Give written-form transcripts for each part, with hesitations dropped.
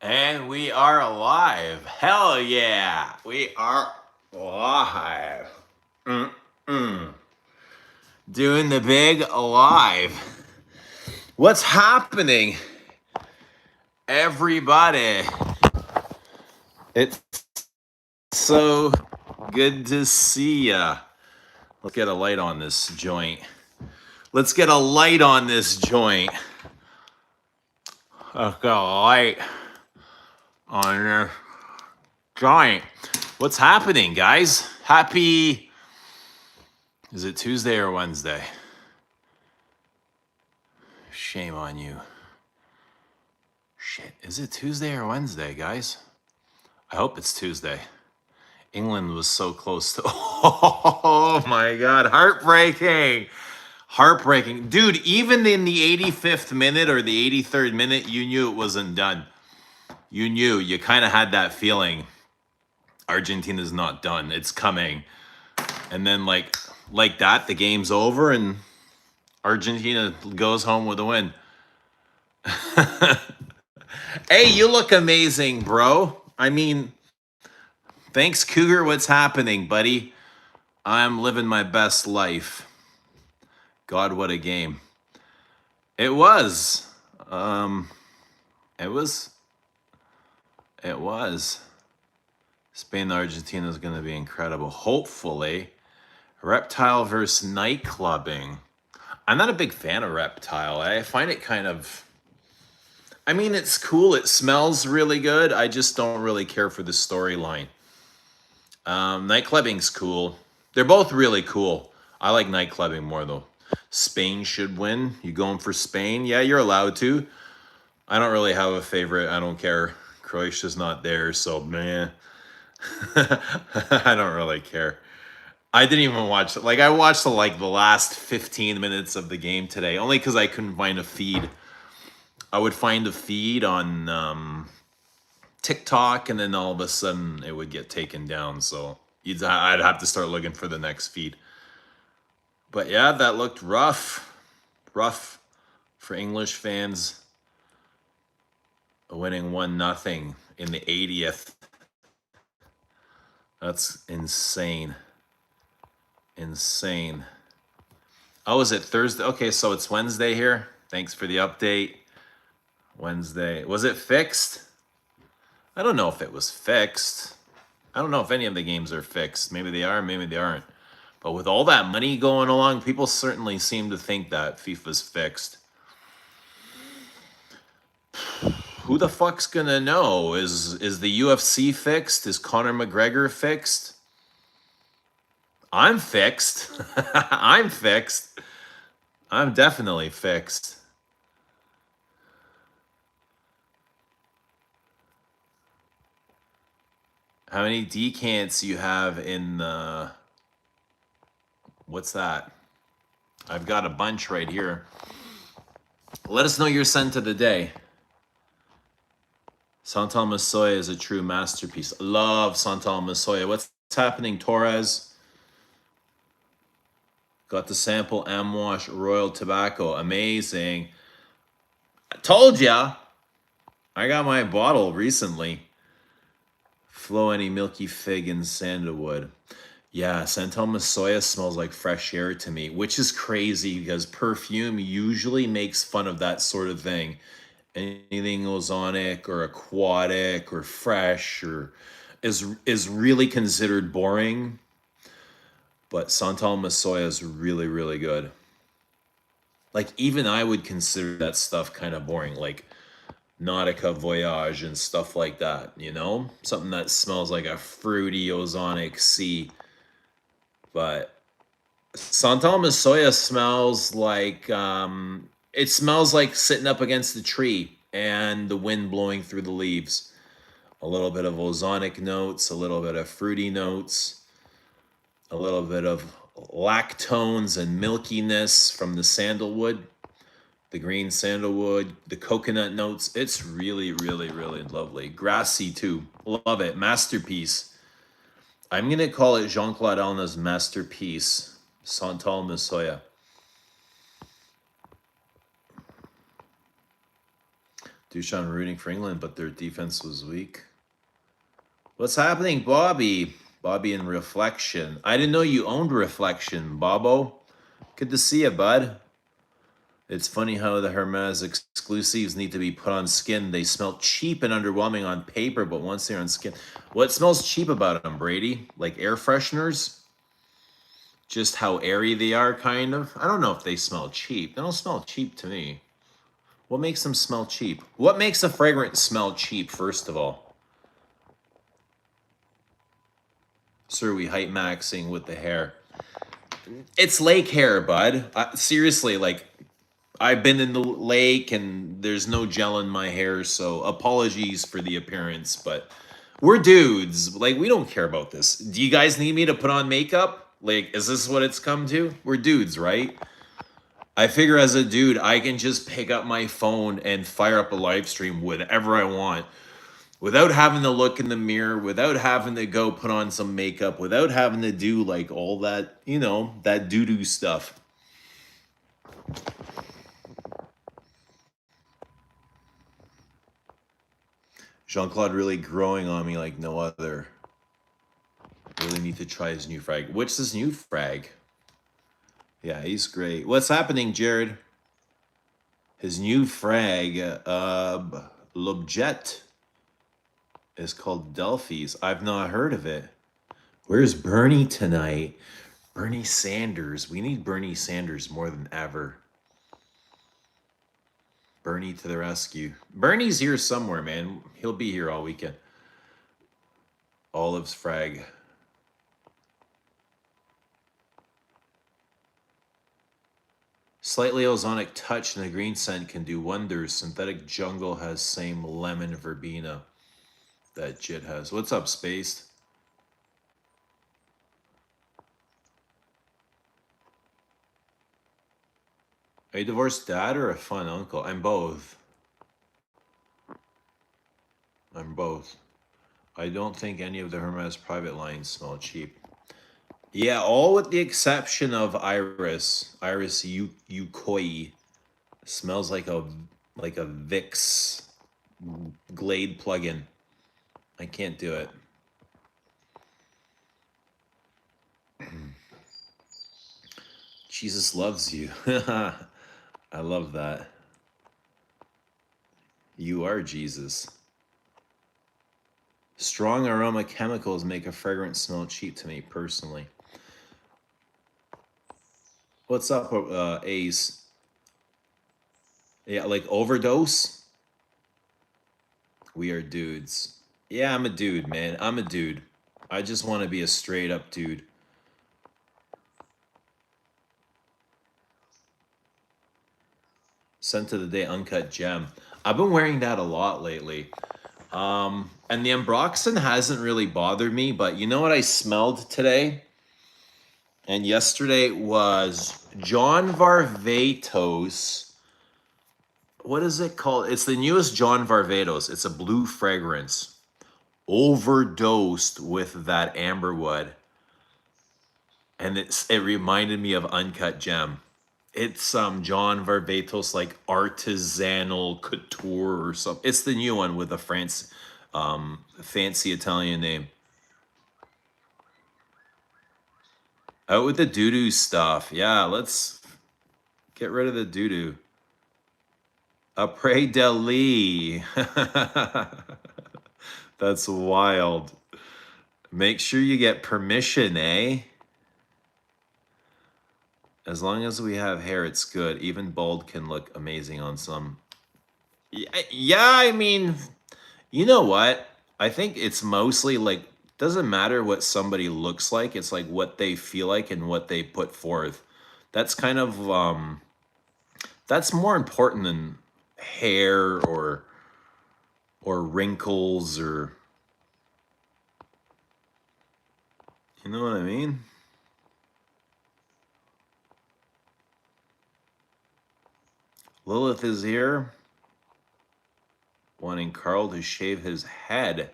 And we are live. Hell yeah. We are live. Mm-mm. Doing the big live. What's happening, everybody? It's so good to see ya. Let's get a light on this joint. Let's get a light on this joint. Let's get a light on this joint. What's happening, guys? Happy... Is it Tuesday or Wednesday? Shame on you. Shit, is it Tuesday or Wednesday, guys? I hope it's Tuesday. England was so close to... Oh my God, heartbreaking. Heartbreaking. Dude, even in the 85th minute or the 83rd minute, you knew it wasn't done. You knew, you kind of had that feeling. Argentina's not done, it's coming. And then like that, the game's over and Argentina goes home with a win. Hey, you look amazing, bro. I mean, thanks, Cougar. What's happening, buddy? I'm living my best life. God, what a game. It was. It was. Spain, Argentina is going to be incredible. Hopefully. Reptile versus night clubbing. I'm not a big fan of Reptile. I find it kind of... I mean, it's cool. It smells really good. I just don't really care for the storyline. Night clubbing's cool. They're both really cool. I like night clubbing more, though. Spain should win. You going for Spain? Yeah, you're allowed to. I don't really have a favorite. I don't care. Croatia's not there, so meh. I don't really care. I didn't even watch it. Like, I watched the last 15 minutes of the game today, only because I couldn't find a feed. I would find a feed on TikTok, and then all of a sudden it would get taken down. So I'd have to start looking for the next feed. But yeah, that looked rough. Rough for English fans. Winning 1-0 in the 80th. That's insane. Insane. Oh, is it Thursday? Okay, so it's Wednesday here. Thanks for the update. Wednesday. Was it fixed? I don't know if it was fixed. I don't know if any of the games are fixed. Maybe they are, maybe they aren't. But with all that money going along, people certainly seem to think that FIFA's fixed. Who the fuck's gonna know? Is the UFC fixed? Is Conor McGregor fixed? I'm fixed. I'm fixed. I'm definitely fixed. How many decants you have in the... What's that? I've got a bunch right here. Let us know your scent of the day. Santal Masoya is a true masterpiece. Love Santal Masoya. What's happening, Torres? Got the sample Amwash Royal Tobacco. Amazing. I told ya. I got my bottle recently. Flow any milky fig and sandalwood. Yeah, Santal Masoya smells like fresh air to me, which is crazy because perfume usually makes fun of that sort of thing. Anything ozonic or aquatic or fresh or is really considered boring. But Santal Masoya is really, really good. Like, even I would consider that stuff kind of boring, like Nautica Voyage and stuff like that, you know? Something that smells like a fruity ozonic sea. But Santal Masoya smells like, it smells like sitting up against the tree and the wind blowing through the leaves. A little bit of ozonic notes, a little bit of fruity notes, a little bit of lactones and milkiness from the sandalwood, the green sandalwood, the coconut notes. It's really, really, really lovely. Grassy too. Love it. Masterpiece. I'm going to call it Jean-Claude Alna's masterpiece. Santal Masoya. Duchamp rooting for England, but their defense was weak. What's happening, Bobby? Bobby in Reflection. I didn't know you owned Reflection, Bobo. Good to see you, bud. It's funny how the Hermes exclusives need to be put on skin. They smell cheap and underwhelming on paper, but once they're on skin. What smells cheap about them, Brady? Like air fresheners? Just how airy they are, kind of? I don't know if they smell cheap. They don't smell cheap to me. What makes them smell cheap? What makes a fragrance smell cheap, first of all? Sir, we hype maxing with the hair. It's lake hair, bud. Seriously, like, I've been in the lake and there's no gel in my hair, so apologies for the appearance, but we're dudes. Like, we don't care about this. Do you guys need me to put on makeup? Like, is this what it's come to? We're dudes, right? I figure as a dude, I can just pick up my phone and fire up a live stream whenever I want without having to look in the mirror, without having to go put on some makeup, without having to do like all that, you know, that doo-doo stuff. Jean-Claude really growing on me like no other. Really need to try his new frag. What's his new frag? Yeah, he's great. What's happening, Jared? His new frag, L'Objet, is called Delphi's. I've not heard of it. Where's Bernie tonight? Bernie Sanders. We need Bernie Sanders more than ever. Bernie to the rescue. Bernie's here somewhere, man. He'll be here all weekend. Olive's frag. Slightly ozonic touch in the green scent can do wonders. Synthetic jungle has same lemon verbena that Jit has. What's up, Spaced? Are you a divorced dad or a fun uncle? I'm both. I'm both. I don't think any of the Hermes private lines smell cheap. Yeah, all with the exception of Iris. Iris Yukoi smells like a Vicks Glade plugin. I can't do it. Jesus loves you. I love that. You are Jesus. Strong aroma chemicals make a fragrance smell cheap to me personally. What's up, Ace? Yeah, like overdose? We are dudes. Yeah, I'm a dude, man. I'm a dude. I just want to be a straight up dude. Scent of the day, Uncut Gem. I've been wearing that a lot lately. And the Ambroxan hasn't really bothered me, but you know what I smelled today? And yesterday was John Varvatos. What is it called? It's the newest John Varvatos. It's a blue fragrance. Overdosed with that amberwood. And it reminded me of Uncut Gem. It's John Varvatos, like artisanal couture or something. It's the new one with a fancy Italian name. Out with the doo-doo stuff. Yeah, let's get rid of the doo-doo. Après Deli. That's wild. Make sure you get permission, eh? As long as we have hair, it's good. Even bald can look amazing on some. Yeah, I mean, you know what? I think it's mostly like, doesn't matter what somebody looks like. It's like what they feel like and what they put forth. That's kind of, that's more important than hair or wrinkles or, you know what I mean? Lilith is here, wanting Carl to shave his head.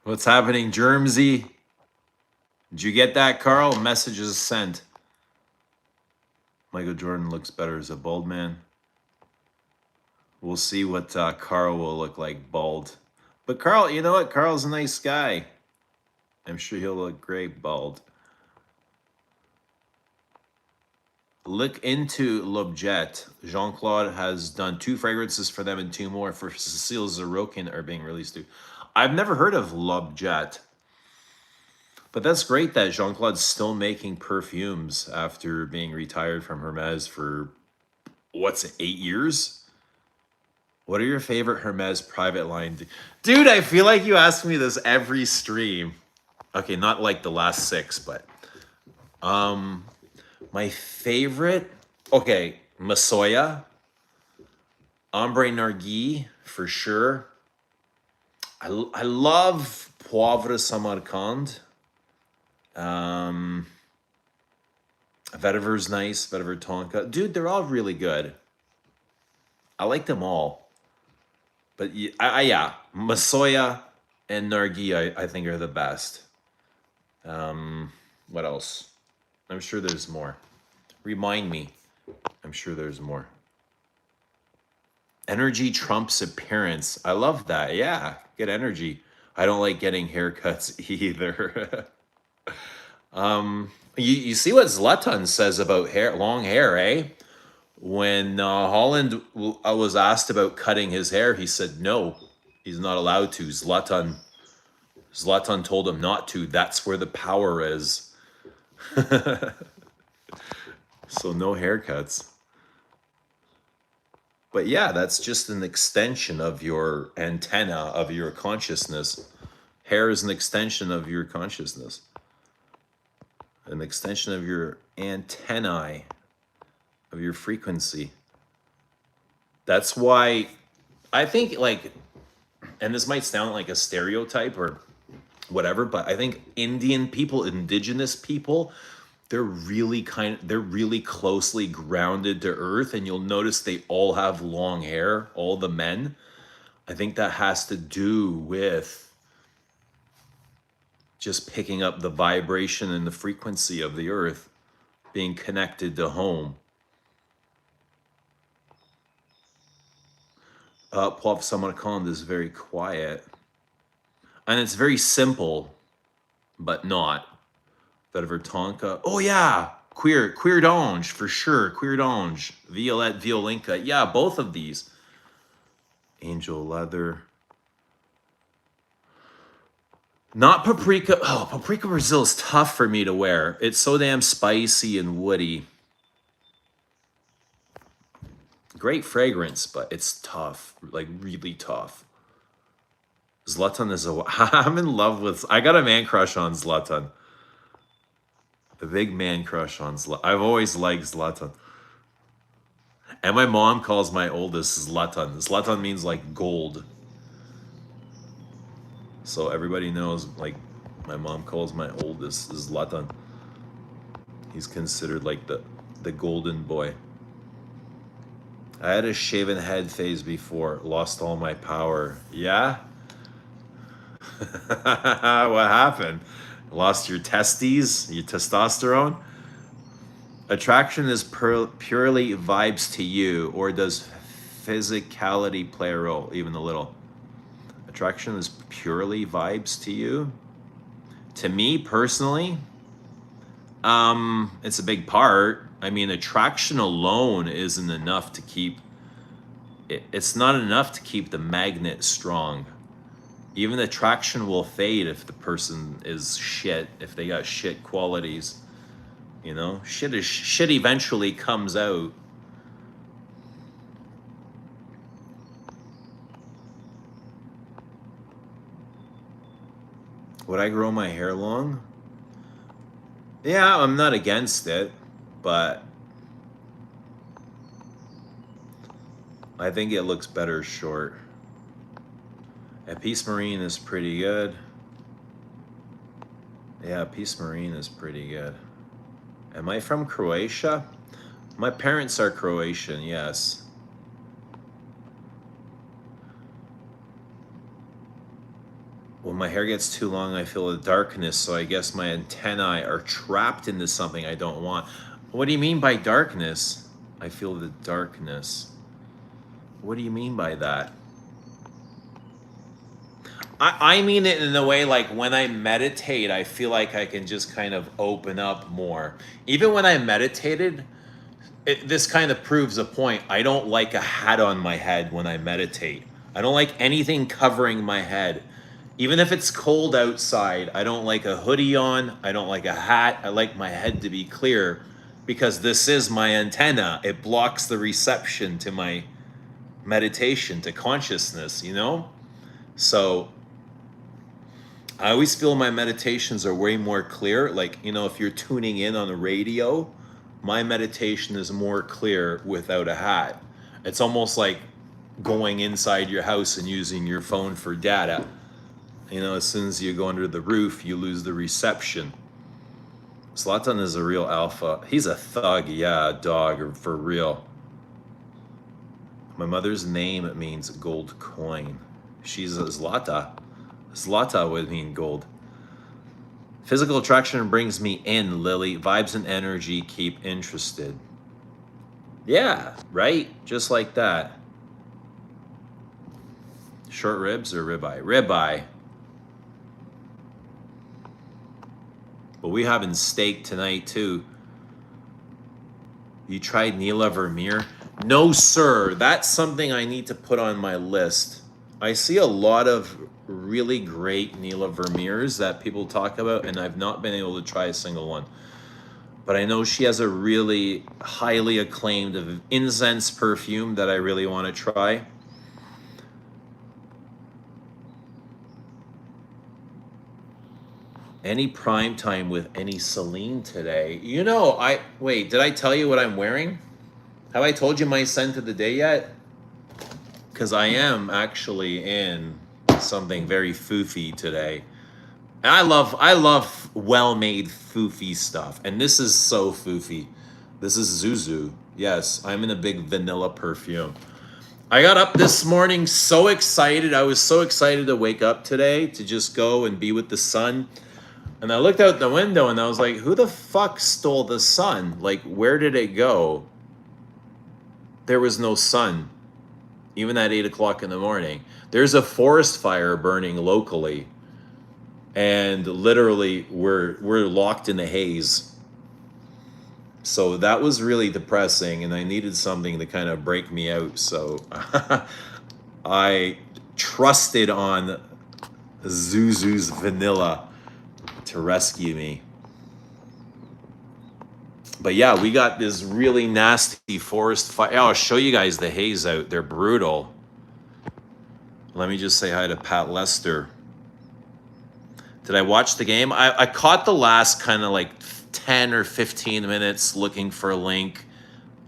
What's happening, Germsy? Did you get that, Carl? Messages sent. Michael Jordan looks better as a bald man. We'll see what Carl will look like bald. But Carl, you know what? Carl's a nice guy. I'm sure he'll look great bald. Look into L'Objet. Jean-Claude has done 2 fragrances for them and 2 more for Cecile Zarokin are being released too. I've never heard of L'Objet. But that's great that Jean-Claude's still making perfumes after being retired from Hermes for, what's it, 8 years? What are your favorite Hermes private line? Dude, I feel like you ask me this every stream. Okay, not like the last 6, but my favorite, okay, Masoya, Ombre Nargis for sure. I love Poivre Samarkand. Vetiver's nice, Vetiver Tonka. Dude, they're all really good. I like them all. But yeah, Masoya and Nargis I think are the best. What else? I'm sure there's more. Remind me. I'm sure there's more. Energy trumps appearance. I love that. Yeah, get energy. I don't like getting haircuts either. You see what Zlatan says about hair, long hair, eh? When Holland was asked about cutting his hair, he said no, he's not allowed to. Zlatan told him not to. That's where the power is. So no haircuts. But yeah, that's just an extension of your antenna, of your consciousness. Hair is an extension of your consciousness. An extension of your antennae, of your frequency. That's why I think, like, and this might sound like a stereotype or whatever, but I think Indian people, indigenous people, they're really closely grounded to earth, and you'll notice they all have long hair, all the men. I think that has to do with just picking up the vibration and the frequency of the earth, being connected to home. Poivre Samarkand is very quiet. And it's very simple, but not. Vetiver Tonka. Oh yeah, Queer d'Ange, for sure. Queer d'Ange. Violette Violinka. Yeah, both of these. Angel Leather. Not Paprika. Oh, Paprika Brazil is tough for me to wear. It's so damn spicy and woody. Great fragrance, but it's tough. Like, really tough. Zlatan is I'm in love with... I got a man crush on Zlatan. The big man crush on Zlatan. I've always liked Zlatan. And my mom calls my oldest Zlatan. Zlatan means, like, gold. So everybody knows, like, my mom calls my oldest Zlatan. He's considered, like, the golden boy. I had a shaven head phase before. Lost all my power. Yeah? What happened? Lost your testes? Your testosterone? Attraction is purely vibes to you, or does physicality play a role, even a little? Attraction is purely vibes to you? To me, personally, it's a big part. I mean, attraction alone isn't enough to keep... It's not enough to keep the magnet strong. Even attraction will fade if the person is shit, if they got shit qualities. You know, shit eventually comes out. Would I grow my hair long? Yeah, I'm not against it, but I think it looks better short. Peace Marine is pretty good. Yeah, Peace Marine is pretty good. Am I from Croatia? My parents are Croatian, yes. When my hair gets too long, I feel a darkness, so I guess my antennae are trapped into something I don't want. What do you mean by darkness? I feel the darkness. What do you mean by that? I mean it in a way like when I meditate, I feel like I can just kind of open up more. Even when I meditated, this kind of proves a point. I don't like a hat on my head when I meditate. I don't like anything covering my head. Even if it's cold outside, I don't like a hoodie on. I don't like a hat. I like my head to be clear because this is my antenna. It blocks the reception to my meditation, to consciousness, you know? So I always feel my meditations are way more clear. Like, you know, if you're tuning in on the radio, my meditation is more clear without a hat. It's almost like going inside your house and using your phone for data. You know, as soon as you go under the roof, you lose the reception. Zlatan is a real alpha. He's a thug, yeah, dog, for real. My mother's name means gold coin. She's a Zlata. Zlata would mean gold. Physical attraction brings me in, Lily. Vibes and energy keep interested. Yeah, right? Just like that. Short ribs or ribeye? Ribeye. But we having steak tonight too. You tried Nila Vermeer? No, sir. That's something I need to put on my list. I see a lot of really great Nila Vermeers that people talk about, and I've not been able to try a single one. But I know she has a really highly acclaimed incense perfume that I really want to try. Any prime time with any Celine today? You know, wait, did I tell you what I'm wearing? Have I told you my scent of the day yet? Because I am actually in something very foofy today. And I love well-made foofy stuff. And this is so foofy. This is Zuzu. Yes, I'm in a big vanilla perfume. I got up this morning so excited. I was so excited to wake up today to just go and be with the sun. And I looked out the window and I was like, who the fuck stole the sun? Like, where did it go? There was no sun, even at 8 o'clock in the morning. There's a forest fire burning locally. And literally, we're locked in the haze. So that was really depressing, and I needed something to kind of break me out. So I trusted on Zuzu's vanilla to rescue me. But yeah, we got this really nasty forest fire. I'll show you guys the haze out. They're brutal. Let me just say hi to Pat Lester. Did I watch the game? I caught the last kind of like 10 or 15 minutes looking for a link.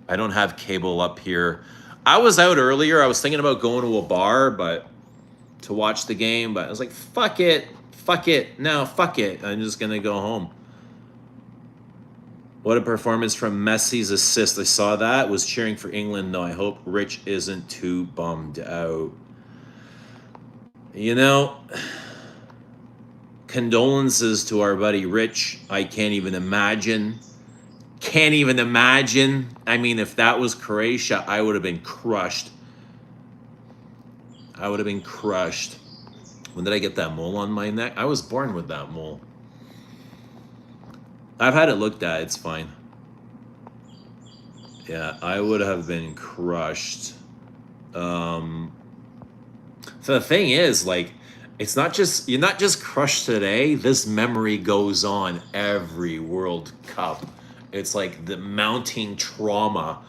I don't have cable up here. I was out earlier. I was thinking about going to a bar to watch the game, but I was like, fuck it. Fuck it. No, fuck it. I'm just going to go home. What a performance from Messi's assist. I saw that. Was cheering for England. No, I hope Rich isn't too bummed out. You know, condolences to our buddy Rich. I can't even imagine. Can't even imagine. I mean, if that was Croatia, I would have been crushed. I would have been crushed. When did I get that mole on my neck? I was born with that mole. I've had it looked at. It's fine. Yeah, I would have been crushed. So the thing is, like, it's not just, you're not just crushed today. This memory goes on every World Cup. It's like the mounting trauma.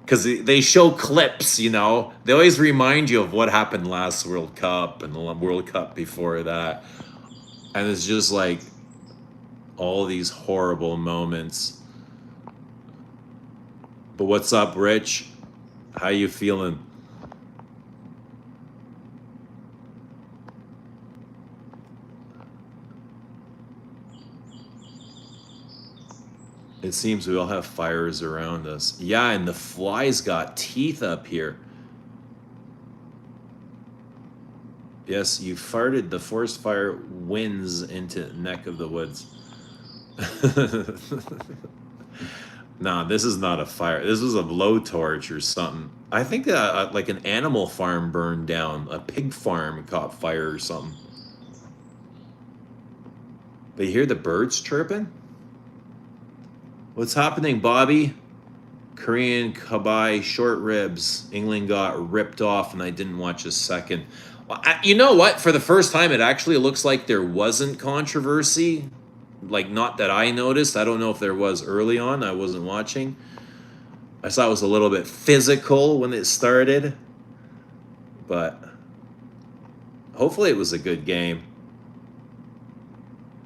Because they show clips, you know. They always remind you of what happened last World Cup and the World Cup before that. And it's just like all these horrible moments. But what's up, Rich? How you feeling? It seems we all have fires around us. Yeah, and the flies got teeth up here. Yes, you farted. The forest fire winds into neck of the woods. No, this is not a fire. This was a blowtorch or something. I think like an animal farm burned down. A pig farm caught fire or something. They hear the birds chirping? What's happening, Bobby? Korean Kabai short ribs. England got ripped off, and I didn't watch a second. You know what? For the first time, it actually looks like there wasn't controversy. Like, not that I noticed. I don't know if there was early on. I wasn't watching. I saw it was a little bit physical when it started. But hopefully it was a good game.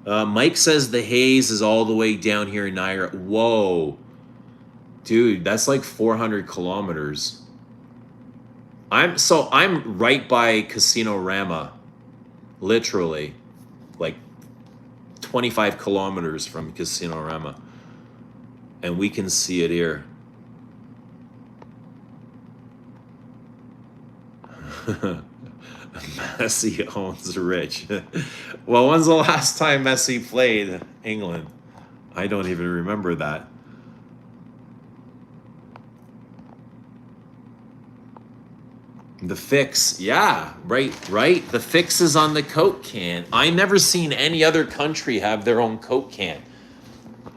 Mike says the haze is all the way down here in Niagara. Whoa. Dude, that's like 400 kilometers. I'm right by Casino Rama. Literally. Like 25 kilometers from Casino Rama. And we can see it here. Messi owns Rich. Well, when's the last time Messi played England? I don't even remember that. The fix, yeah, right. The fix is on the Coke can. I never seen any other country have their own Coke can.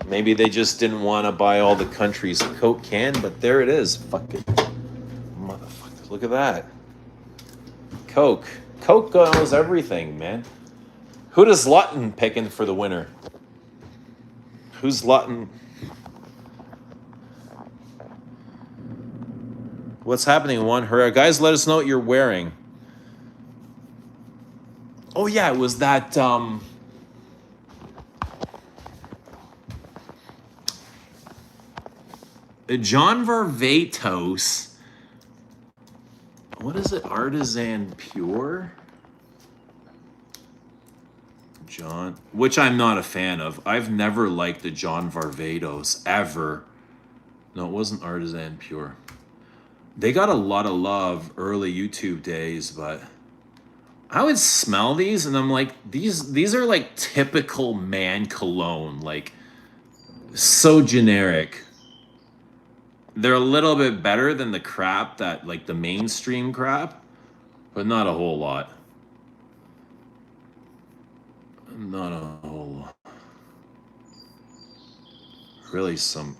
Maybe they just didn't want to buy all the countries' Coke can, but there it is. Fuck it. Motherfucker, look at that. Coke. Coke knows everything, man. Who does Lutton picking for the winner? Who's Lutton? What's happening, One Hurrah? Guys, let us know what you're wearing. Oh, yeah, it was that, John Varvatos. What is it? Artisan Pure? John, which I'm not a fan of. I've never liked the John Varvatos, ever. No, it wasn't Artisan Pure. They got a lot of love early YouTube days, but I would smell these and I'm like, these are like typical man cologne, like so generic. They're a little bit better than the crap that, like the mainstream crap, but not a whole lot. Not a whole lot. Really some,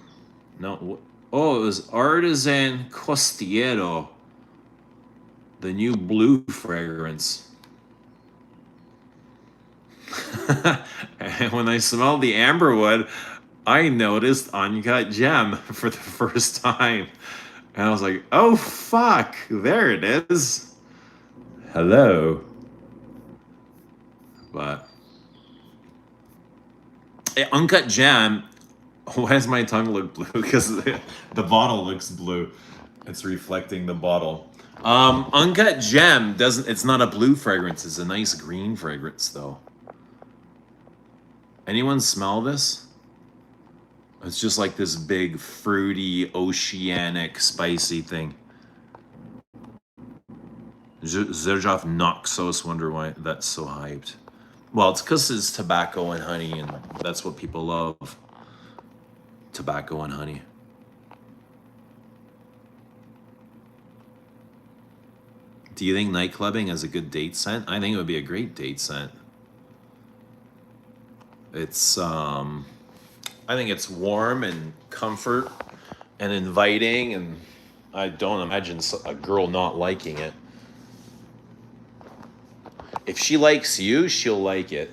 no, oh, it was Artisan Costillero, the new blue fragrance. And when I smelled the amberwood, I noticed Uncut Gem for the first time. And I was like, oh, fuck, there it is. Hello. But Uncut Gem, why does my tongue look blue? Because the bottle looks blue. It's reflecting the bottle. Uncut Gem it's not a blue fragrance. It's a nice green fragrance, though. Anyone smell this? It's just like this big, fruity, oceanic, spicy thing. Zerjov Noxos, wonder why that's so hyped. Well, it's because it's tobacco and honey, and that's what people love. Tobacco and honey. Do you think night clubbing is a good date scent? I think it would be a great date scent. It's, I think it's warm and comfort and inviting, and I don't imagine a girl not liking it. If she likes you, she'll like it.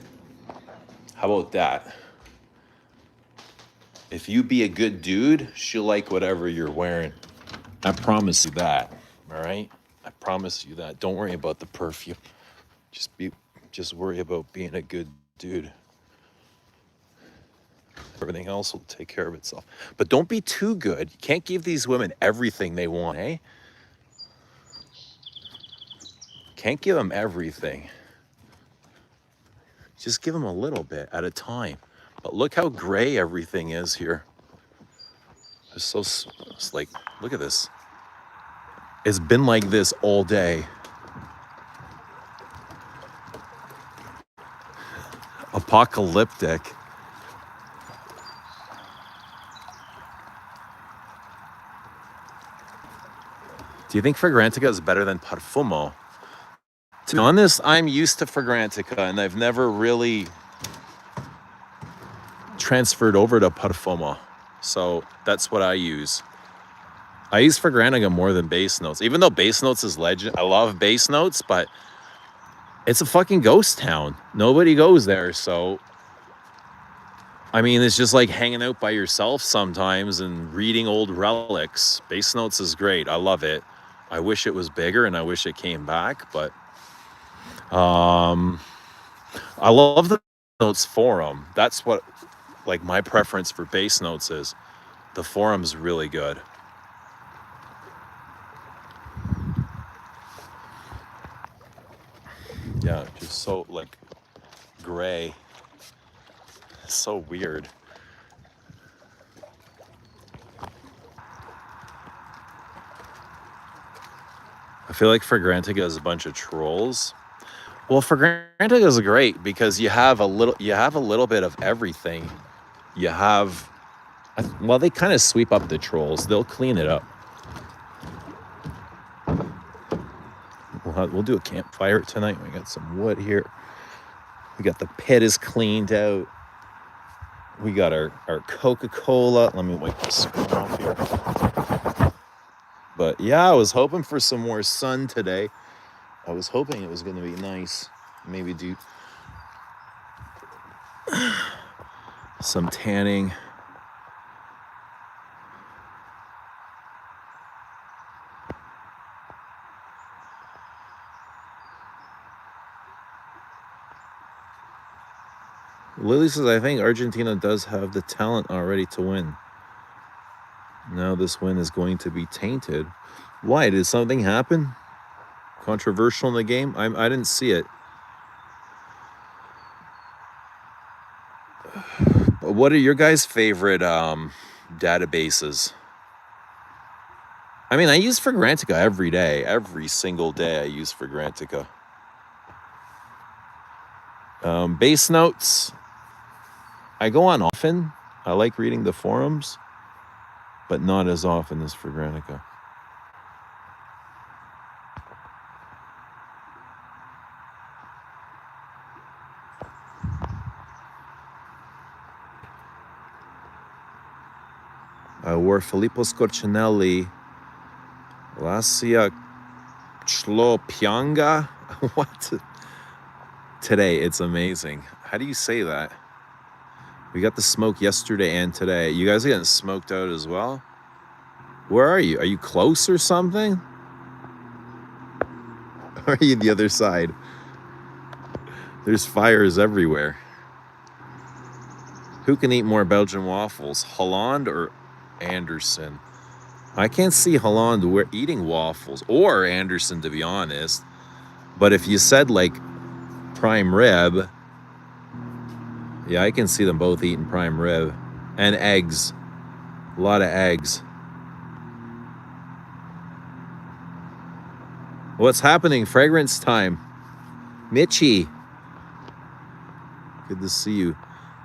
How about that? If you be a good dude, she'll like whatever you're wearing. I promise you that, all right? I promise you that. Don't worry about the perfume. Just worry about being a good dude. Everything else will take care of itself. But don't be too good. You can't give these women everything they want, eh? Can't give them everything. Just give them a little bit at a time. But look how gray everything is here. It's like, look at this. It's been like this all day. Apocalyptic. Do you think Fragrantica is better than Parfumo? To be honest, I'm used to Fragrantica and I've never really transferred over to Parfumo. So that's what I use. I use Fragrantica more than Base Notes. Even though Base Notes is legend, I love Base Notes, but it's a fucking ghost town. Nobody goes there, so I mean, it's just like hanging out by yourself sometimes and reading old relics. Base Notes is great. I love it. I wish it was bigger and I wish it came back, but I love the Notes forum. That's what like my preference for Base Notes is. The forum's really good. Yeah, just so like gray. So weird. I feel like Fragrantica is a bunch of trolls. Well, Fragrantica is great because you have a little bit of everything. You have well, they kind of sweep up the trolls. They'll clean it up. We'll do a campfire tonight. We got some wood here. We got the pit is cleaned out. We got our Coca-Cola. Let me wipe the screen off here. But yeah, I was hoping for some more sun today. I was hoping it was going to be nice. Maybe do some tanning. Lily says, I think Argentina does have the talent already to win. Now this win is going to be tainted. Why? Did something happen? Controversial in the game? I didn't see it. What are your guys' favorite databases? I mean, I use Fragrantica every day. Every single day I use Fragrantica. Base Notes. I go on often. I like reading the forums, but not as often as Fragrantica. I wore Filippo Scorcinelli, Lasia Chlopianga. What? Today, it's amazing. How do you say that? We got the smoke yesterday and today. You guys are getting smoked out as well? Where are you? Are you close or something? Or are you the other side? There's fires everywhere. Who can eat more Belgian waffles, Holland or Anderson? I can't see Holland eating waffles, or Anderson, to be honest. But if you said like prime rib, yeah, I can see them both eating prime rib. And eggs. A lot of eggs. What's happening? Fragrance time. Mitchie. Good to see you.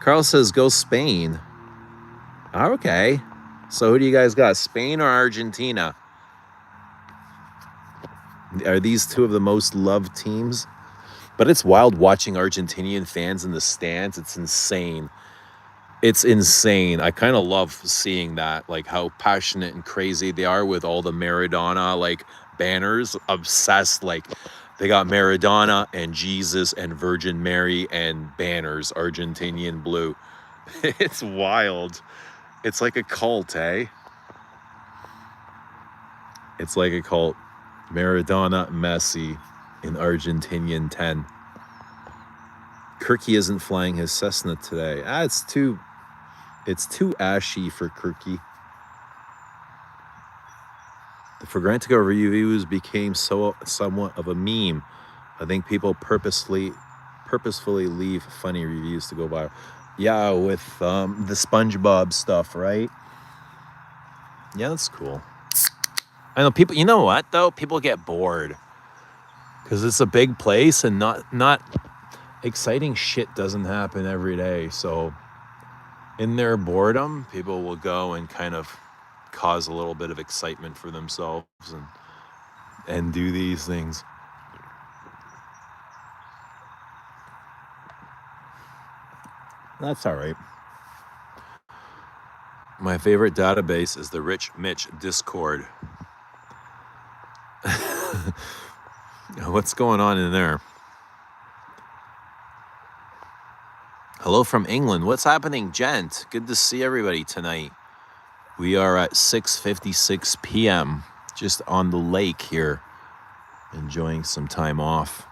Carl says, go Spain. Okay. So who do you guys got? Spain or Argentina? Are these two of the most loved teams? But it's wild watching Argentinian fans in the stands. It's insane. It's insane. I kind of love seeing that, like how passionate and crazy they are with all the Maradona like banners, obsessed. Like they got Maradona and Jesus and Virgin Mary and banners, Argentinian blue. It's wild. It's like a cult, eh? It's like a cult. Maradona, Messi in Argentinian 10. Kirky isn't flying his Cessna today. It's too ashy for Kirky. The Fragrantica reviews became somewhat of a meme. I think people purposefully leave funny reviews to go viral. Yeah, with the SpongeBob stuff, right? Yeah, that's cool. I know people, you know what though? People get bored because it's a big place and not exciting shit doesn't happen every day. So in their boredom, people will go and kind of cause a little bit of excitement for themselves and and do these things. That's all right. My favorite database is the Rich Mitch Discord. What's going on in there? Hello from England. What's happening, gent? Good to see everybody tonight. We are at 6:56 p.m. just on the lake here, enjoying some time off.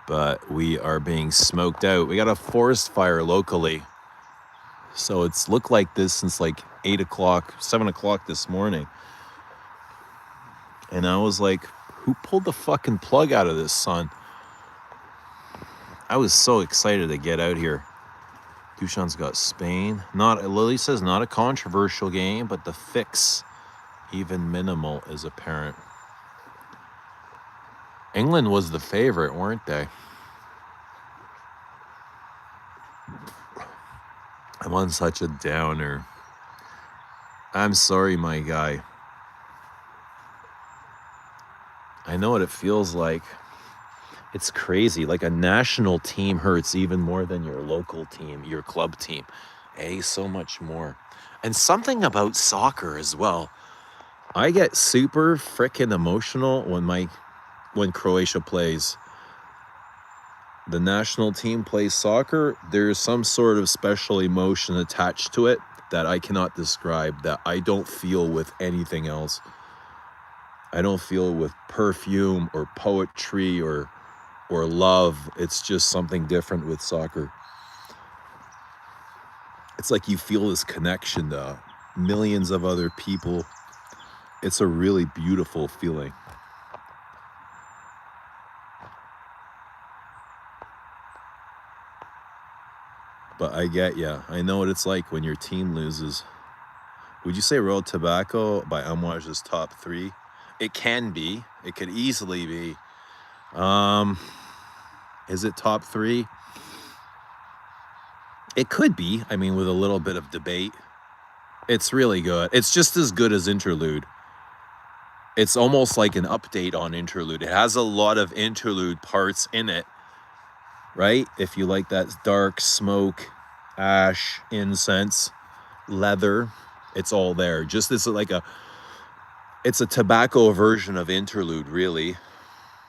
But we are being smoked out. We got a forest fire locally. So it's looked like this since like 8 o'clock, 7 o'clock this morning. And I was like, who pulled the fucking plug out of this, son? I was so excited to get out here. Dushan's got Spain. Lily says not a controversial game, but the fix, even minimal, is apparent. England was the favorite, weren't they? I'm on such a downer. I'm sorry, my guy. I know what it feels like. It's crazy. Like a national team hurts even more than your local team, your club team. So much more. And something about soccer as well. I get super frickin' emotional when Croatia plays. The national team plays soccer. There's some sort of special emotion attached to it that I cannot describe, that I don't feel with anything else. I don't feel with perfume or poetry or love. It's just something different with soccer. It's like you feel this connection to millions of other people. It's a really beautiful feeling. But I get ya. I know what it's like when your team loses. Would you say Royal Tobacco by Amouage is top 3? It can be. It could easily be. Is it top 3? It could be. I mean, with a little bit of debate. It's really good. It's just as good as Interlude. It's almost like an update on Interlude. It has a lot of Interlude parts in it, right? If you like that dark smoke, ash, incense, leather, it's all there. Just it's a tobacco version of Interlude, really.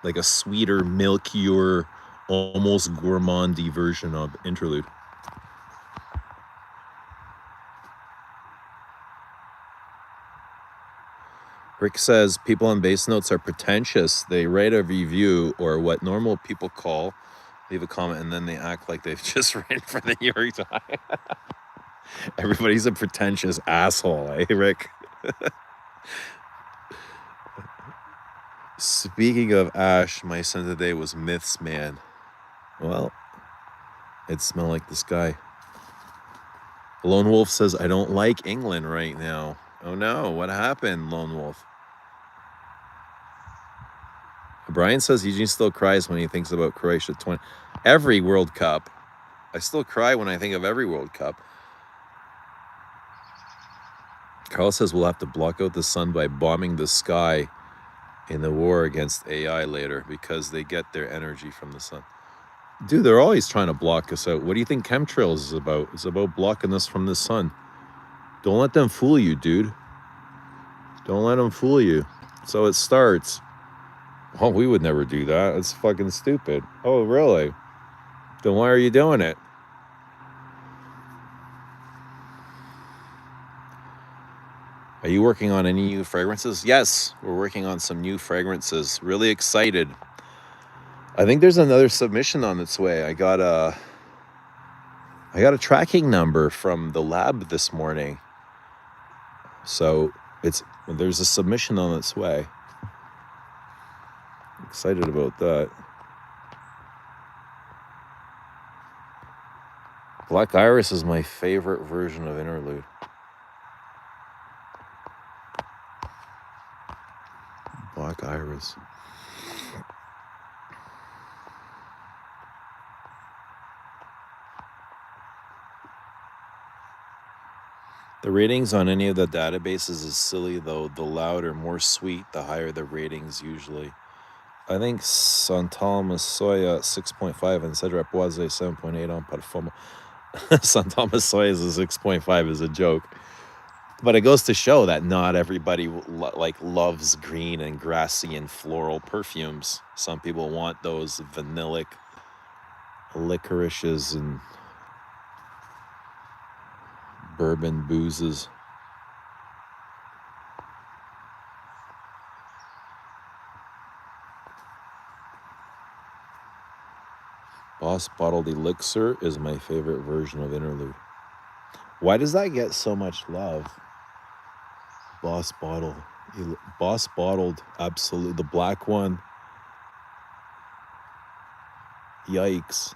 Like a sweeter, milkier, almost gourmandy version of Interlude. Rick says people on Base Notes are pretentious. They write a review or what normal people call, leave a comment, and then they act like they've just written for the New York Times. Everybody's a pretentious asshole, eh, Rick? Speaking of ash, my scent today was Myths Man. Well, it smelled like this guy. Lone Wolf says, I don't like England right now. Oh no, what happened, Lone Wolf? Brian says Eugene still cries when he thinks about Croatia 20. Every World Cup. I still cry when I think of every World Cup. Carl says we'll have to block out the sun by bombing the sky in the war against AI later because they get their energy from the sun. Dude, they're always trying to block us out. What do you think chemtrails is about? It's about blocking us from the sun. Don't let them fool you, dude. Don't let them fool you. So it starts. Oh, we would never do that. It's fucking stupid. Oh, really? Then why are you doing it? Are you working on any new fragrances? Yes, we're working on some new fragrances. Really excited. I think there's another submission on its way. I got a tracking number from the lab this morning. So there's a submission on its way. Excited about that. Black Iris is my favorite version of Interlude. Black Iris. The ratings on any of the databases is silly, though. The louder, more sweet, the higher the ratings usually. I think Santal Massoya 6.5 and Cedric Boise 7.8 on Parfumo. Santal Massoya is a 6.5 is a joke. But it goes to show that not everybody like loves green and grassy and floral perfumes. Some people want those vanillic licorices and bourbon boozes. Boss Bottled Elixir is my favorite version of Interlude. Why does that get so much love? Boss Bottled, absolutely. The black one. Yikes.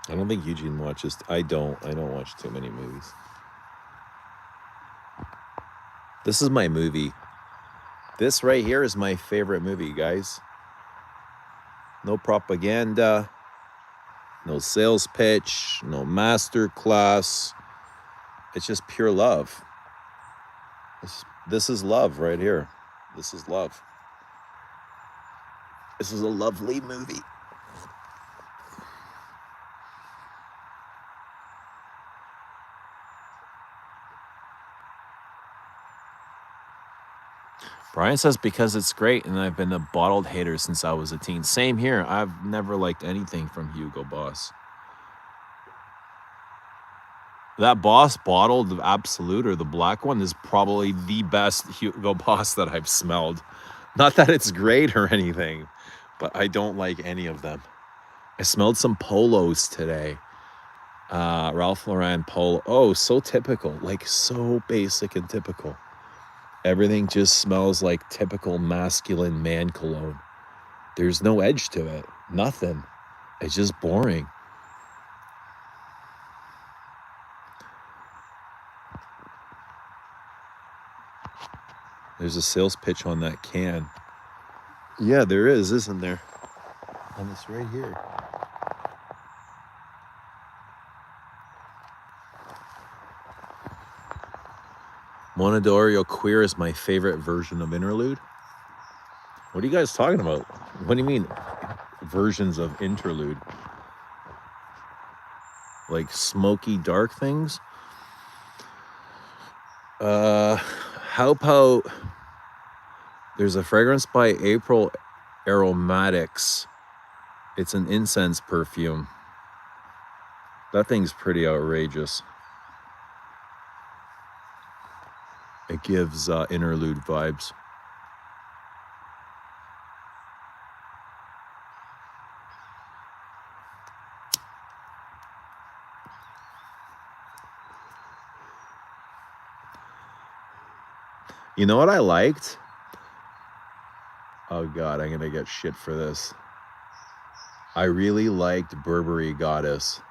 I don't think Eugene watches. I don't watch too many movies. This is my movie. This right here is my favorite movie, guys. No propaganda, no sales pitch, no master class. It's just pure love. This is love right here. This is love. This is a lovely movie. Brian says because it's great, and I've been a bottled hater since I was a teen. Same here. I've never liked anything from Hugo Boss. That Boss Bottled Absolute, or the black one, is probably the best Hugo Boss that I've smelled. Not that it's great or anything, but I don't like any of them. I smelled some polos today. Ralph Lauren polo. Oh, so typical. Like so basic and typical. Everything just smells like typical masculine man cologne. There's no edge to it. Nothing. It's just boring. There's a sales pitch on that can. Yeah, there is, isn't there? And it's right here. Monadorio Queer is my favorite version of Interlude. What are you guys talking about? What do you mean versions of Interlude? Like smoky dark things? How about there's a fragrance by April Aromatics. It's an incense perfume. That thing's pretty outrageous. It gives Interlude vibes. You know what I liked? Oh God, I'm gonna get shit for this. I really liked Burberry Goddess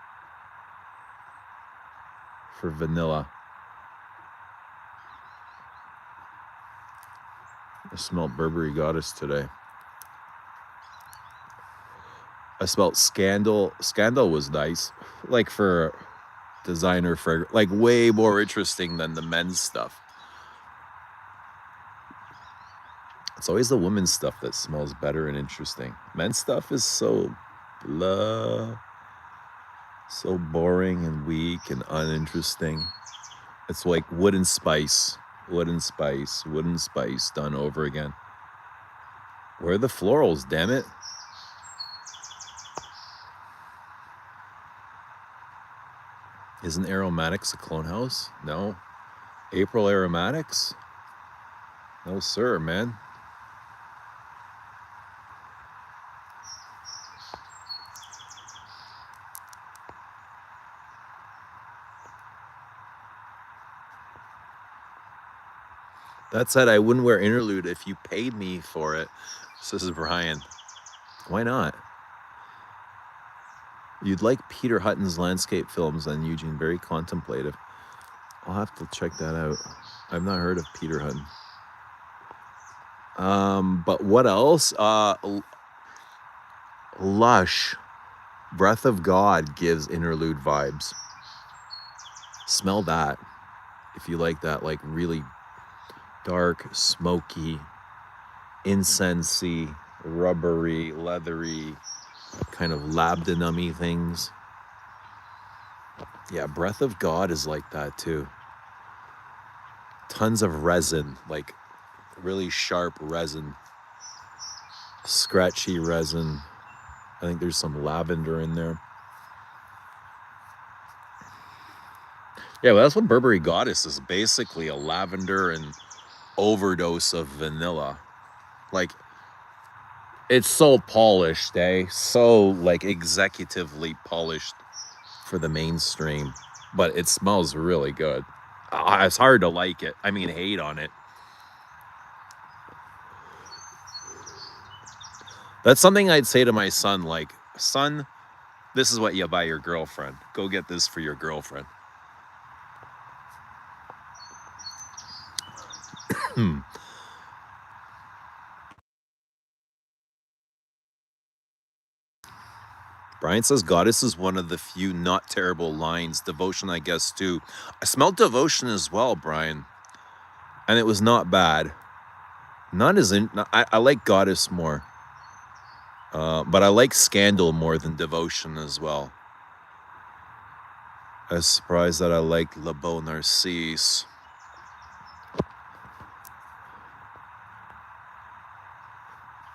for vanilla. I smelled Burberry Goddess today. I smelled Scandal. Scandal was nice. Like for designer fragrance. Like way more interesting than the men's stuff. It's always the women's stuff that smells better and interesting. Men's stuff is so blah. So boring and weak and uninteresting. It's like Wood and Spice. Wood and Spice done over again. Where are the florals, damn it? Isn't Aromatics a clone house? No. April Aromatics? No, sir, man. That said, I wouldn't wear Interlude if you paid me for it. So this is Brian. Why not? You'd like Peter Hutton's landscape films on Eugene, very contemplative. I'll have to check that out. I've not heard of Peter Hutton. But what else? Lush. Breath of God gives interlude vibes. Smell that. If you like that, like really dark, smoky, incensey, rubbery, leathery, kind of labdanum-y things. Yeah, Breath of God is like that too. Tons of resin, like really sharp resin, scratchy resin. I think there's some lavender in there. Yeah, well, that's what Burberry Goddess is, basically a lavender and overdose of vanilla. Like, it's so polished, eh? So, like, executively polished for the mainstream. But it smells really good. It's hard to like it. I mean, hate on it. That's something I'd say to my son, like, son, this is what you buy your girlfriend. Go get this for your girlfriend. Brian says Goddess is one of the few not terrible lines. Devotion, I guess, too. I smelled Devotion as well, Brian. And it was not bad. Not as in... I like Goddess more. But I like Scandal more than Devotion as well. I was surprised that I liked Le Beau Narcisse.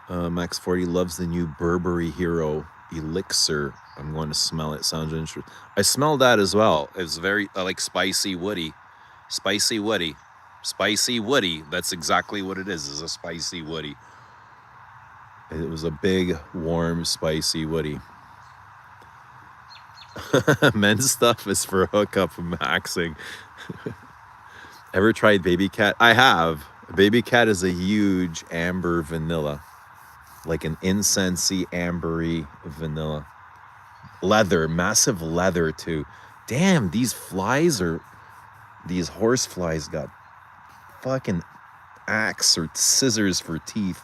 Max 40 loves the new Burberry Hero Elixir. I'm going to smell it. Sounds interesting. I smell that as well. It's very like spicy woody. Spicy woody. Spicy woody. That's exactly what it is a spicy woody. It was a big, warm, spicy woody. Men's stuff is for hookup maxing. Ever tried Baby Cat? I have. Baby Cat is a huge amber vanilla. Like an incensey, ambery vanilla. Leather, massive leather too. Damn, these flies are... These horse flies got fucking axe or scissors for teeth.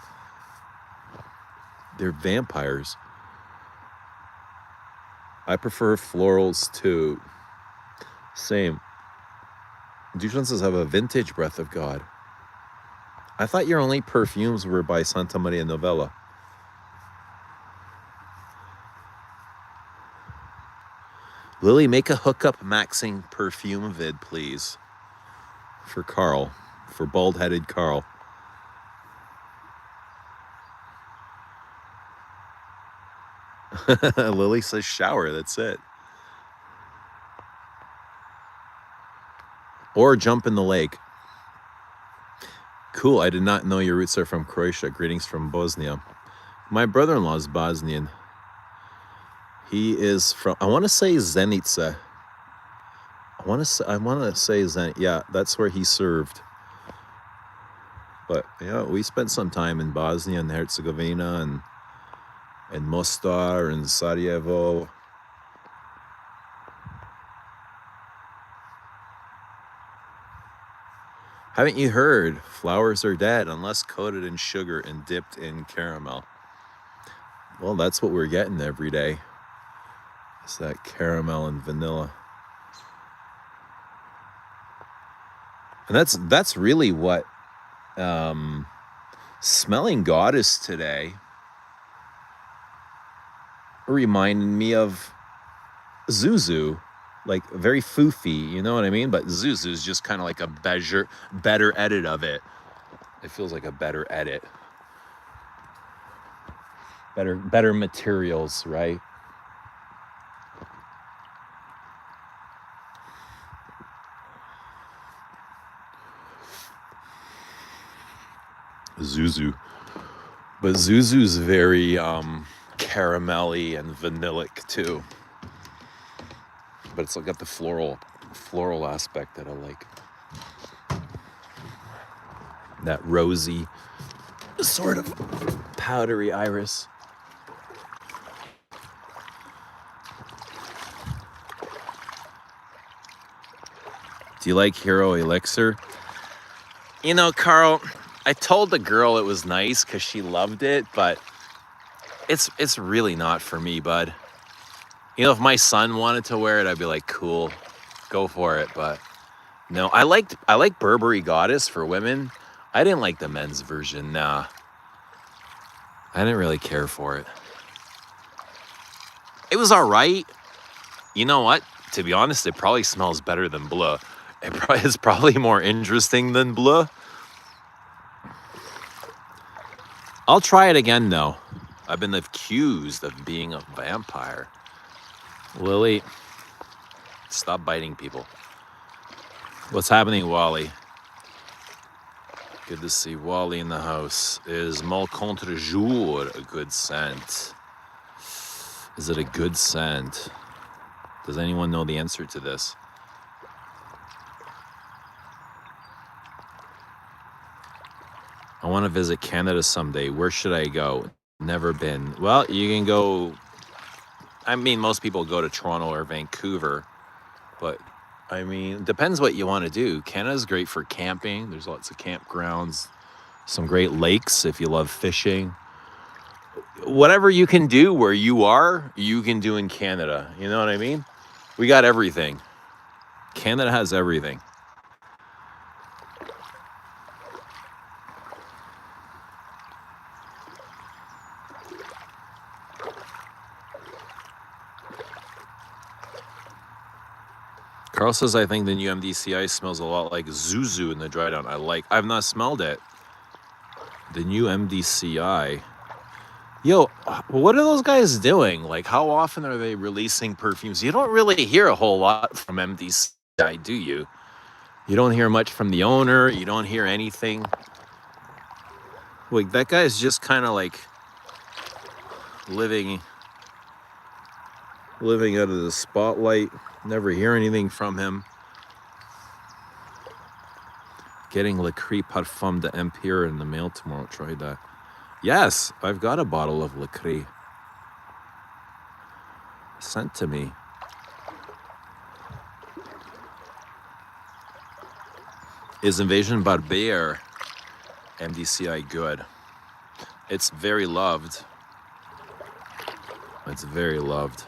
They're vampires. I prefer florals too. Same. Duchenne says have a vintage Breath of God. I thought your only perfumes were by Santa Maria Novella. Lily, make a hookup maxing perfume vid, please. For Carl. For bald-headed Carl. Lily says shower, that's it. Or jump in the lake. Cool, I did not know your roots are from Croatia. Greetings from Bosnia. My brother-in-law is Bosnian. He is from, I want to say Zenica. I want to say Zenica. Yeah, that's where he served. But yeah, we spent some time in Bosnia and Herzegovina and Mostar and Sarajevo. Haven't you heard? Flowers are dead unless coated in sugar and dipped in caramel. Well, that's what we're getting every day. It's that caramel and vanilla. And that's really what smelling Goddess today reminded me of Zuzu. Like very foofy, you know what I mean? But Zuzu is just kind of like a better edit of it. It feels like a better edit. Better materials, right? Zuzu. But Zuzu's very caramelly and vanillic too. But it's got the floral aspect that I like. That rosy, sort of powdery iris. Do you like Hero Elixir? You know, Carl, I told the girl it was nice because she loved it, but It's really not for me, bud. You know, if my son wanted to wear it, I'd be like, cool, go for it. But no, I like Burberry Goddess for women. I didn't like the men's version. Nah, I didn't really care for it. It was all right. You know what? To be honest, it probably smells better than Bleu. It's probably more interesting than Bleu. I'll try it again, though. I've been accused of being a vampire. Lily, stop biting people. What's happening, Wally? Good to see Wally in the house. Is Mal Contre Jour a good scent? Is it a good scent? Does anyone know the answer to this? I want to visit Canada someday. Where should I go? Never been. Well, you can go. I mean, most people go to Toronto or Vancouver, but I mean, it depends what you want to do. Canada's great for camping. There's lots of campgrounds, some great lakes if you love fishing. Whatever you can do where you are, you can do in Canada. You know what I mean? We got everything. Canada has everything. Carl says, I think the new MDCI smells a lot like Zuzu in the dry down. I've not smelled it. The new MDCI. Yo, what are those guys doing? Like, how often are they releasing perfumes? You don't really hear a whole lot from MDCI, do you? You don't hear much from the owner. You don't hear anything. Like, that guy's just kind of like living out of the spotlight. Never hear anything from him. Getting Le Cri Parfum de Empire in the mail tomorrow. Try that. Yes, I've got a bottle of Le Cri sent to me. Is Invasion Barbier MDCI good? It's very loved. It's very loved.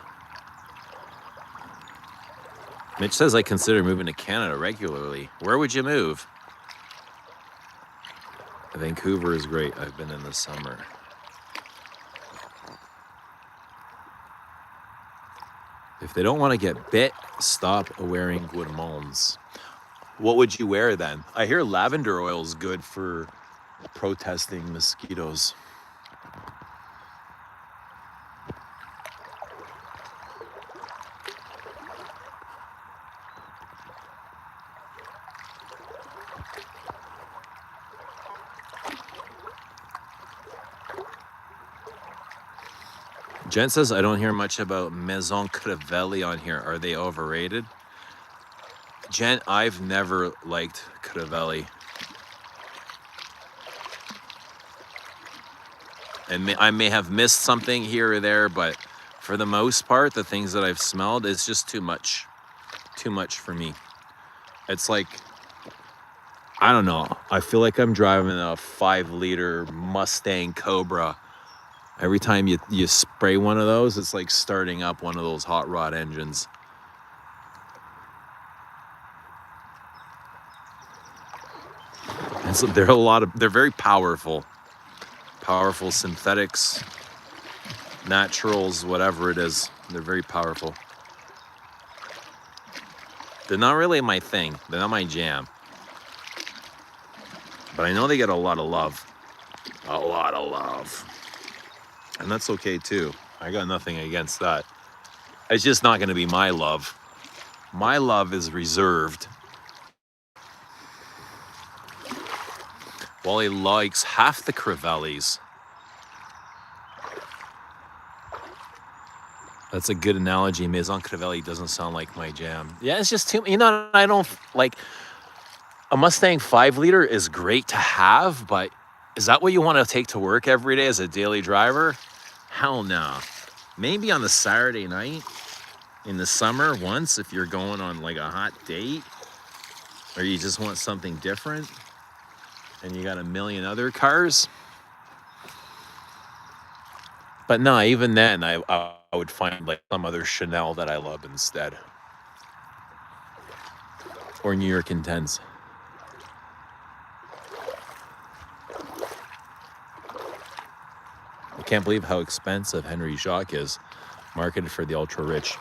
Mitch says I consider moving to Canada regularly. Where would you move? Vancouver is great. I've been in the summer. If they don't want to get bit, stop wearing gourmands. What would you wear then? I hear lavender oil is good for protesting mosquitoes. Jen says, I don't hear much about Maison Crivelli on here. Are they overrated? Jen, I've never liked Crivelli. And I may have missed something here or there, but for the most part, the things that I've smelled, it's just too much. Too much for me. It's like, I don't know. I feel like I'm driving a 5-liter Mustang Cobra. Every time you spray one of those, it's like starting up one of those hot rod engines. And so they're very powerful. Powerful synthetics, naturals, whatever it is. They're very powerful. They're not really my thing. They're not my jam. But I know they get a lot of love. A lot of love. And that's okay too. I got nothing against that. It's just not going to be my love. My love is reserved. Wally likes half the Crivellis. That's a good analogy. Maison Crivelli doesn't sound like my jam. Yeah, it's just too, I don't like, a Mustang 5-liter is great to have, but is that what you want to take to work every day as a daily driver? Hell no. Maybe on the Saturday night in the summer once, if you're going on like a hot date, or you just want something different and you got a million other cars. But no, even then, I would find like some other Chanel that I love instead, or New York Intense. I can't believe how expensive Henry Jacques is, marketed for the ultra rich.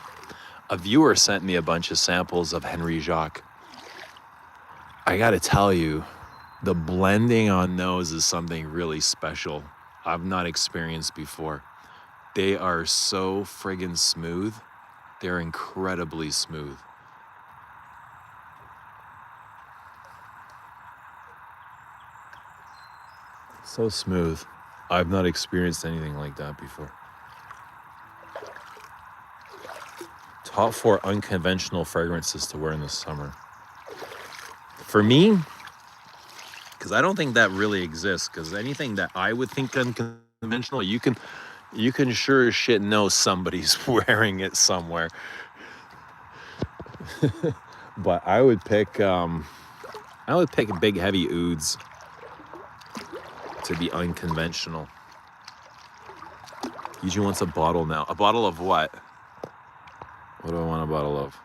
A viewer sent me a bunch of samples of Henry Jacques. I gotta tell you, the blending on those is something really special I've not experienced before. They are so friggin' smooth. They're incredibly smooth. So smooth. I've not experienced anything like that before. Top 4 unconventional fragrances to wear in the summer. For me, because I don't think that really exists, because anything that I would think unconventional, you can sure as shit know somebody's wearing it somewhere. But I would pick big heavy ouds to be unconventional. Yuji wants a bottle now. A bottle of what? What do I want a bottle of?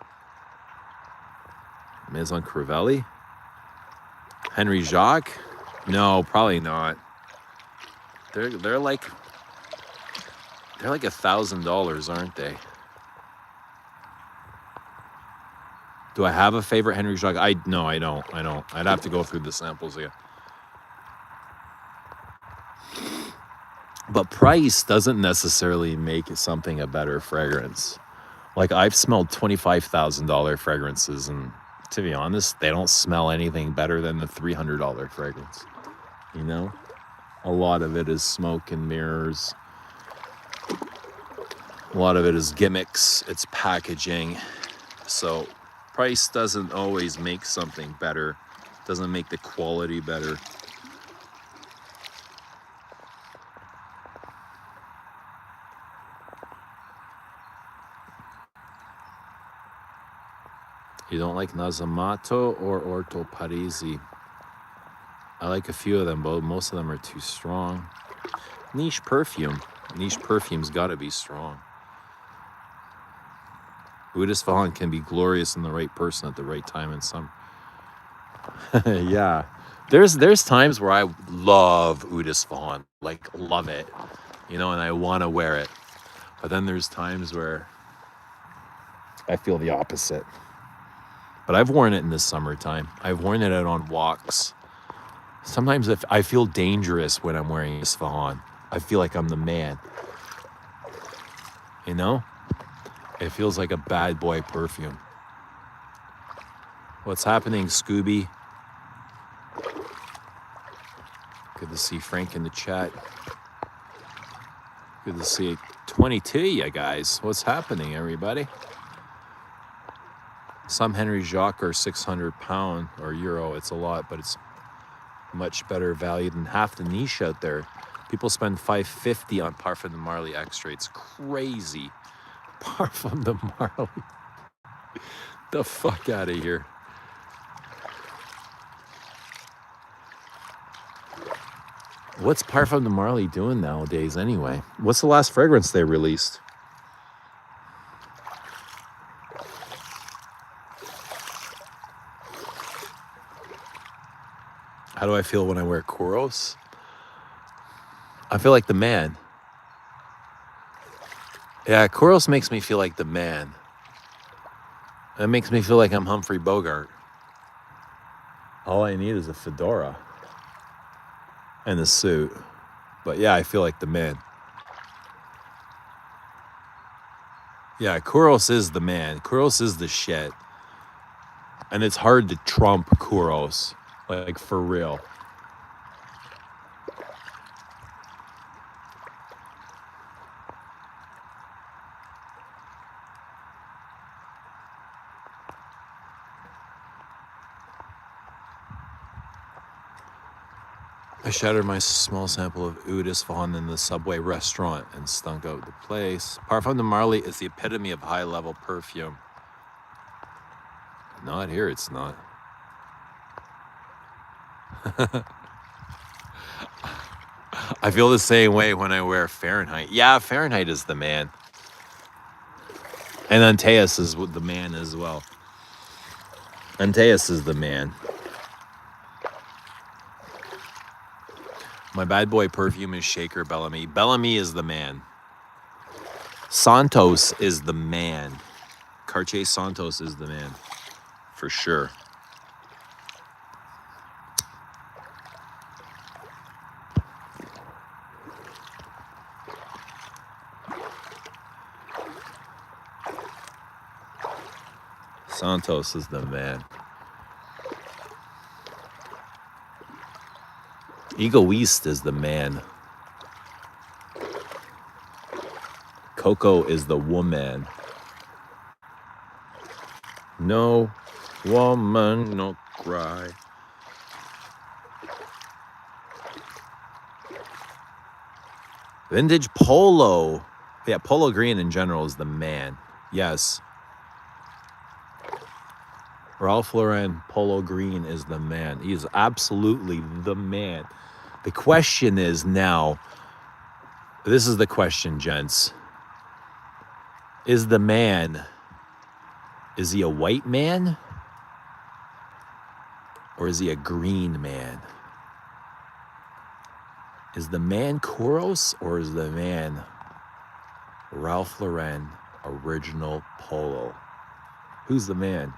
Maison Crivelli? Henry Jacques? No, probably not. They're like $1,000, aren't they? Do I have a favorite Henry Jacques? No, I don't. I'd have to go through the samples again. But price doesn't necessarily make something a better fragrance. Like, I've smelled $25,000 fragrances, and to be honest, they don't smell anything better than the $300 fragrance. You know? A lot of it is smoke and mirrors. A lot of it is gimmicks. It's packaging. So price doesn't always make something better. Doesn't make the quality better. You don't like Nasomatto or Orto Parisi? I like a few of them, but most of them are too strong. Niche perfume. Niche perfume's got to be strong. Oud Isfahan can be glorious in the right person at the right time in summer. Yeah. There's times where I love Oud Isfahan, like love it, you know, and I want to wear it. But then there's times where I feel the opposite. But I've worn it in the summertime. I've worn it out on walks. Sometimes if I feel dangerous when I'm wearing Isfahan. I feel like I'm the man. You know? It feels like a bad boy perfume. What's happening, Scooby? Good to see Frank in the chat. Good to see 22 you guys. What's happening, everybody? Some Henry Jacques are £600 or euro. It's a lot, but it's much better value than half the niche out there. People spend $550 on Parfum de Marly Extra. It's crazy. Parfum de Marly. The fuck out of here. What's Parfum de Marly doing nowadays anyway? What's the last fragrance they released? How do I feel when I wear Kouros? I feel like the man. Yeah, Kouros makes me feel like the man. It makes me feel like I'm Humphrey Bogart. All I need is a fedora and a suit. But yeah, I feel like the man. Yeah, Kouros is the man. Kouros is the shit. And it's hard to trump Kouros. Like, for real. I shattered my small sample of Oud Isfahan in the Subway restaurant and stunk out the place. Parfum de Marly is the epitome of high-level perfume. Not here, it's not. I feel the same way when I wear Fahrenheit. Yeah, Fahrenheit is the man. And Antaeus is the man as well. Antaeus is the man. My bad boy perfume is Shaker Bellamy. Bellamy is the man. Santos is the man. Cartier Santos is the man. For sure. Santos is the man. Egoist is the man. Coco is the woman. No woman, no cry. Vintage polo. Yeah, polo green in general is the man. Yes. Ralph Lauren polo green is the man. He is absolutely the man. The question is now, this is the question, gents. Is the man, is he a white man? Or is he a green man? Is the man Kuros or is the man Ralph Lauren original polo? Who's the man?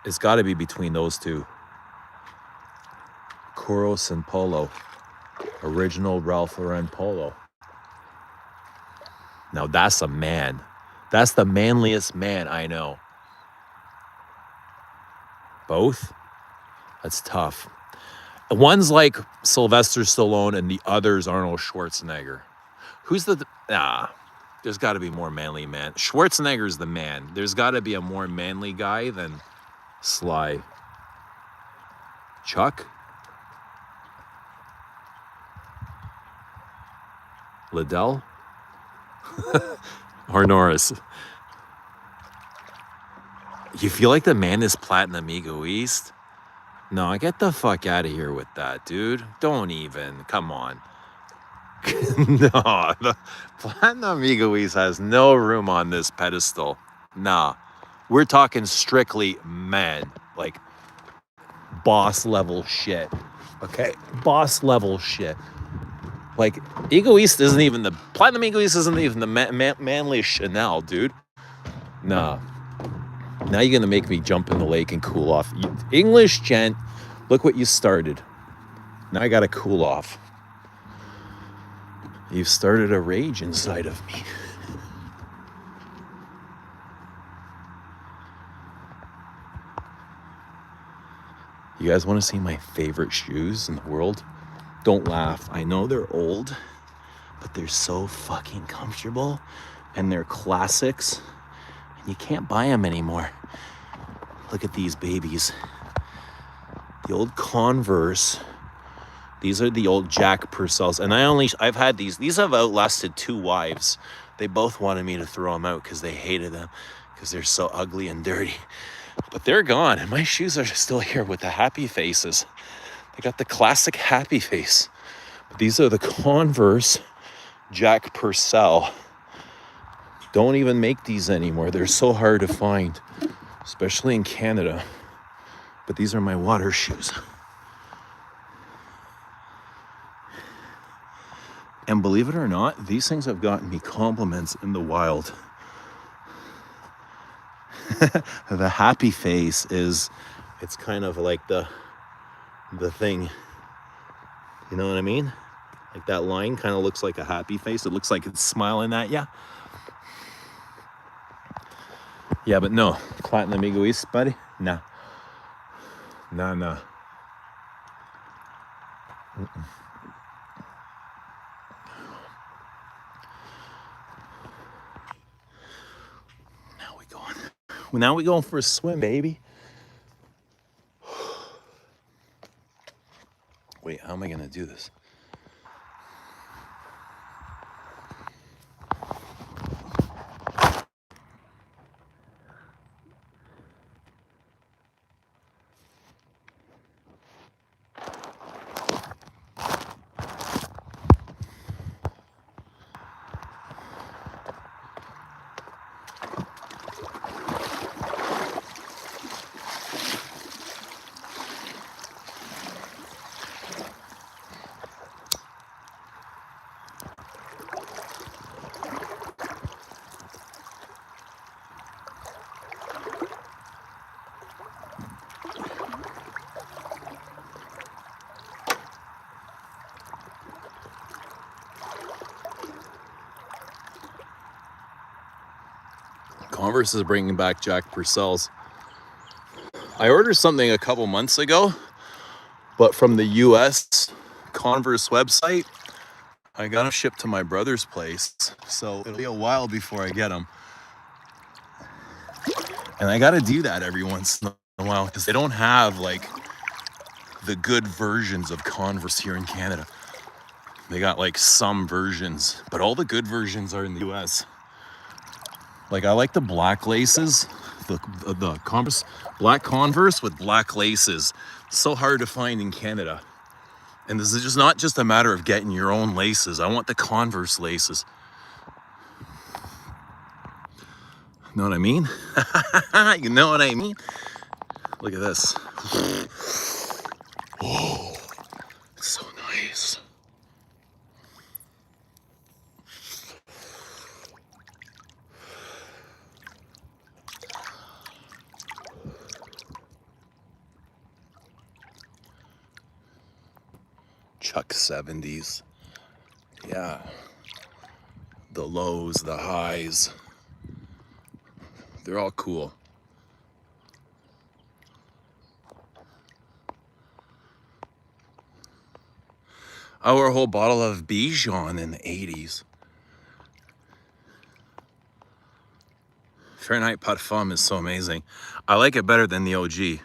It's got to be between those two. Kuros and polo. Original Ralph Lauren polo. Now that's a man. That's the manliest man I know. Both? That's tough. One's like Sylvester Stallone and the other's Arnold Schwarzenegger. Who's the... there's got to be more manly man. Schwarzenegger's the man. There's got to be a more manly guy than Sly. Chuck? Liddell? Or Norris? You feel like the man is platinum egoist? No, get the fuck out of here with that, dude. Don't even. Come on. No, the platinum egoist has no room on this pedestal. Nah. We're talking strictly men. Like, boss level shit. Okay? Boss level shit. Like, egoist isn't even the... Platinum egoist isn't even the manly Chanel, dude. Nah. Now you're going to make me jump in the lake and cool off. English gent, look what you started. Now I got to cool off. You've started a rage inside of me. You guys want to see my favorite shoes in the world? Don't laugh. I know they're old, but they're so fucking comfortable and they're classics. And you can't buy them anymore. Look at these babies. The old Converse. These are the old Jack Purcells. And I've had these. These have outlasted 2 wives. They both wanted me to throw them out because they hated them because they're so ugly and dirty. But they're gone, and my shoes are still here with the happy faces. They got the classic happy face. But these are the Converse Jack Purcell. Don't even make these anymore. They're so hard to find, especially in Canada. But these are my water shoes. And believe it or not, these things have gotten me compliments in the wild. The happy face is, it's kind of like the thing. You know what I mean? Like that line kind of looks like a happy face. It looks like it's smiling at you. Yeah, but no. Platinum egoist, buddy? Nah. Nah. Mm-mm. Now we going for a swim, baby. Wait, how am I gonna do this? Converse is bringing back Jack Purcell's. I ordered something a couple months ago, but from the US Converse website, I got them shipped to my brother's place. So it'll be a while before I get them. And I got to do that every once in a while because they don't have like the good versions of Converse here in Canada. They got like some versions, but all the good versions are in the US. Like I like the black laces, the Converse, black Converse with black laces. So hard to find in Canada. And this is just not just a matter of getting your own laces. I want the Converse laces. Know what I mean? You know what I mean? Look at this. Oh, it's so nice. Chuck 70s. Yeah. The lows, the highs. They're all cool. I wore a whole bottle of Bijon in the 80s. Fahrenheit Parfum is so amazing. I like it better than the OG.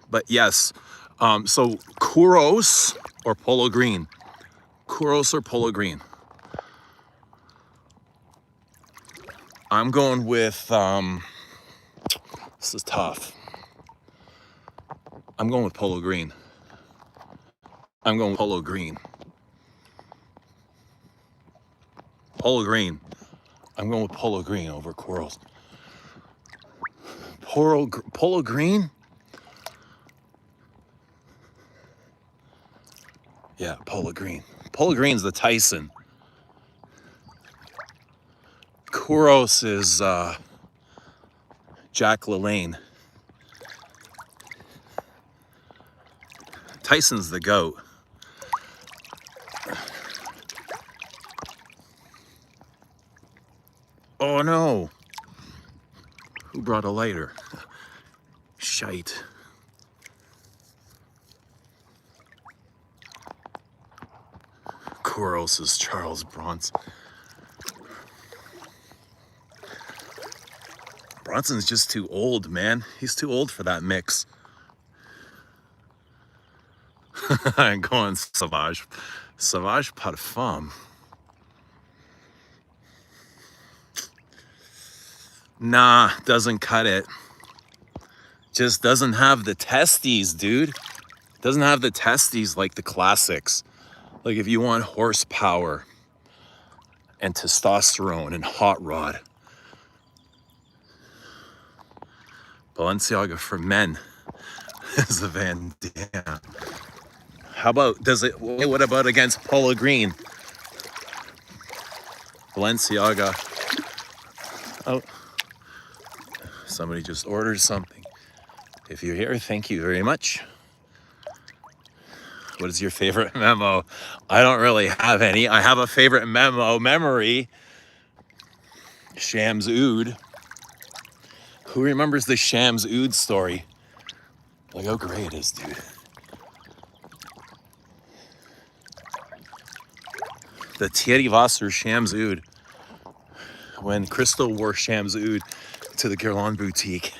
But yes, so Kuros or Polo Green. Kuros or Polo Green. I'm going with, this is tough. I'm going with Polo Green. I'm going with Polo Green. Polo Green. I'm going with Polo Green over Kuros. Polo Green? Yeah, Polo Green. Polo Green's the Tyson. Kuros is Jack LaLanne. Tyson's the GOAT. Oh no! Who brought a lighter? Shite. Kuros is Charles Bronson. Bronson's just too old, man. He's too old for that mix. I'm going Sauvage. Sauvage Parfum. Nah, doesn't cut it. Just doesn't have the testes, dude. Doesn't have the testes like the classics. Like if you want horsepower and testosterone and hot rod. Balenciaga for men is the Van Damme. How about, what about against Polo Green? Balenciaga. Oh, somebody just ordered something. If you're here, thank you very much. What is your favorite memo? I don't really have any. I have a favorite memory. Shams Oud. Who remembers the Shams Oud story? Like how great it is, dude. The Thierry Wasser Shams Oud. When Crystal wore Shams Oud to the Guerlain boutique.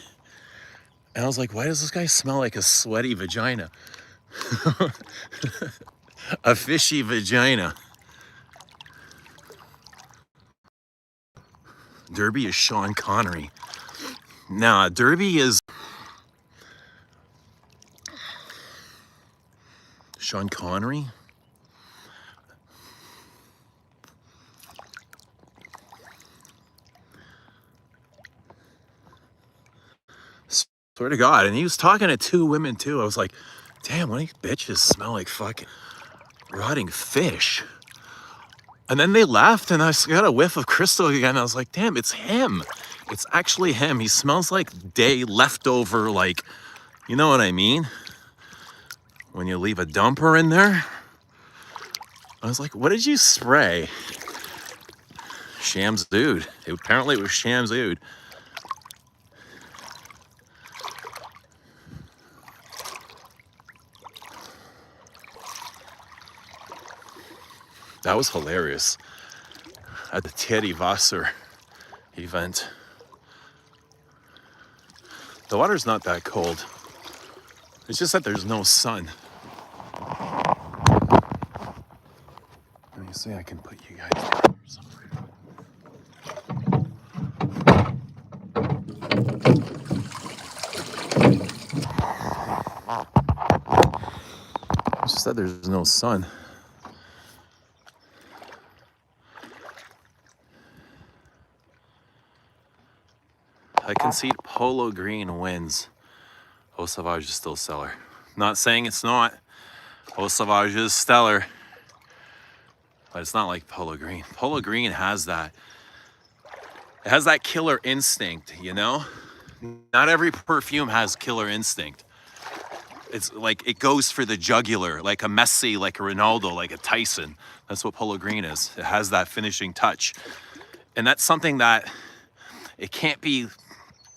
And I was like, why does this guy smell like a sweaty vagina? A fishy vagina. Derby is Sean Connery. Nah, Derby is Sean Connery. Swear to God. And he was talking to two women too. I was like, damn, one of these bitches smell like fucking rotting fish. And then they left and I got a whiff of Crystal again. I was like, damn, it's him. It's actually him. He smells like day leftover, like, you know what I mean? When you leave a dumper in there. I was like, what did you spray? Shams Oud. Apparently it was Shams Oud. That was hilarious. At the Thierry Wasser event. The water's not that cold. It's just that there's no sun. Let me see, I can put you guys down here somewhere. It's just that there's no sun. I concede Polo Green wins. Eau Sauvage is still stellar. Not saying it's not. Eau Sauvage is stellar. But it's not like Polo Green. Polo Green has that. It has that killer instinct, you know? Not every perfume has killer instinct. It's like it goes for the jugular, like a Messi, like a Ronaldo, like a Tyson. That's what Polo Green is. It has that finishing touch. And that's something that it can't be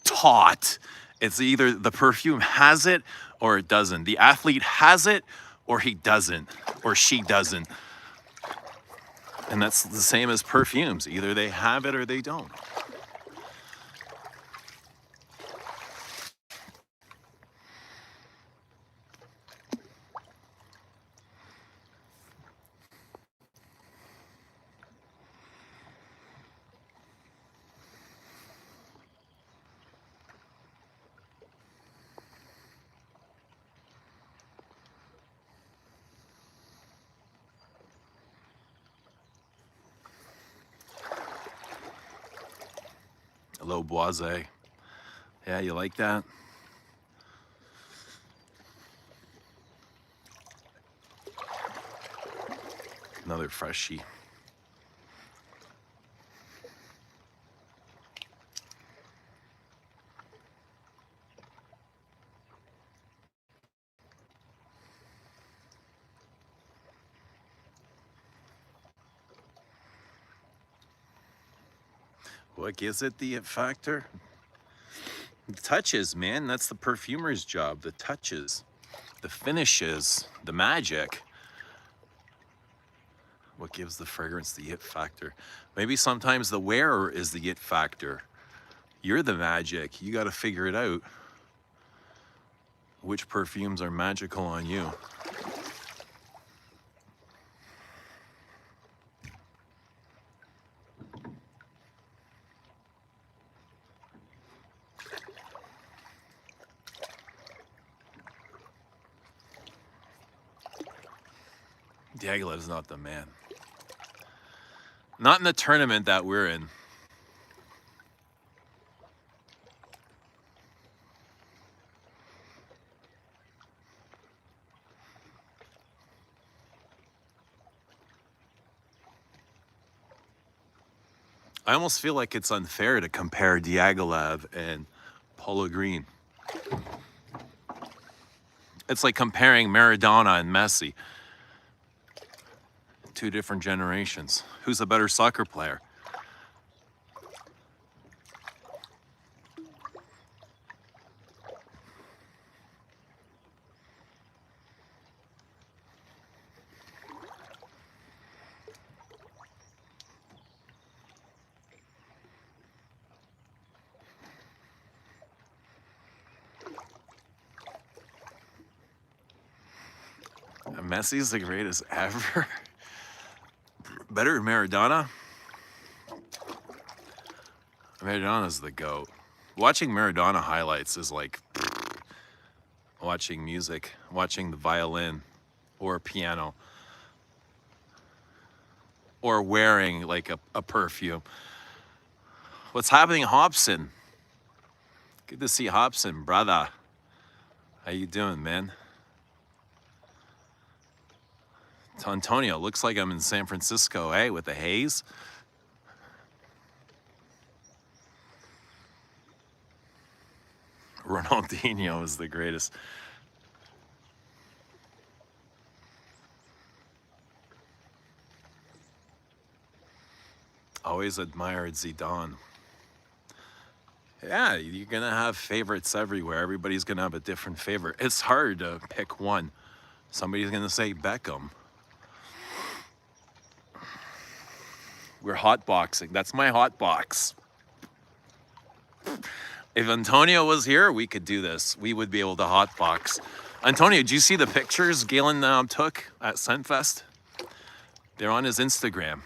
taught. It's either the perfume has it or it doesn't. The athlete has it or he doesn't, or she doesn't. And that's the same as perfumes. Either they have it or they don't. Hello, Boise. Yeah, you like that? Another freshie. What gives it the it factor? The touches, man. That's the perfumer's job. The touches, the finishes, the magic. What gives the fragrance the it factor? Maybe sometimes the wearer is the it factor. You're the magic. You got to figure it out. Which perfumes are magical on you? Diaghilev's not the man. Not in the tournament that we're in. I almost feel like it's unfair to compare Diaghilev and Polo Green. It's like comparing Maradona and Messi. Two different generations. Who's a better soccer player? Messi's the greatest ever. Better than Maradona? Maradona's the GOAT. Watching Maradona highlights is like watching music, watching the violin or piano, or wearing like a perfume. What's happening, Hobson? Good to see Hobson, brother. How you doing, man? Antonio, looks like I'm in San Francisco, eh, with the haze. Ronaldinho is the greatest. always admired Zidane. Yeah, you're going to have favorites everywhere. Everybody's going to have a different favorite. It's hard to pick one. Somebody's going to say Beckham. We're hotboxing. That's my hot box. If Antonio was here, we could do this. We would be able to hotbox. Antonio, did you see the pictures Galen took at Scentfest? They're on his Instagram.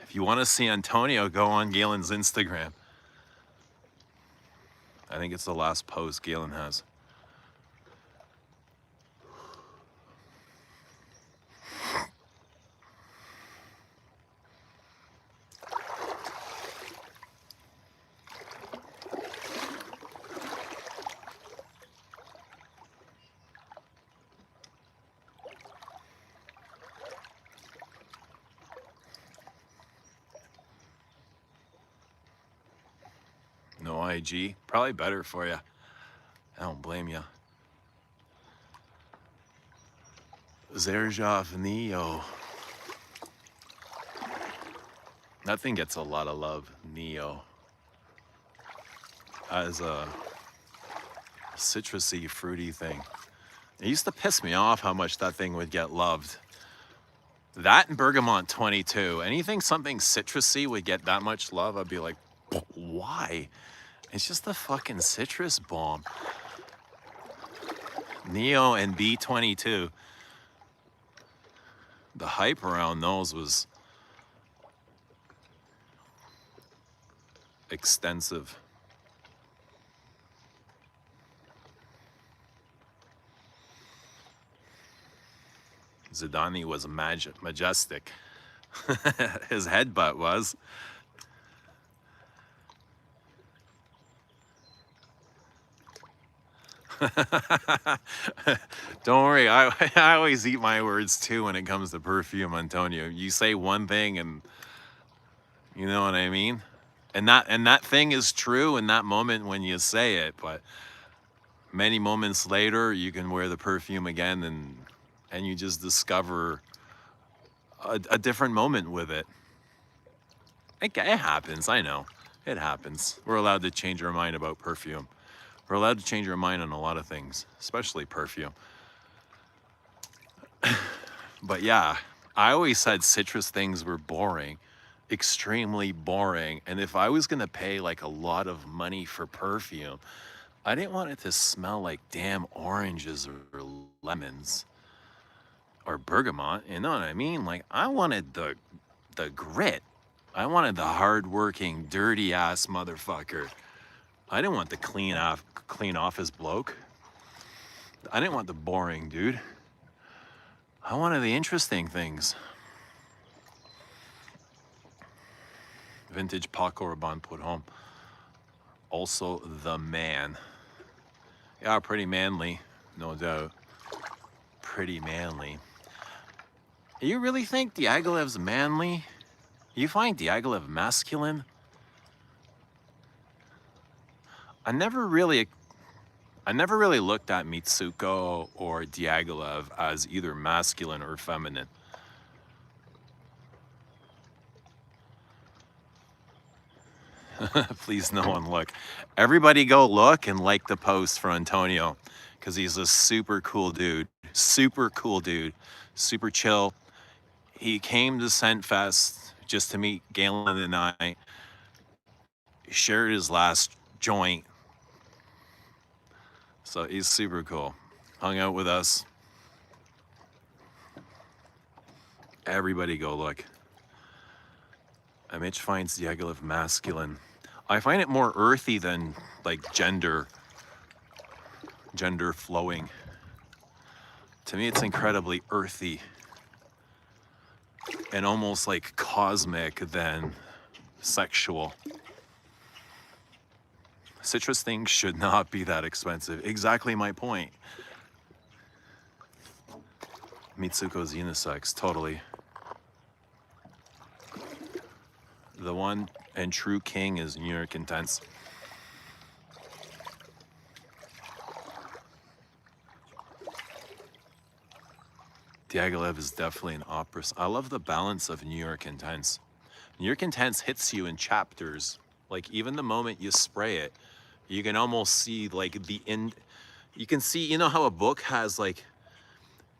If you want to see Antonio, go on Galen's Instagram. I think it's the last post Galen has. No IG. Probably better for you. I don't blame you. Zerjov Neo. That thing gets a lot of love. Neo. As a citrusy, fruity thing. It used to piss me off how much that thing would get loved. That and Bergamot 22. Anything something citrusy would get that much love, I'd be like, why? It's just a fucking citrus bomb. Neo and B22. The hype around those was extensive. Zidane was majestic. His headbutt was. Don't worry, I always eat my words too when it comes to perfume, Antonio. You say one thing and you know what I mean? And that thing is true in that moment when you say it, but many moments later you can wear the perfume again and you just discover a different moment with it. It happens, I know. It happens. We're allowed to change our mind about perfume. We're allowed to change our mind on a lot of things, especially perfume. But yeah, I always said citrus things were boring, extremely boring. And if I was gonna pay like a lot of money for perfume, I didn't want it to smell like damn oranges or lemons or bergamot, you know what I mean? Like I wanted the grit. I wanted the hardworking, dirty ass motherfucker. I didn't want the clean off his bloke. I didn't want the boring dude. I wanted the interesting things. Vintage Paco Rabanne put home. Also the man. Yeah, pretty manly, no doubt. Pretty manly. You really think Diaghilev's manly? You find Diaghilev masculine? I never really looked at Mitsuko or Diaghilev as either masculine or feminine. Please no one look. Everybody go look and like the post for Antonio because he's a super cool dude. Super cool dude. Super chill. He came to Scentfest just to meet Galen and I. Shared his last joint. So he's super cool. Hung out with us. Everybody go look. Mitch finds Diaghilev masculine. I find it more earthy than like gender flowing. To me, it's incredibly earthy and almost like cosmic than sexual. Citrus things should not be that expensive. Exactly my point. Mitsuko's unisex, totally. The one and true king is New York Intense. Diaghilev is definitely an opera. I love the balance of New York Intense. New York Intense hits you in chapters. Like even the moment you spray it, you can almost see like the end. You can see, you know how a book has like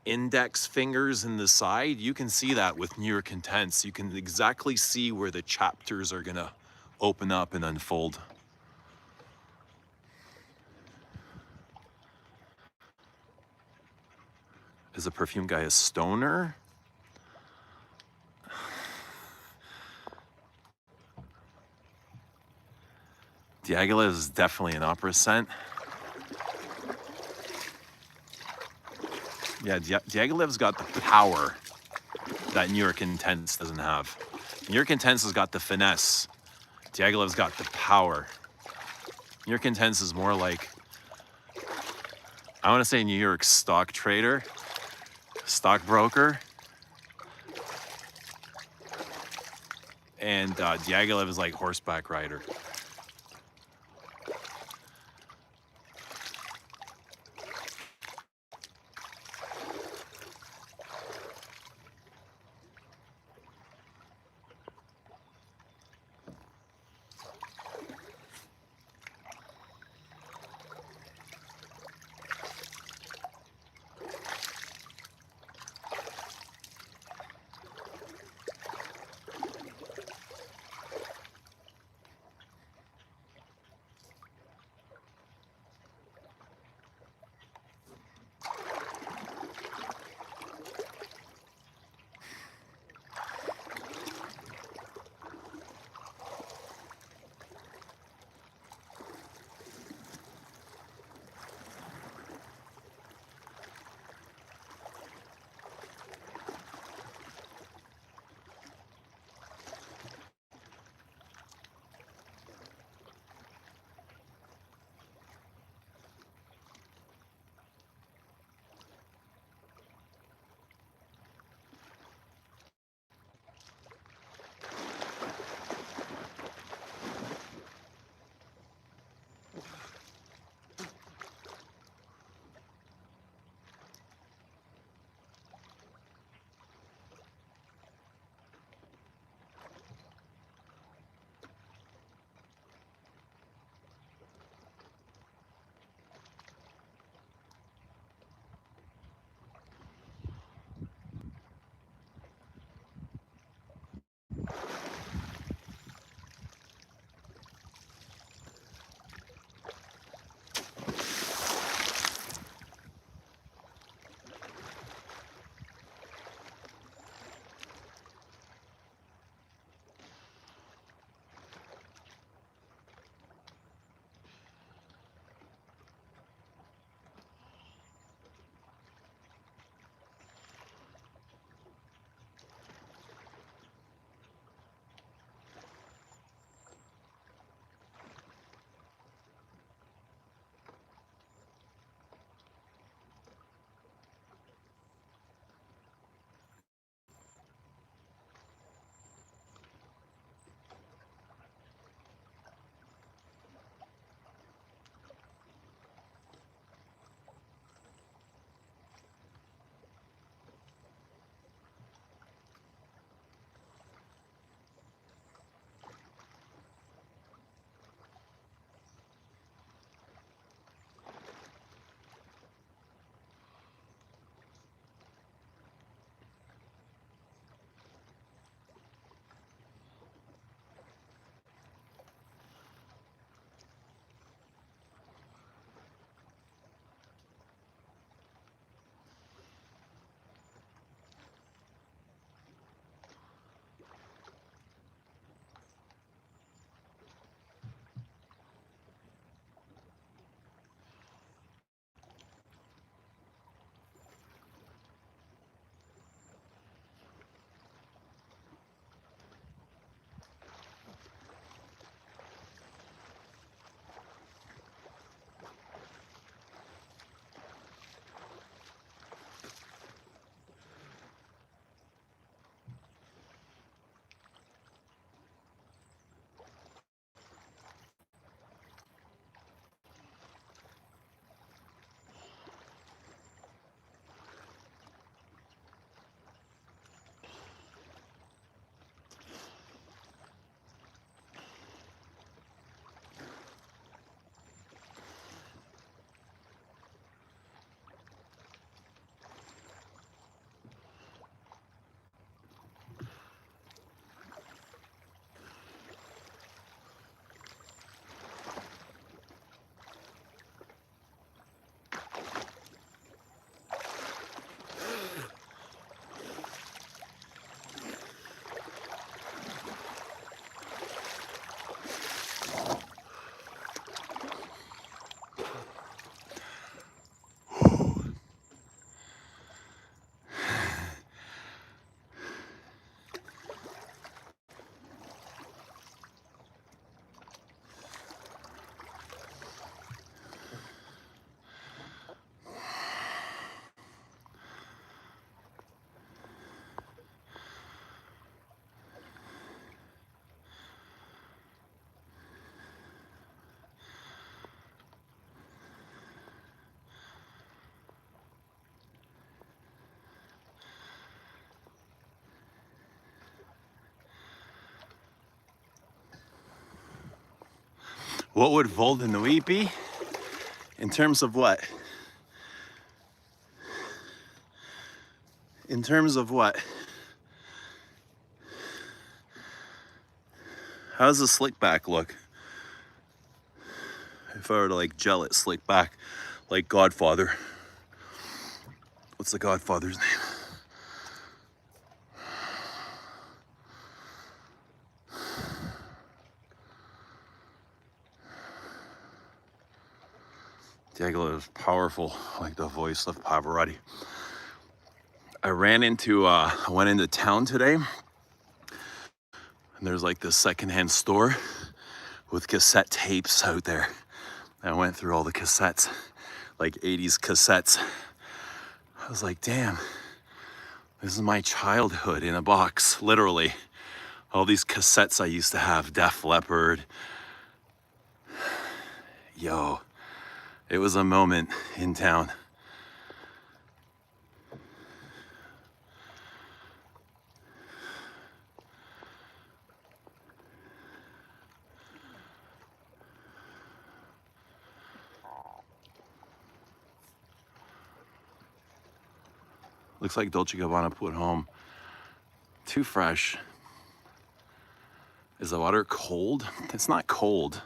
index fingers in the side? You can see that with New York Intense. You can exactly see where the chapters are gonna open up and unfold. Is the perfume guy a stoner? Diaghilev is definitely an opera scent. Yeah, Diaghilev's got the power that New York Intense doesn't have. New York Intense has got the finesse. Diaghilev's got the power. New York Intense is more like, I want to say New York stock trader, stockbroker. And Diaghilev is like horseback rider. What would Voldenui be? In terms of what? In terms of what? How does the slick back look? If I were to like gel it slick back, like Godfather. What's the Godfather's name? Diagolo is powerful, like the voice of Pavarotti. I went into town today, and there's like this secondhand store with cassette tapes out there. I went through all the cassettes, like 80s cassettes. I was like, damn, this is my childhood in a box, literally. All these cassettes I used to have, Def Leppard. Yo, it was a moment in town. Looks like Dolce & Gabbana put home. Too fresh. Is the water cold? It's not cold,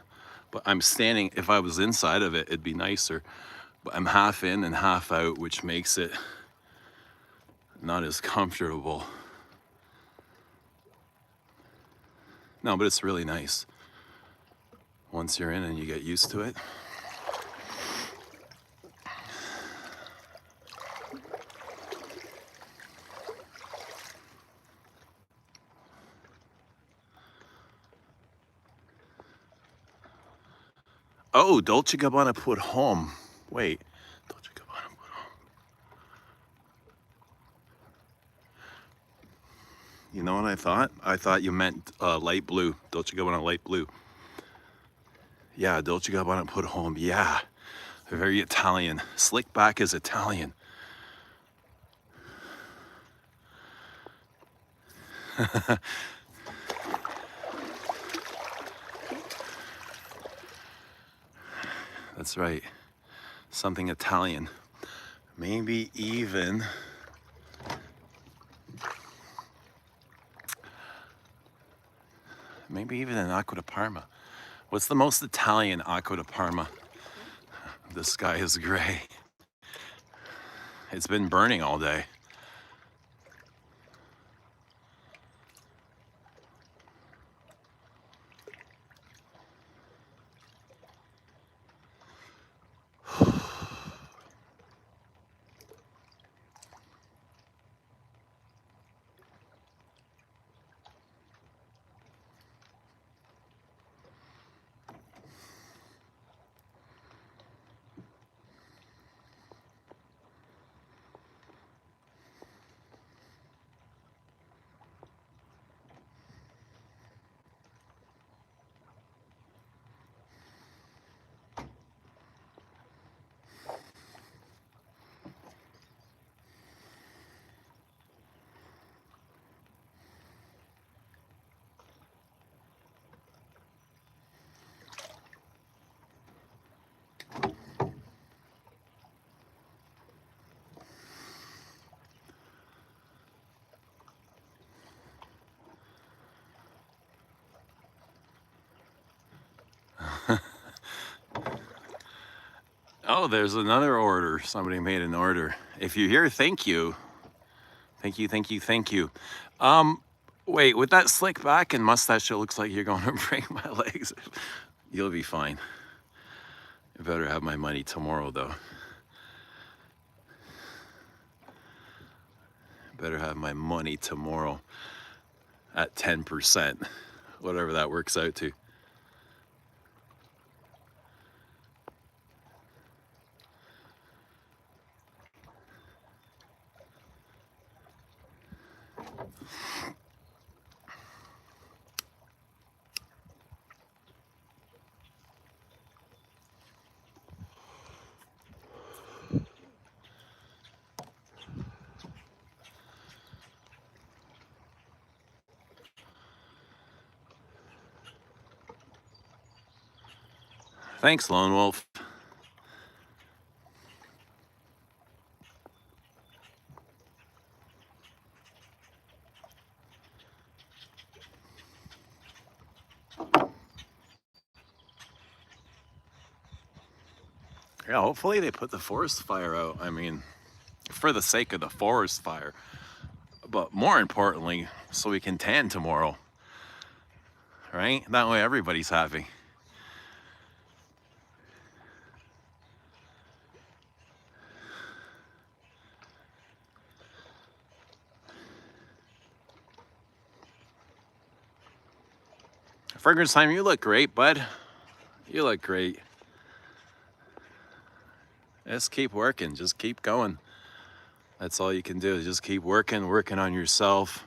but I'm standing. If I was inside of it, it'd be nicer. But I'm half in and half out, which makes it not as comfortable. No, but it's really nice. Once you're in and you get used to it. Oh, Dolce & Gabbana put home. Wait, Dolce & Gabbana put home. You know what I thought? I thought you meant light blue. Dolce & Gabbana light blue. Yeah, Dolce & Gabbana put home. Yeah, very Italian. Slick back is Italian. That's right. Something Italian. Maybe even an Acqua di Parma. What's the most Italian Acqua di Parma? The sky is gray. It's been burning all day. Oh, there's another order. Somebody made an order. If you hear thank you. Thank you, thank you, thank you. Wait, with that slick back and mustache, it looks like you're going to break my legs. You'll be fine. You better have my money tomorrow, though. Better have my money tomorrow at 10%, whatever that works out to. Thanks, Lone Wolf. Yeah, hopefully they put the forest fire out. I mean, for the sake of the forest fire, but more importantly, so we can tan tomorrow, right? That way everybody's happy. Fragrance Time, you look great, bud. You look great. Just keep working. Just keep going. That's all you can do. Just keep working on yourself.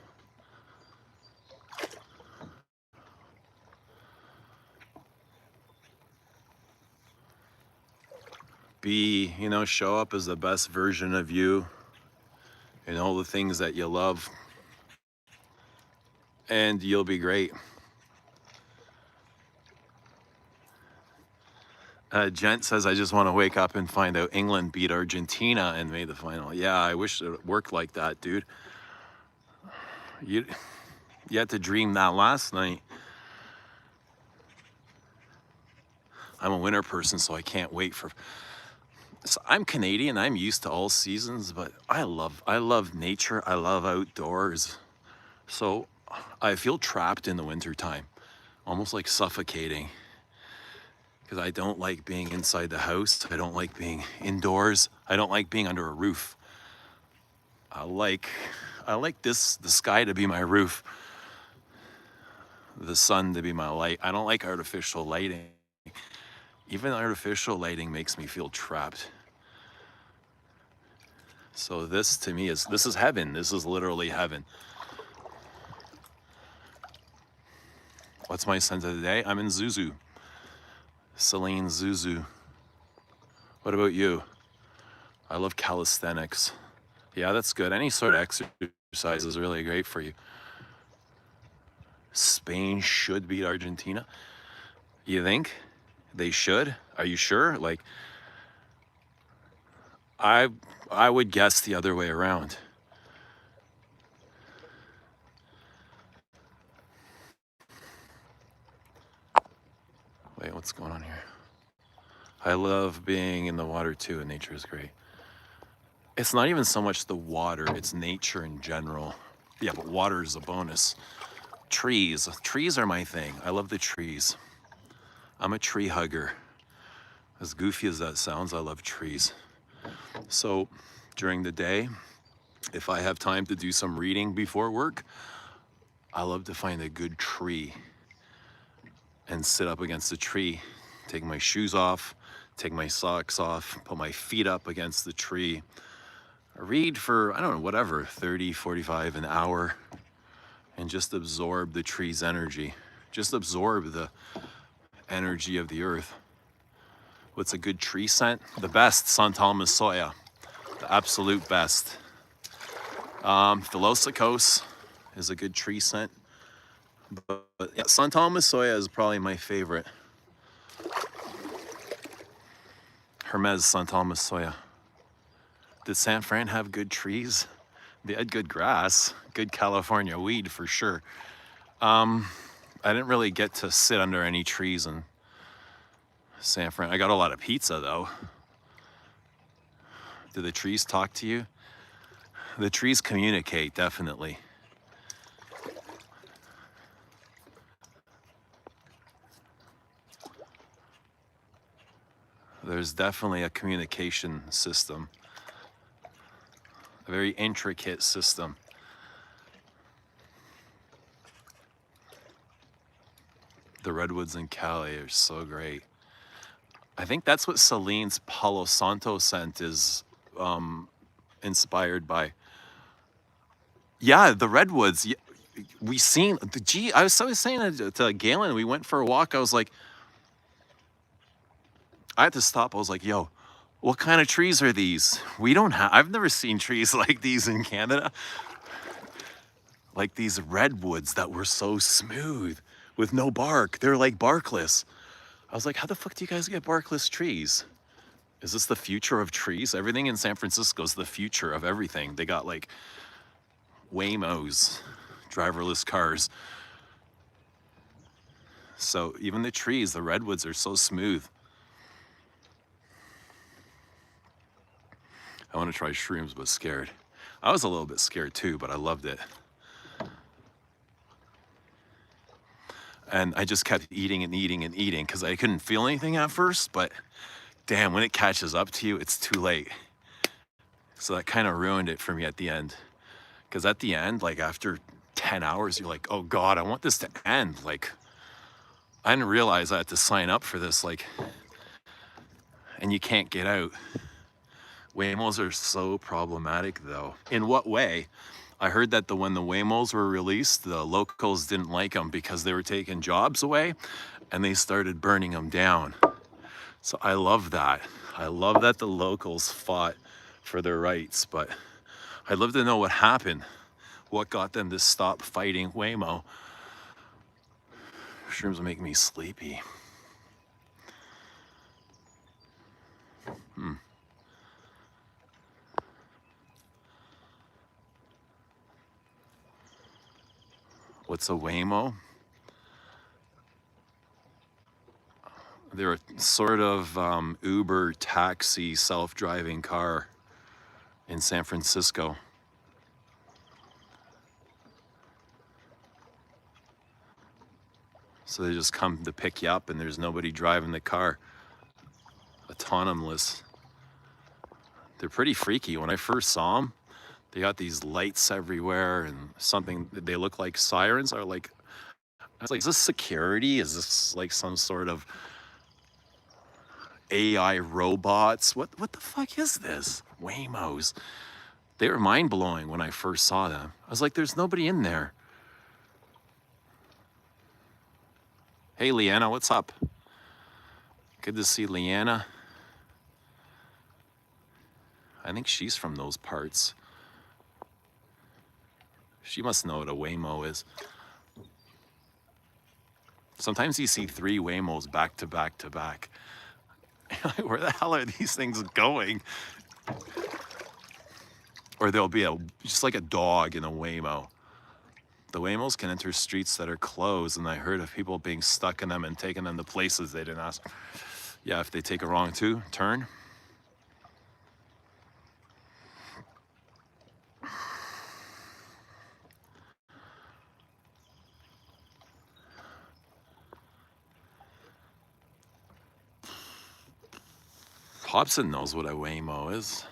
Be, show up as the best version of you and all the things that you love. And you'll be great. Gent says, I just want to wake up and find out England beat Argentina and made the final. Yeah, I wish it worked like that, dude. You had to dream that last night. I'm a winter person, so I can't wait for... So I'm Canadian, I'm used to all seasons, but I love nature, I love outdoors. So I feel trapped in the wintertime, almost like suffocating. Because I don't like being inside the house. I don't like being indoors. I don't like being under a roof. I like the sky to be my roof, the sun to be my light. I don't like artificial lighting. Even artificial lighting makes me feel trapped. So this to me is heaven. This is literally heaven. What's my scent of the day? I'm in Zuzu. Celine Zuzu. What about you? I love calisthenics. Yeah, that's good. Any sort of exercise is really great for you. Spain should beat Argentina. You think they should? Are you sure? Like, I would guess the other way around. Wait, what's going on here? I love being in the water too, and nature is great. It's not even so much the water, it's nature in general. Yeah, but water is a bonus. Trees are my thing. I love the trees. I'm a tree hugger. As goofy as that sounds, I love trees. So during the day, if I have time to do some reading before work, I love to find a good tree and sit up against the tree, take my shoes off, take my socks off, put my feet up against the tree, read for, I don't know, whatever, 30, 45, an hour, and just absorb the tree's energy. Just absorb the energy of the earth. What's a good tree scent? The best, Santal Missoya. The absolute best. Philosopos is a good tree scent. But yeah, Santal Missoya is probably my favorite. Hermes Santal Missoya. Did San Fran have good trees? They had good grass, good California weed for sure. I didn't really get to sit under any trees in San Fran. I got a lot of pizza though. Do the trees talk to you? The trees communicate, definitely. There's definitely a communication system. A very intricate system. The redwoods in Cali are so great. I think that's what Celine's Palo Santo scent is inspired by. Yeah, the redwoods. We seen the I was saying to Galen, we went for a walk. I was like, I had to stop. I was like, yo, what kind of trees are these? I've never seen trees like these in Canada. Like these redwoods that were so smooth with no bark. They're like barkless. I was like, how the fuck do you guys get barkless trees? Is this the future of trees? Everything in San Francisco is the future of everything. They got like Waymos, driverless cars. So even the trees, the redwoods are so smooth. I want to try shrooms, but scared. I was a little bit scared too, but I loved it. And I just kept eating and eating and eating because I couldn't feel anything at first, but damn, when it catches up to you, it's too late. So that kind of ruined it for me at the end. Because at the end, like after 10 hours, you're like, oh God, I want this to end. Like, I didn't realize I had to sign up for this, like, and you can't get out. Waymos are so problematic though. In what way? I heard that when the Waymos were released, the locals didn't like them because they were taking jobs away and they started burning them down. So I love that. I love that the locals fought for their rights, but I'd love to know what happened. What got them to stop fighting Waymo? Shrooms make me sleepy. What's a Waymo? They're a sort of Uber taxi self-driving car in San Francisco. So they just come to pick you up and there's nobody driving the car. Autonomous. They're pretty freaky. When I first saw them, they got these lights everywhere and something, they look like sirens. I was like, is this security? Is this like some sort of AI robots? What the fuck is this? Waymos. They were mind-blowing when I first saw them. I was like, there's nobody in there. Hey, Leanna, what's up? Good to see Leanna. I think she's from those parts. She must know what a Waymo is. Sometimes you see 3 Waymos back to back to back. Where the hell are these things going? Or there'll be just like a dog in a Waymo. The Waymos can enter streets that are closed, and I heard of people being stuck in them and taking them to places they didn't ask. Yeah, if they take a wrong turn. Hobson knows what a Waymo is.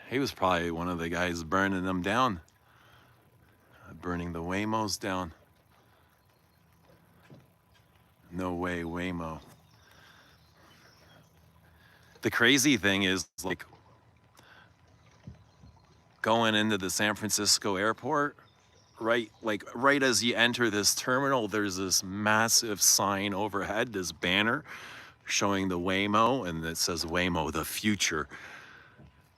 He was probably one of the guys burning them down. Burning the Waymos down. No way, Waymo. The crazy thing is, like, going into the San Francisco airport, right as you enter this terminal, there's this massive sign overhead, this banner showing the Waymo, and it says Waymo, the future.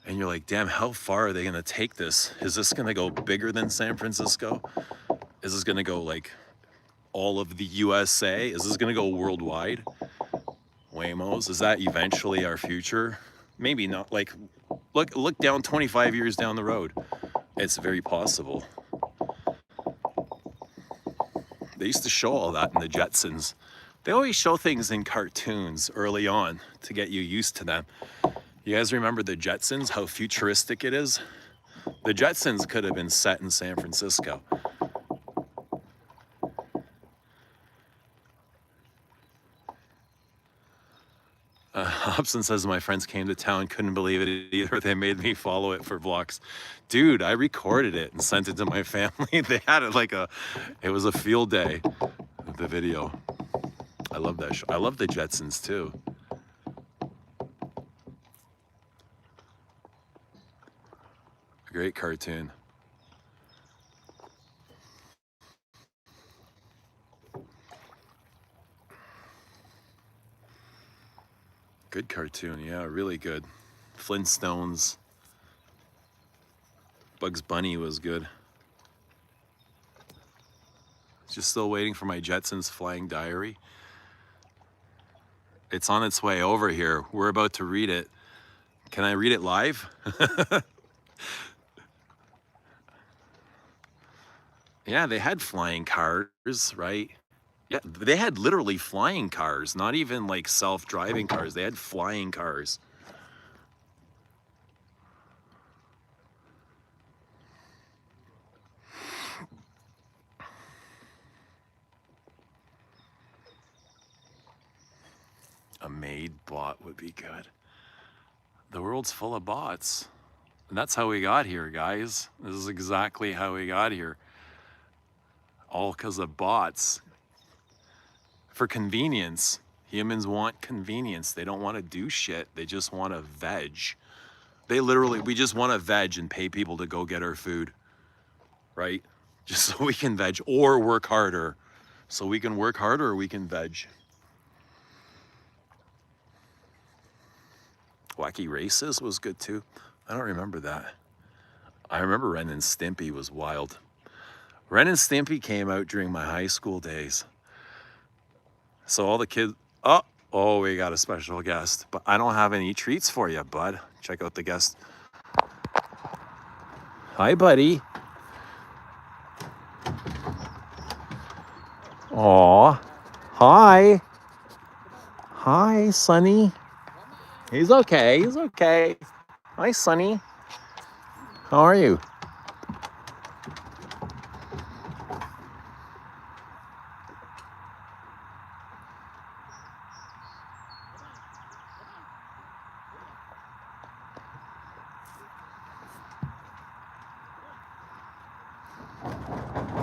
And you're like, damn, how far are they gonna take this? Is this gonna go bigger than San Francisco? Is this gonna go like all of the USA? Is this gonna go worldwide? Waymos, is that eventually our future? Maybe not. Like, look down 25 years down the road. It's very possible. They used to show all that in the Jetsons. They always show things in cartoons early on to get you used to them. You guys remember the Jetsons, how futuristic it is? The Jetsons could have been set in San Francisco. Hobson says my friends came to town, couldn't believe it either. They made me follow it for vlogs. Dude, I recorded it and sent it to my family. They had it like it was a field day, the video. I love that show. I love the Jetsons too. Great cartoon. Good cartoon, yeah, really good. Flintstones. Bugs Bunny was good. Just still waiting for my Jetsons Flying Diary. It's on its way over here. We're about to read it. Can I read it live? Yeah, they had flying cars, right? Yeah, they had literally flying cars, not even like self-driving cars. They had flying cars. A maid bot would be good. The world's full of bots. And that's how we got here, guys. This is exactly how we got here. All because of bots. For convenience. Humans want convenience. They don't want to do shit. They just want to veg. We just want to veg and pay people to go get our food. Right? Just so we can veg or work harder. So we can work harder or we can veg. Wacky Races was good too. I don't remember that. I remember Ren and Stimpy was wild. Ren and Stimpy came out during my high school days. So all the kids, oh, we got a special guest, but I don't have any treats for you, bud. Check out the guest. Hi, buddy. Aw, hi. Hi, Sonny. He's okay, he's okay. Hi, Sonny. How are you?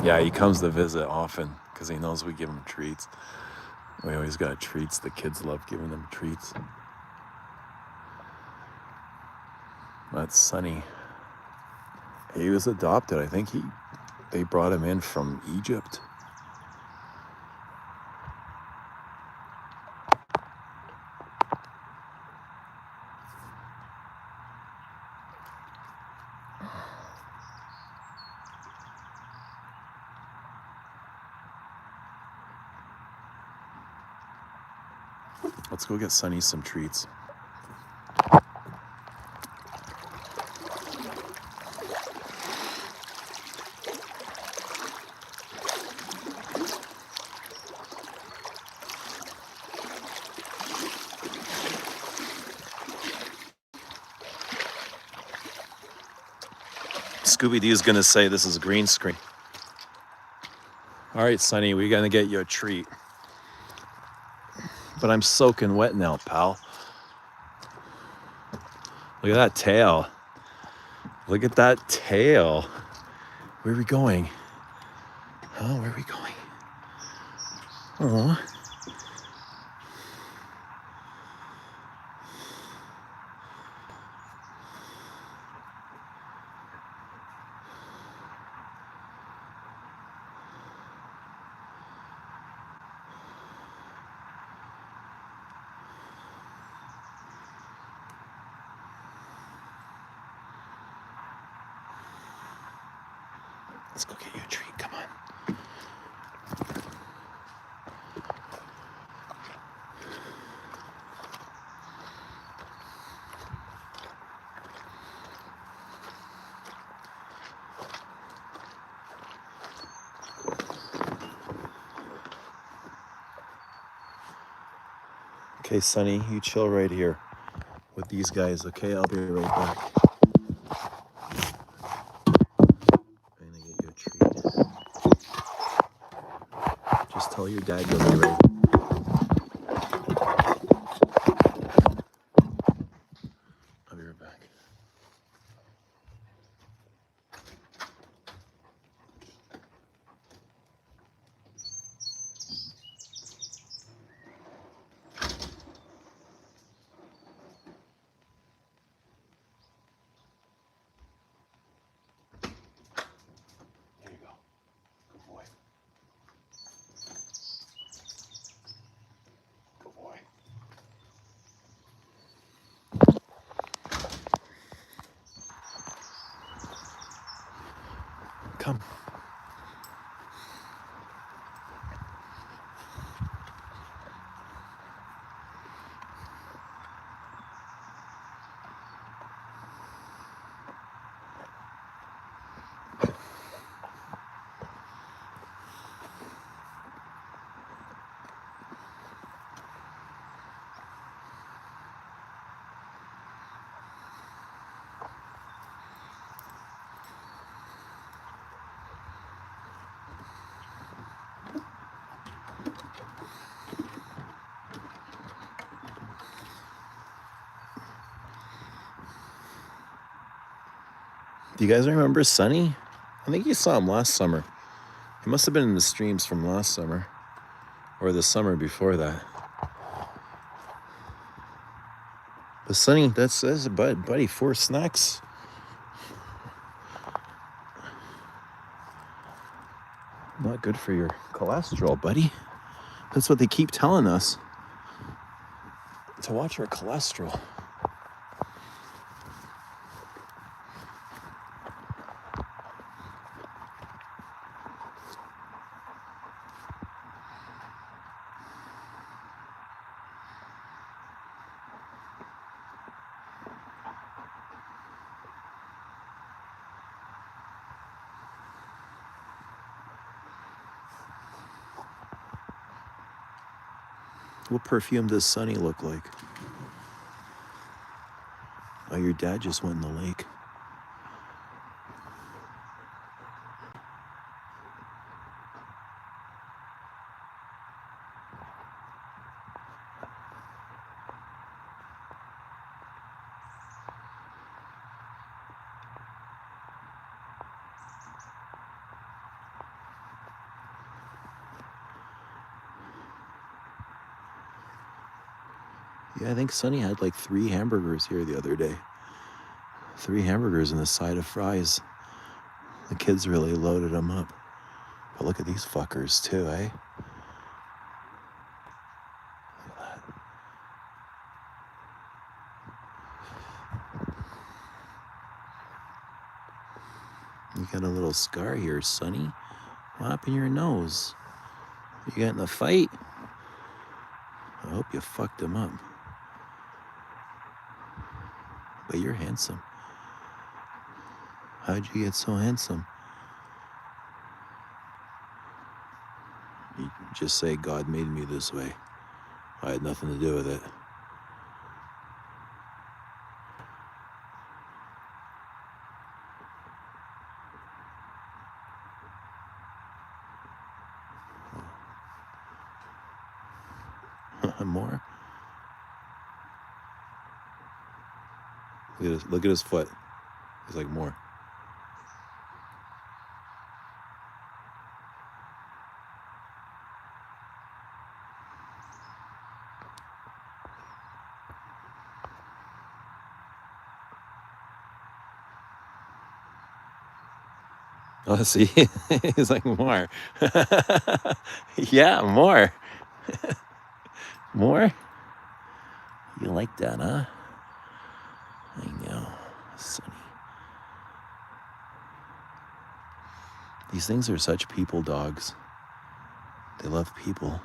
Yeah, he comes to visit often because he knows we give him treats. We always got treats. The kids love giving them treats. That's Sonny. He was adopted. I think they brought him in from Egypt. Let's go get Sonny some treats. Scooby-Doo's gonna say this is green screen. All right, Sonny, we're gonna get you a treat. But I'm soaking wet now, pal. Look at that tail. Look at that tail. Where are we going? Oh, where are we going? Oh. Let's go get you a treat. Come on. Okay, Sonny, you chill right here with these guys, okay? I'll be right back. I'm gonna get you a treat. Just tell your dad you'll be right. I'll be right back. Here you go. Good boy. Do you guys remember Sunny? I think you saw him last summer. He must have been in the streams from last summer or the summer before that. But Sunny, that's a buddy. 4 snacks. Not good for your cholesterol, buddy. That's what they keep telling us. To watch our cholesterol. What perfume does Sunny look like? Oh, your dad just went in the lake. Yeah, I think Sunny had like 3 hamburgers here the other day. 3 hamburgers and a side of fries. The kids really loaded them up. But look at these fuckers too, eh? Look at that. You got a little scar here, Sonny. What happened to your nose? You got in a fight? I hope you fucked him up. But you're handsome. How'd you get so handsome? You just say God made me this way. I had nothing to do with it. More? Look at his foot. He's like, more. Oh, see? He's like, more. Yeah, more. More? You like that, huh? I know, Sonny. These things are such people dogs. They love people.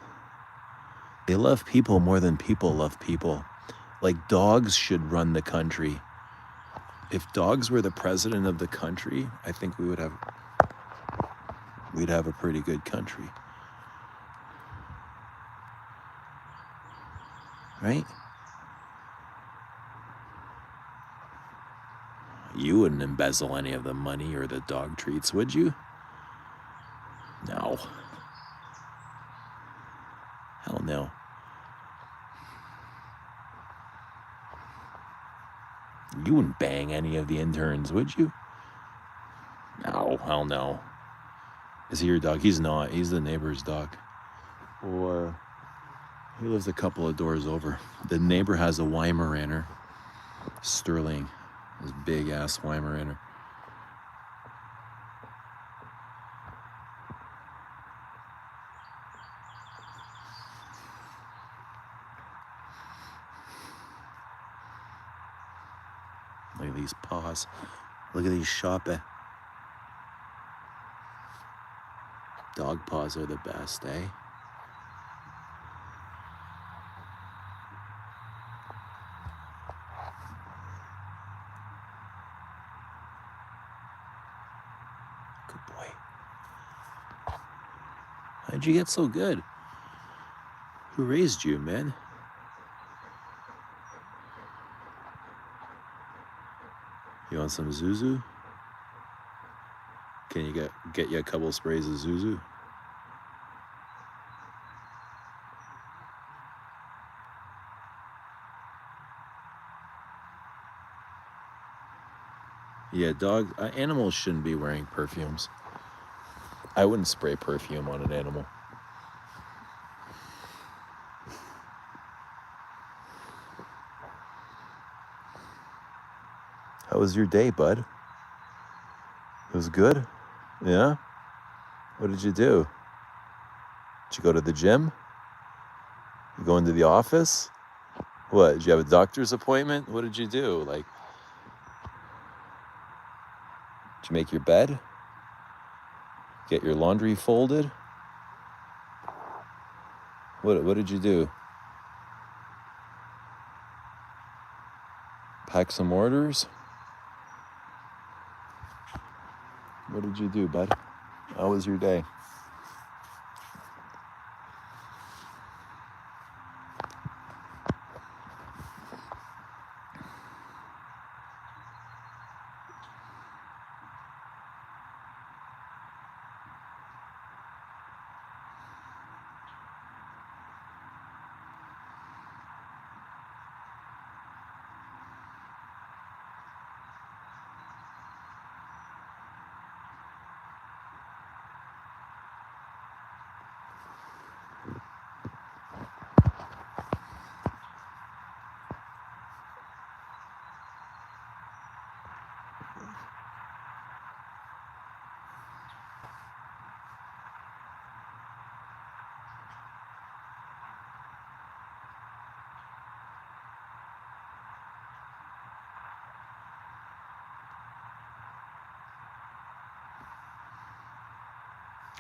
They love people more than people love people. Like dogs should run the country. If dogs were the president of the country, I think we'd have a pretty good country. Right? You wouldn't embezzle any of the money or the dog treats, would you? No. Hell no. You wouldn't bang any of the interns, would you? No, hell no. Is he your dog? He's not. He's the neighbor's dog. Or he lives a couple of doors over. The neighbor has a Weimaraner. Sterling. This big ass Weimaraner. Look at these paws. Look at these shoppe. Dog paws are the best, eh? Good boy. How'd you get so good? Who raised you, man? You want some Zuzu? Can you get you a couple of sprays of Zuzu? Yeah, animals shouldn't be wearing perfumes. I wouldn't spray perfume on an animal. How was your day, bud? It was good? Yeah? What did you do? Did you go to the gym? You go into the office? What, did you have a doctor's appointment? What did you do? Like, did you make your bed? Get your laundry folded? What did you do? Pack some orders? What did you do, bud? How was your day?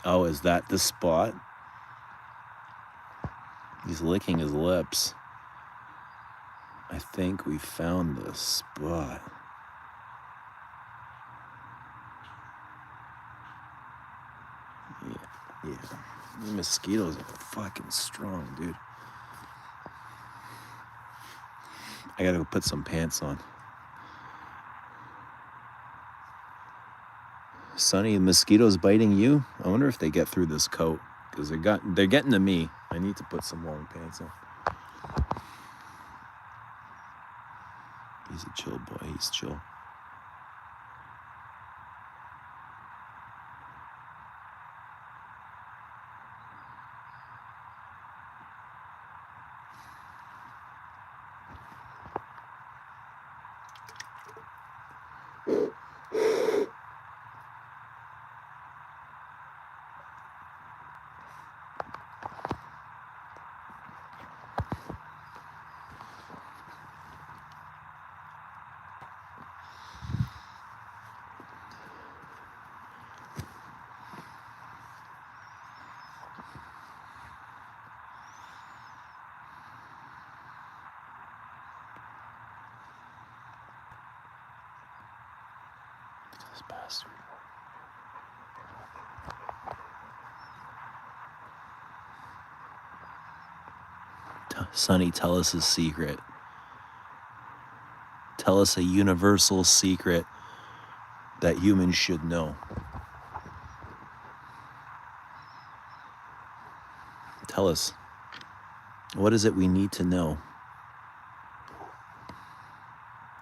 Oh, is that the spot? He's licking his lips. I think we found the spot. Yeah. The mosquitoes are fucking strong, dude. I gotta go put some pants on. Sonny, the mosquitoes biting you? I wonder if they get through this coat, because they're getting to me. I need to put some long pants on. He's a chill boy. He's chill. This bastard. Sonny, tell us a secret. Tell us a universal secret that humans should know. Tell us. What is it we need to know?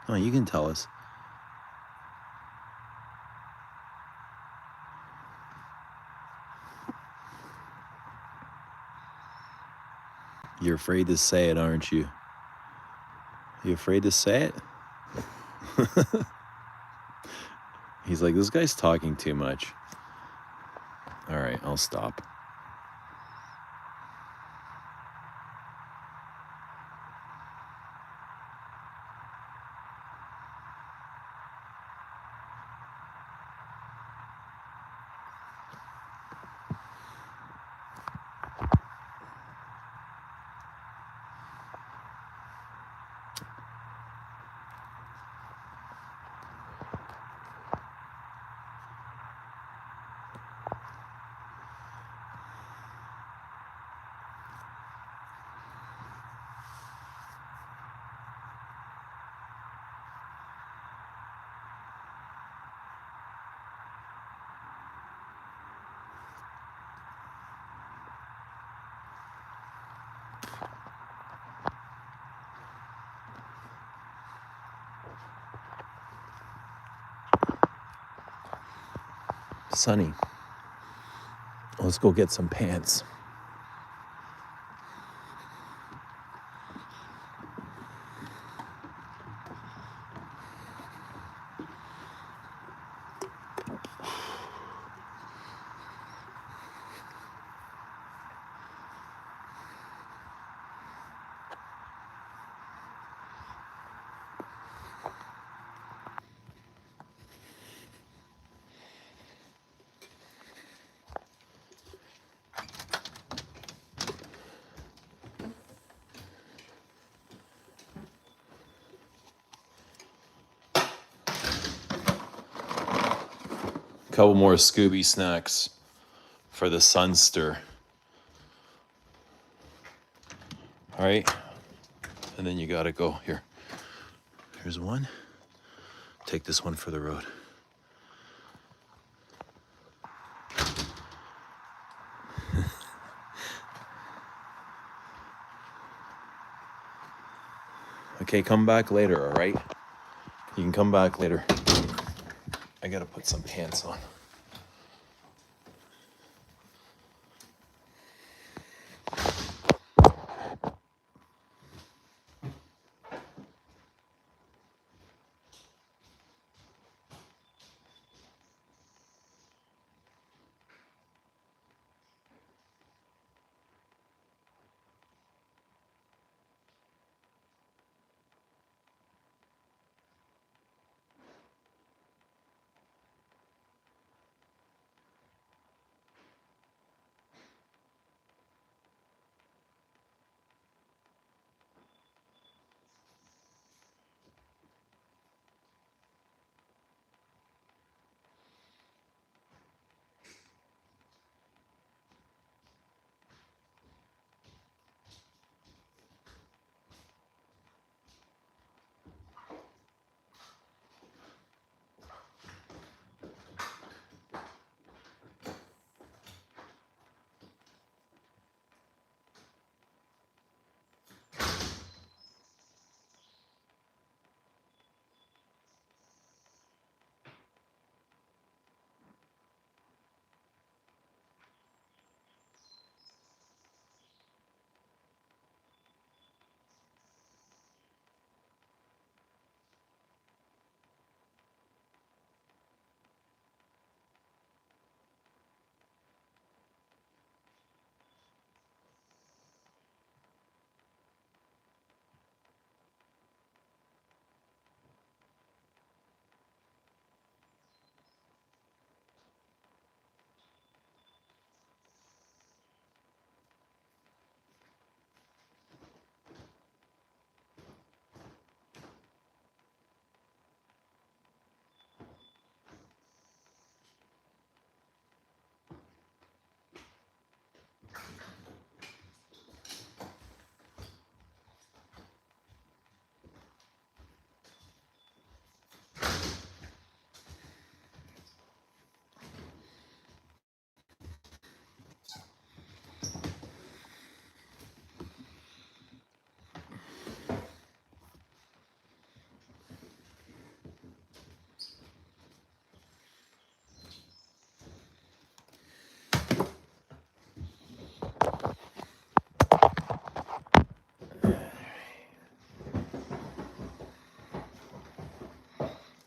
Oh, you can tell us. You're afraid to say it, aren't you? You afraid to say it? He's like, this guy's talking too much. All right, I'll stop. Sonny, let's go get some pants. Couple more Scooby snacks for the Sunster. All right. And then you gotta go here. Here's one. Take this one for the road. Okay, come back later, all right? You can come back later. I gotta put some pants on.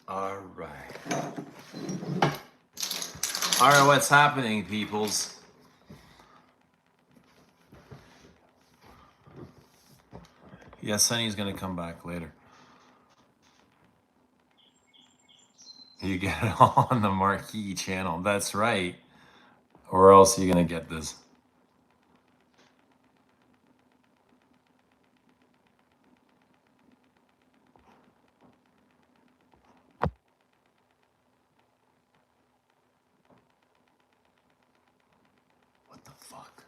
All right. All right, what's happening, peoples? Yeah, Sonny's gonna come back later. You get it on the Marquee channel. That's right. Or else you're gonna get this. What the fuck?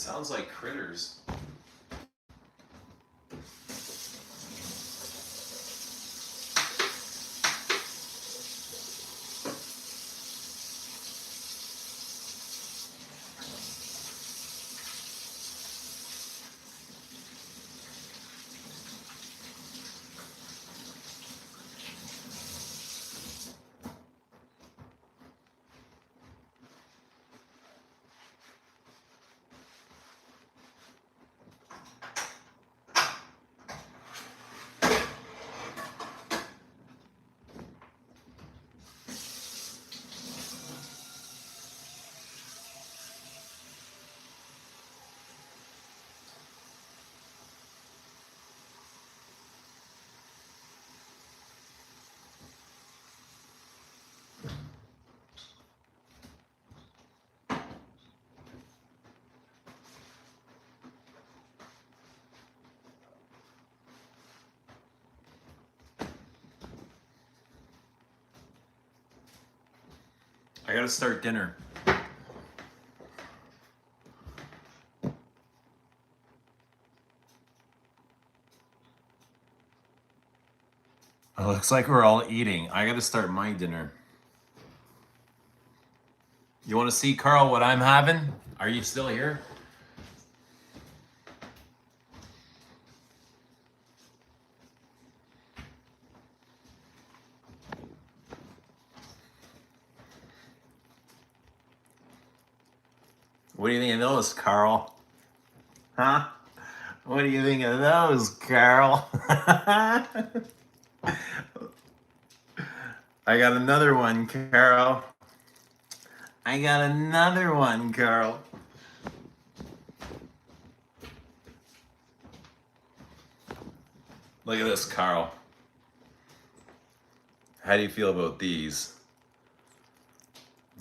Sounds like critters. I gotta start dinner. It looks like we're all eating. I gotta start my dinner. You wanna see, Carl, what I'm having? Are you still here? What do you think of those, Carl? Huh? What do you think of those, Carl? I got another one, Carol. I got another one, Carl. Look at this, Carl. How do you feel about these?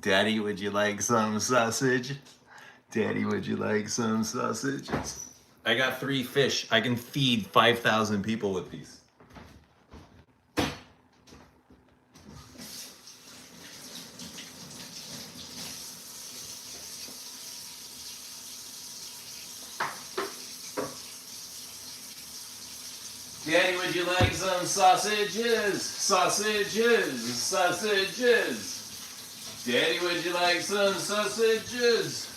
Daddy, would you like some sausage? Daddy, would you like some sausages? I got 3 fish. I can feed 5,000 people with these. Daddy, would you like some sausages? Sausages, sausages. Daddy, would you like some sausages?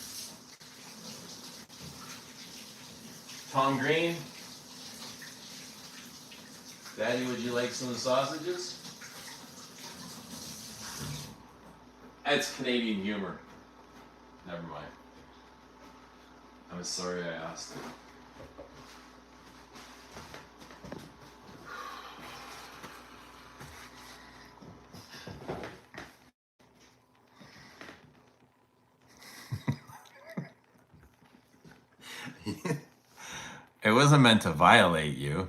Tom Green? Daddy, would you like some sausages? That's Canadian humor. Never mind. I'm sorry I asked it. It wasn't meant to violate you.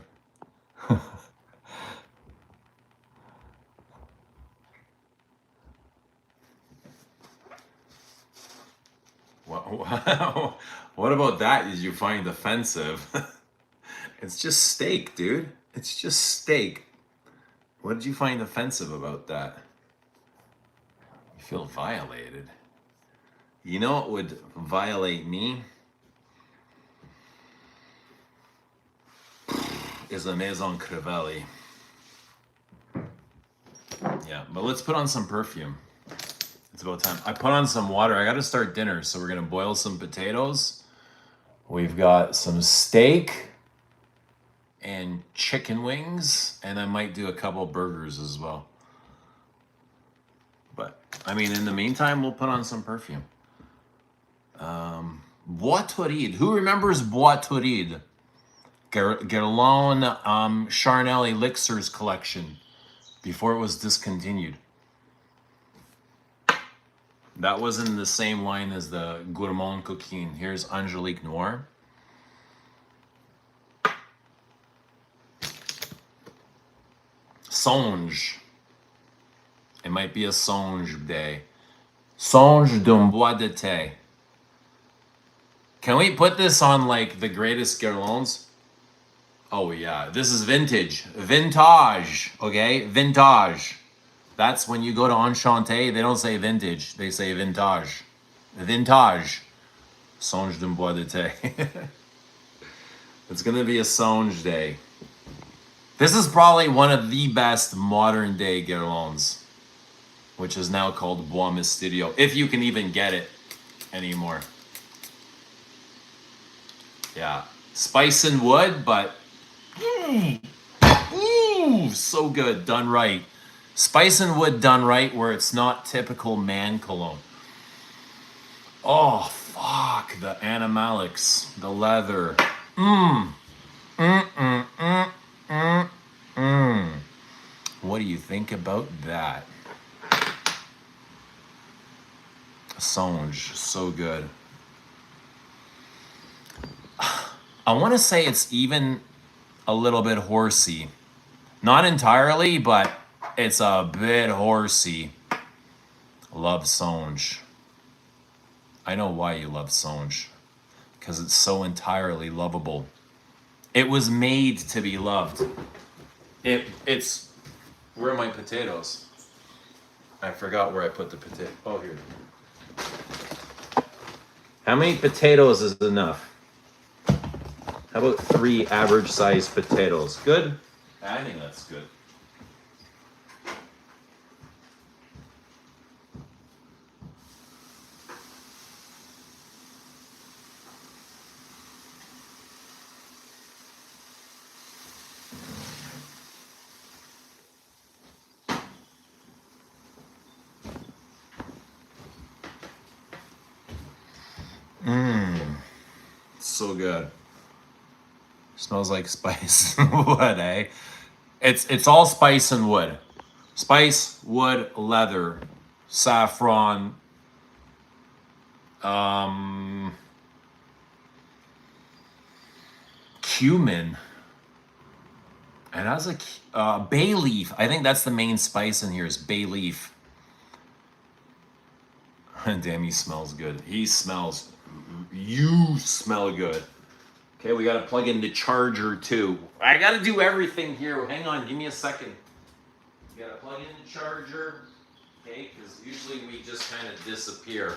What about that did you find offensive? It's just steak, dude. It's just steak. What did you find offensive about that? You feel violated. You know what would violate me? Is a Maison Crivelli. Yeah, but let's put on some perfume. It's about time. I put on some water. I got to start dinner, so we're going to boil some potatoes. We've got some steak and chicken wings, and I might do a couple burgers as well. But, I mean, in the meantime, we'll put on some perfume. Bois Torride. Who remembers Bois Torride? Guerlain Charnel Elixirs collection before it was discontinued. That was in the same line as the Gourmand Coquine. Here's Angelique Noir. Songe. It might be a songe day. Songe d'un bois de thé. Can we put this on like the greatest Guerlains? Oh yeah, this is vintage. Vintage, okay? Vintage. That's when you go to Enchanté, they don't say vintage, they say vintage. Vintage. Songe d'un bois d'été. It's gonna be a Songe day. This is probably one of the best modern day guirlands, which is now called Bois Mysterio, if you can even get it anymore. Yeah, spice and wood, but ooh, so good, done right. Spice and wood done right, where it's not typical man cologne. Oh, fuck, the animalics, the leather. What do you think about that? Songe, so good. I want to say it's even a little bit horsey. Not entirely, but it's a bit horsey. Love Songe. I know why you love Songe. Because it's so entirely lovable. It was made to be loved. It's... Where are my potatoes? I forgot where I put the potato. Oh, here. How many potatoes is enough? How about 3 average sized potatoes? Good? I think that's good. So good. Smells like spice and wood, eh? It's all spice and wood. Spice, wood, leather, saffron, cumin. And has a bay leaf. I think that's the main spice in here is bay leaf. Damn, he smells good. He smells. You smell good. Okay, we gotta plug in the charger too. I gotta do everything here. Hang on, give me a second. We gotta plug in the charger. Okay, because usually we just kind of disappear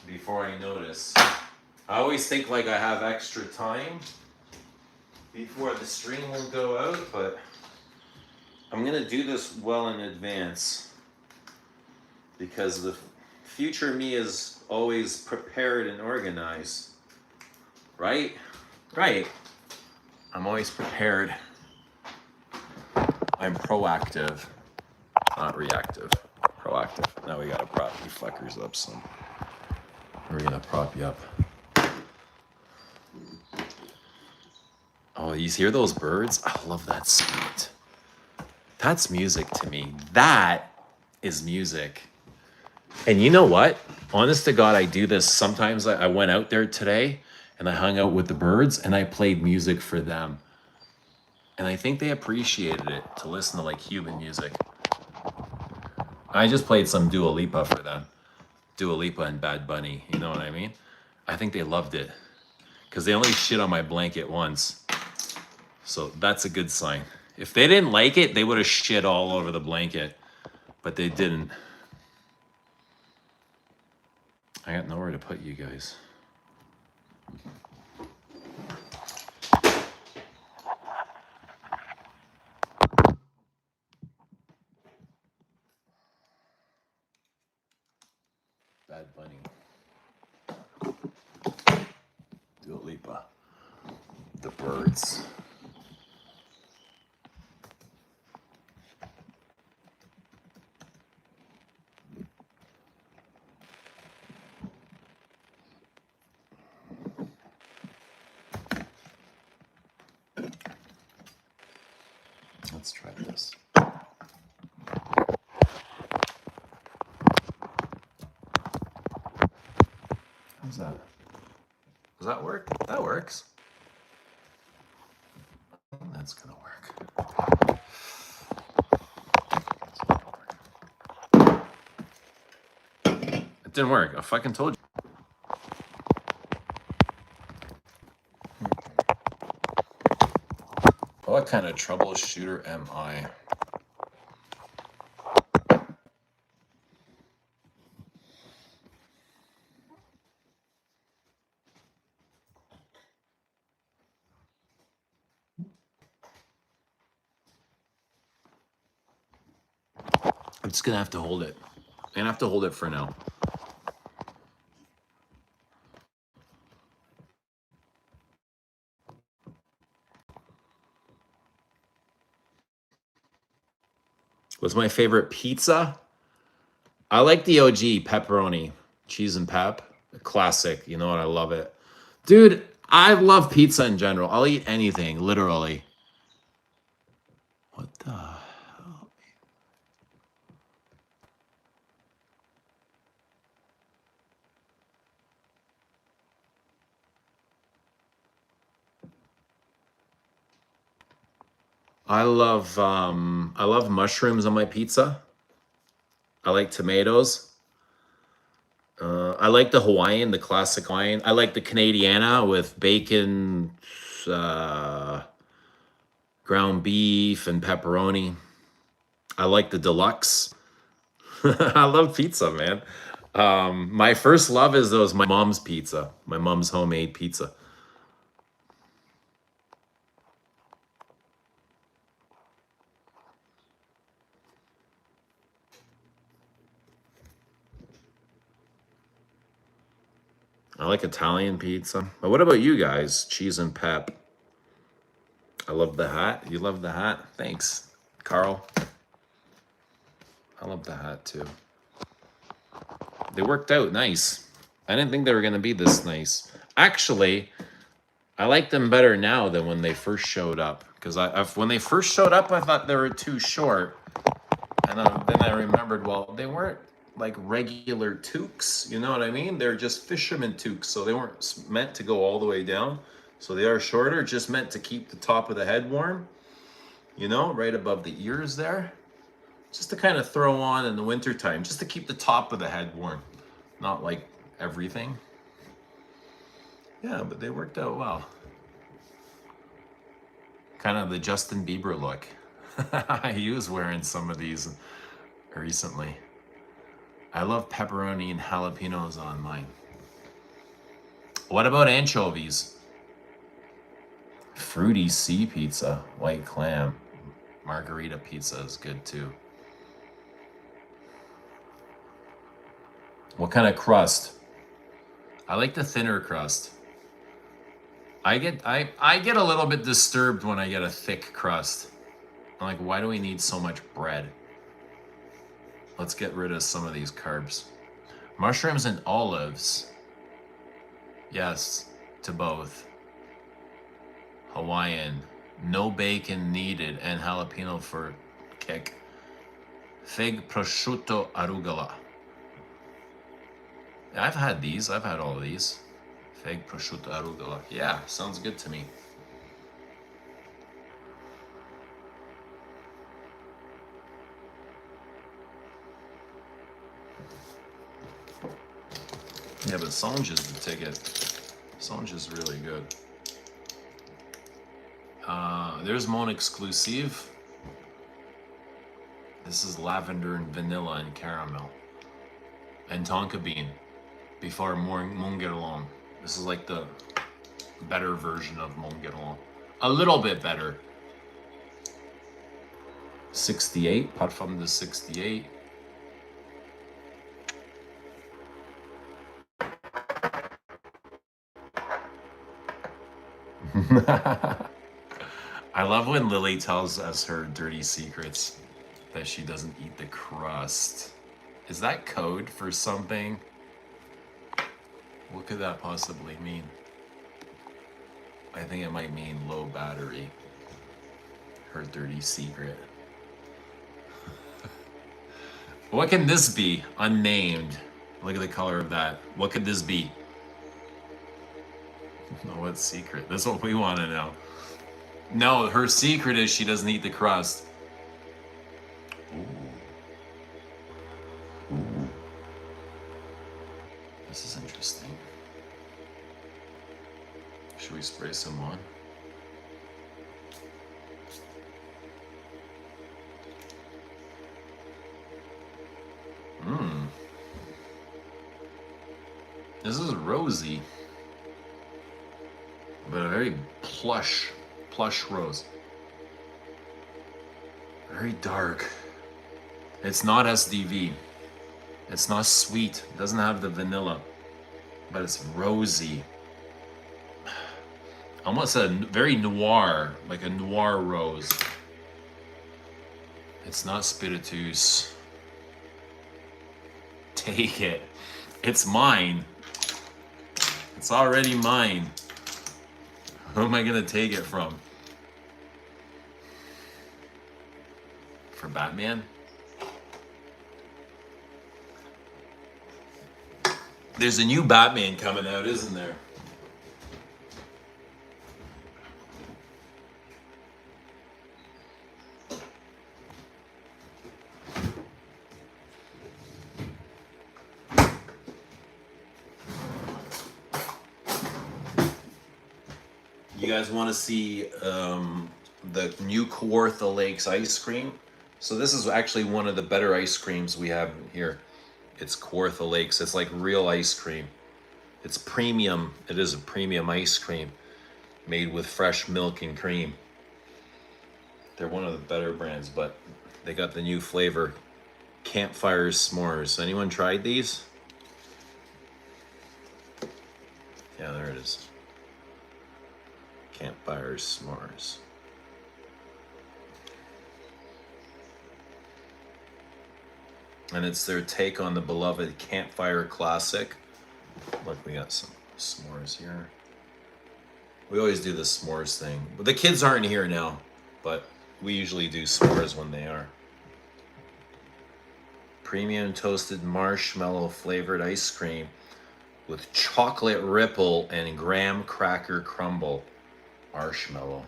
before I notice. I always think like I have extra time before the stream will go out, but I'm gonna do this well in advance because the future me is always prepared and organized. Right? Right. I'm always prepared. I'm proactive, not reactive. Proactive. Now we gotta prop you fuckers up some. We're gonna prop you up. Oh, you hear those birds? I love that sound. That's music to me. That is music. And you know what? Honest to God, I do this. Sometimes I went out there today and I hung out with the birds and I played music for them. And I think they appreciated it to listen to like human music. I just played some Dua Lipa for them. Dua Lipa and Bad Bunny, you know what I mean? I think they loved it. Because they only shit on my blanket once. So that's a good sign. If they didn't like it, they would have shit all over the blanket. But they didn't. I got nowhere to put you guys. Bad Bunny. Dua Lipa. The birds. Let's try this. How's that? Does that work? That works. That's gonna work. It didn't work. I fucking told you. What kind of troubleshooter am I? I'm just gonna have to hold it. I'm gonna have to hold it for now. What's my favorite pizza? I like the OG pepperoni, cheese and pep. Classic. You know what? I love it. Dude, I love pizza in general. I'll eat anything, literally. What the? I love mushrooms on my pizza. I like tomatoes. I like the Hawaiian, the classic Hawaiian. I like the Canadiana with bacon, uh, ground beef, and pepperoni. I like the deluxe. I love pizza, man. My first love is my mom's pizza, my mom's homemade pizza. I like Italian pizza. But what about you guys? Cheese and pep. I love the hat. You love the hat? Thanks, Carl. I love the hat too. They worked out nice. I didn't think they were going to be this nice. Actually, I like them better now than when they first showed up. Because when they first showed up, I thought they were too short. And then I remembered, well, they weren't like regular toques. You know what I mean? They're just fisherman toques. So they weren't meant to go all the way down. So they are shorter, just meant to keep the top of the head warm. You know, right above the ears there. Just to kind of throw on in the wintertime, just to keep the top of the head warm. Not like everything. Yeah, but they worked out well. Kind of the Justin Bieber look. He was wearing some of these recently. I love pepperoni and jalapenos on mine. What about anchovies? Fruity sea pizza, white clam. Margarita pizza is good too. What kind of crust? I like the thinner crust. I get a little bit disturbed when I get a thick crust. I'm like, why do we need so much bread? Let's get rid of some of these carbs. Mushrooms and olives. Yes, to both. Hawaiian. No bacon needed and jalapeno for kick. Fig prosciutto arugula. I've had these. I've had all of these. Fig prosciutto arugula. Yeah, sounds good to me. Yeah, but Songe is the ticket. Songe is really good. There's Mon Exclusive. This is lavender and vanilla and caramel. And tonka bean. Before Mon Guerlain. This is like the better version of Mon Guerlain. A little bit better. 68. Parfum de 68. I love when Lily tells us her dirty secrets, that she doesn't eat the crust. Is that code for something? What could that possibly mean? I think it might mean low battery. Her dirty secret. What can this be? Unnamed. Look at the color of that. What could this be? No, what secret? That's what we want to know. No, her secret is she doesn't eat the crust. Ooh. Ooh. This is interesting. Should we spray some on? Mmm. This is rosy, but a very plush rose. Very dark. It's not SDV. It's not sweet. It doesn't have the vanilla, but it's rosy. Almost a very noir, like a noir rose. It's not Spiritus. Take it. It's mine. It's already mine. Who am I gonna take it from? For Batman? There's a new Batman coming out, isn't there? You guys want to see the new Kawartha Lakes ice cream? So this is actually one of the better ice creams we have here. It's Kawartha Lakes. It's like real ice cream. It's premium. It is a premium ice cream made with fresh milk and cream. They're one of the better brands, but they got the new flavor, Campfire S'mores. Anyone tried these? Yeah, there it is. Campfire S'mores. And it's their take on the beloved Campfire classic. Look, we got some s'mores here. We always do the s'mores thing. But the kids aren't here now, but we usually do s'mores when they are. Premium toasted marshmallow flavored ice cream with chocolate ripple and graham cracker crumble. Marshmallow.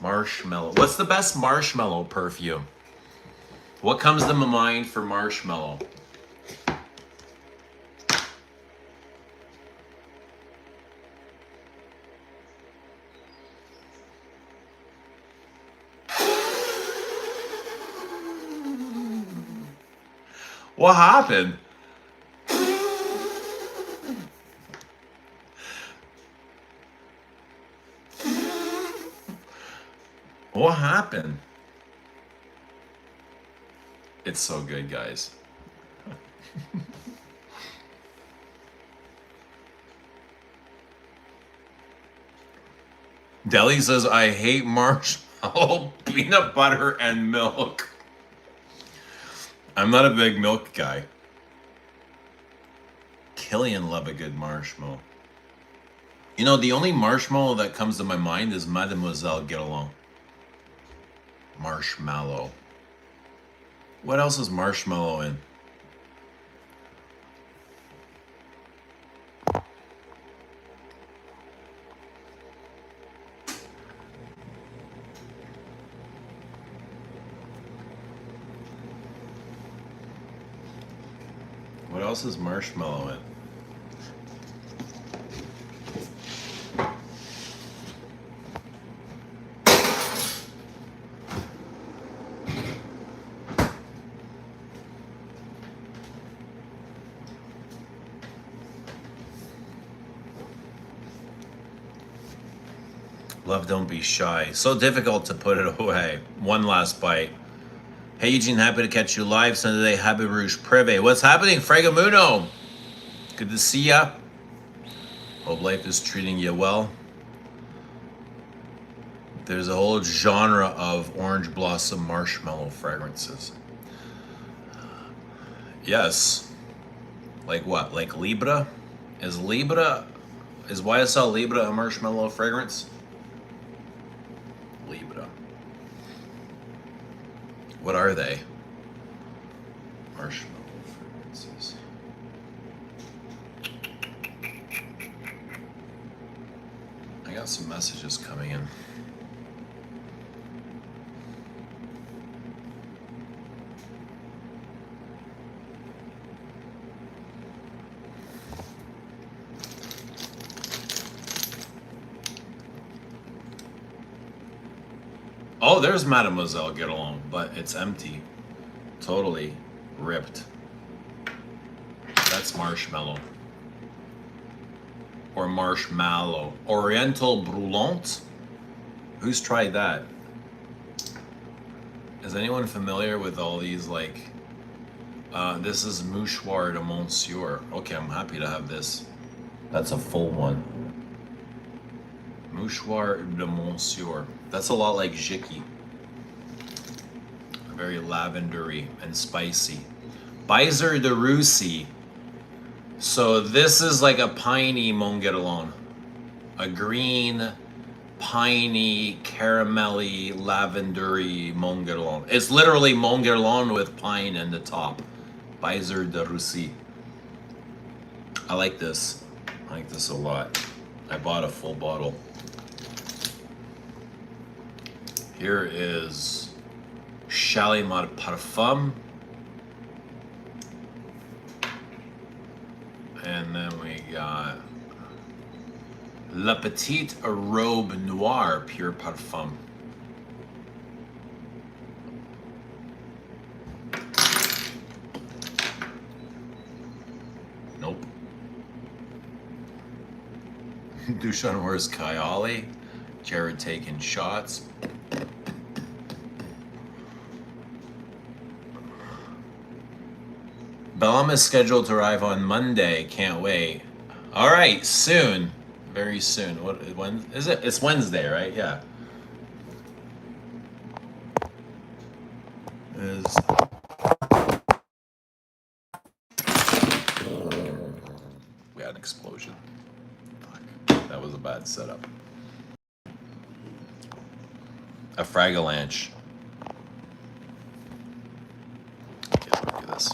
Marshmallow. What's the best marshmallow perfume? What comes to my mind for marshmallow? What happened? What happened? It's so good, guys. Deli says, I hate marshmallow, peanut butter, and milk. I'm not a big milk guy. Killian love a good marshmallow. You know, the only marshmallow that comes to my mind is Mademoiselle Get Along. Marshmallow. What else is marshmallow in? What else is marshmallow in? Love, don't be shy. So difficult to put it away. One last bite. Hey Eugene, happy to catch you live Sunday. Happy Rouge Privé. What's happening, Fregamuno? Good to see ya. Hope life is treating you well. There's a whole genre of orange blossom marshmallow fragrances. Yes. Like what? Like Libra? Is YSL Libra a marshmallow fragrance? Libra. What are they? Marshmallow fragrances. I got some messages coming in. Oh, there's Mademoiselle Get Along, but it's empty. Totally ripped. That's marshmallow. Or marshmallow. Oriental Brûlante? Who's tried that? Is anyone familiar with all these, like, this is Mouchoir de Monsieur. Okay, I'm happy to have this. That's a full one. Mouchoir de Monsieur. That's a lot like Jiki. Very lavendery and spicy. Baiser de Russie. So this is like a piney Monguerlon. A green, piney, caramelly, lavendery Monguerlon. It's literally Monguerlon with pine in the top. Baiser de Russie. I like this. I like this a lot. I bought a full bottle. Here is Shalimar Parfum. And then we got La Petite Robe Noire Pure Parfum. Nope. Dushan wears Kayali. Jared taking shots. Bellam is scheduled to arrive on Monday. Can't wait. All right, soon. Very soon. When is it? It's Wednesday, right? Yeah. We had an explosion. Fuck. That was a bad setup. A Fragalanche. Okay, look at this.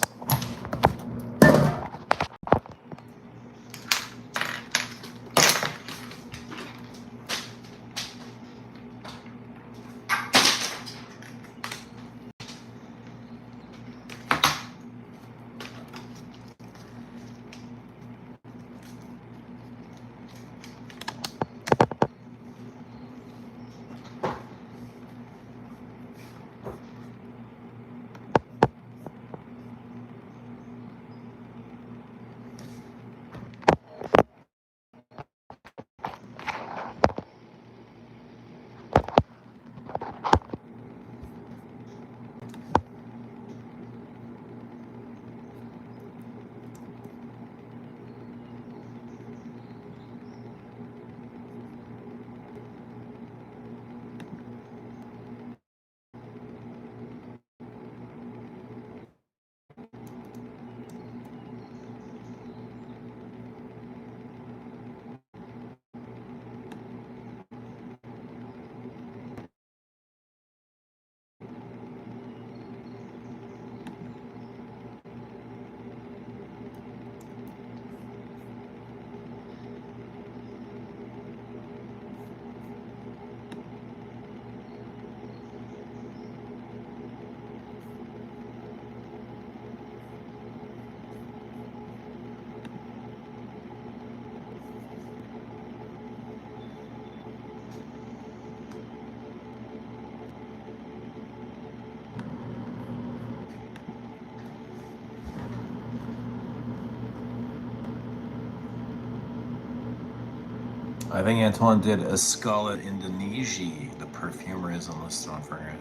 I think Antoine did Escala Indonesia. The perfumer is listed on Fragrant.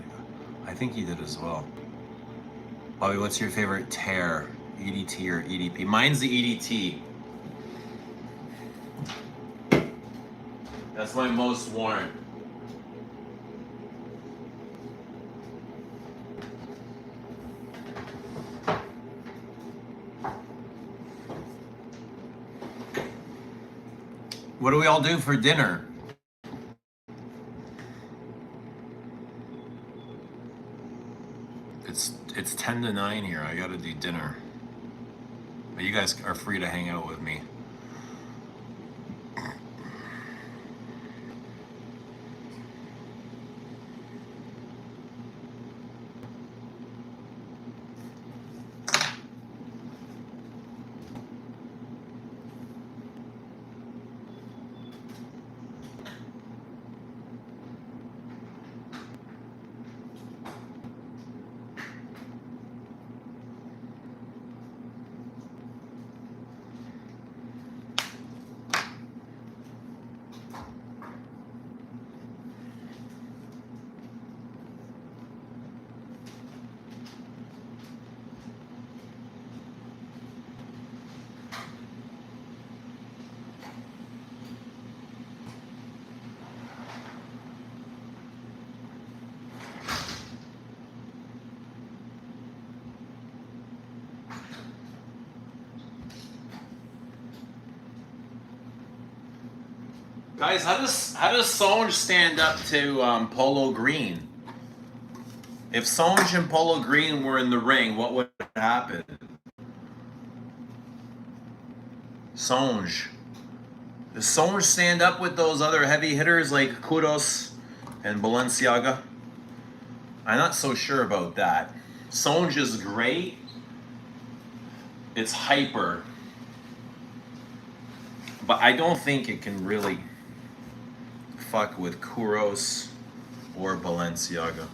I think he did as well. Bobby, what's your favorite tear? EDT or EDP? Mine's the EDT. That's my most worn. What do we all do for dinner? It's 10 to 9 here. I gotta do dinner. But you guys are free to hang out with me. Guys, how does Songe stand up to Polo Green? If Songe and Polo Green were in the ring, what would happen? Songe. Does Songe stand up with those other heavy hitters like Kudos and Balenciaga? I'm not so sure about that. Songe is great. It's hyper. But I don't think it can really fuck with Kuros or Balenciaga.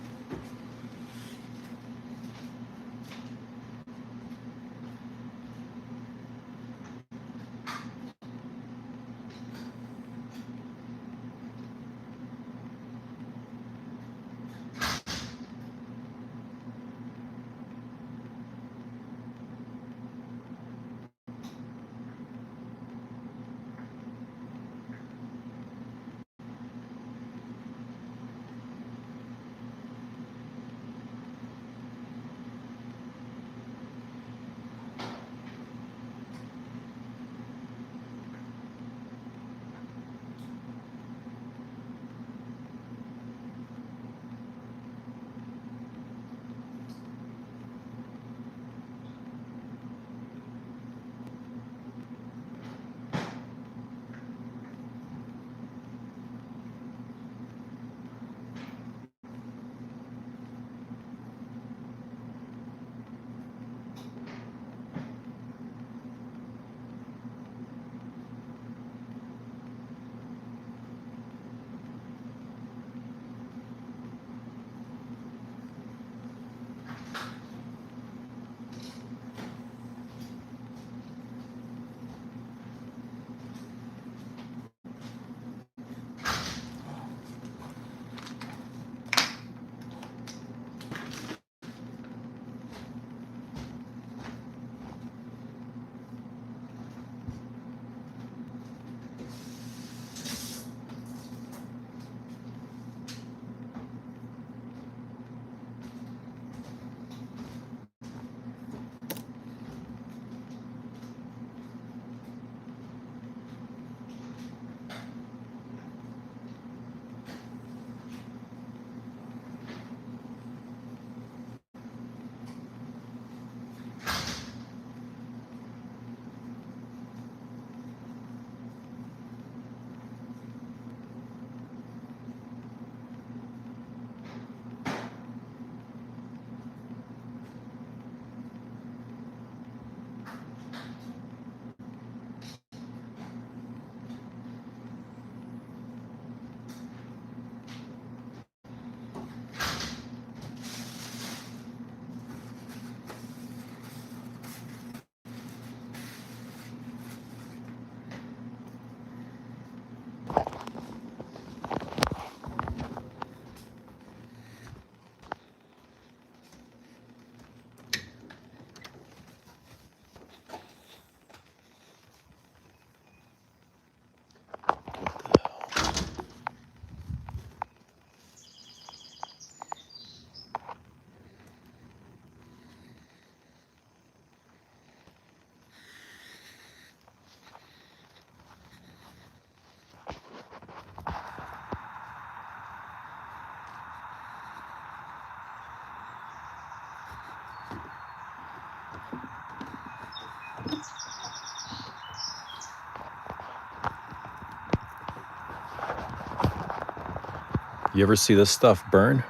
You ever see this stuff burn?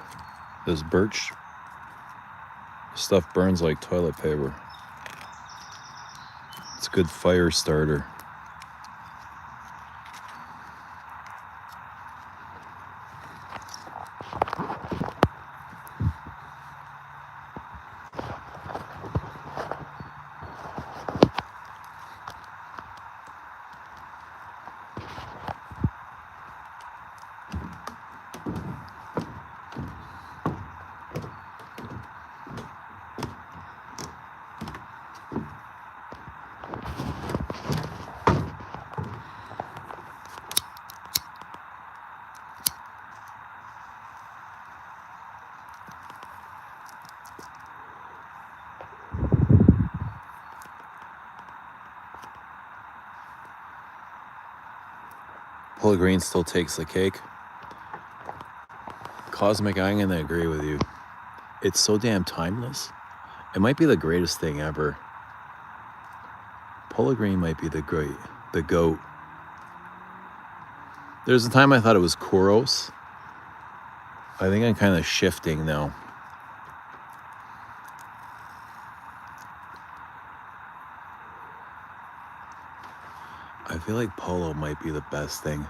This birch stuff burns like toilet paper. It's a good fire starter. Polo Green still takes the cake. Cosmic, I'm gonna agree with you. It's so damn timeless. It might be the greatest thing ever. Polo Green might be the GOAT. There's a time I thought it was Kuros. I think I'm kind of shifting now. I feel like Polo might be the best thing.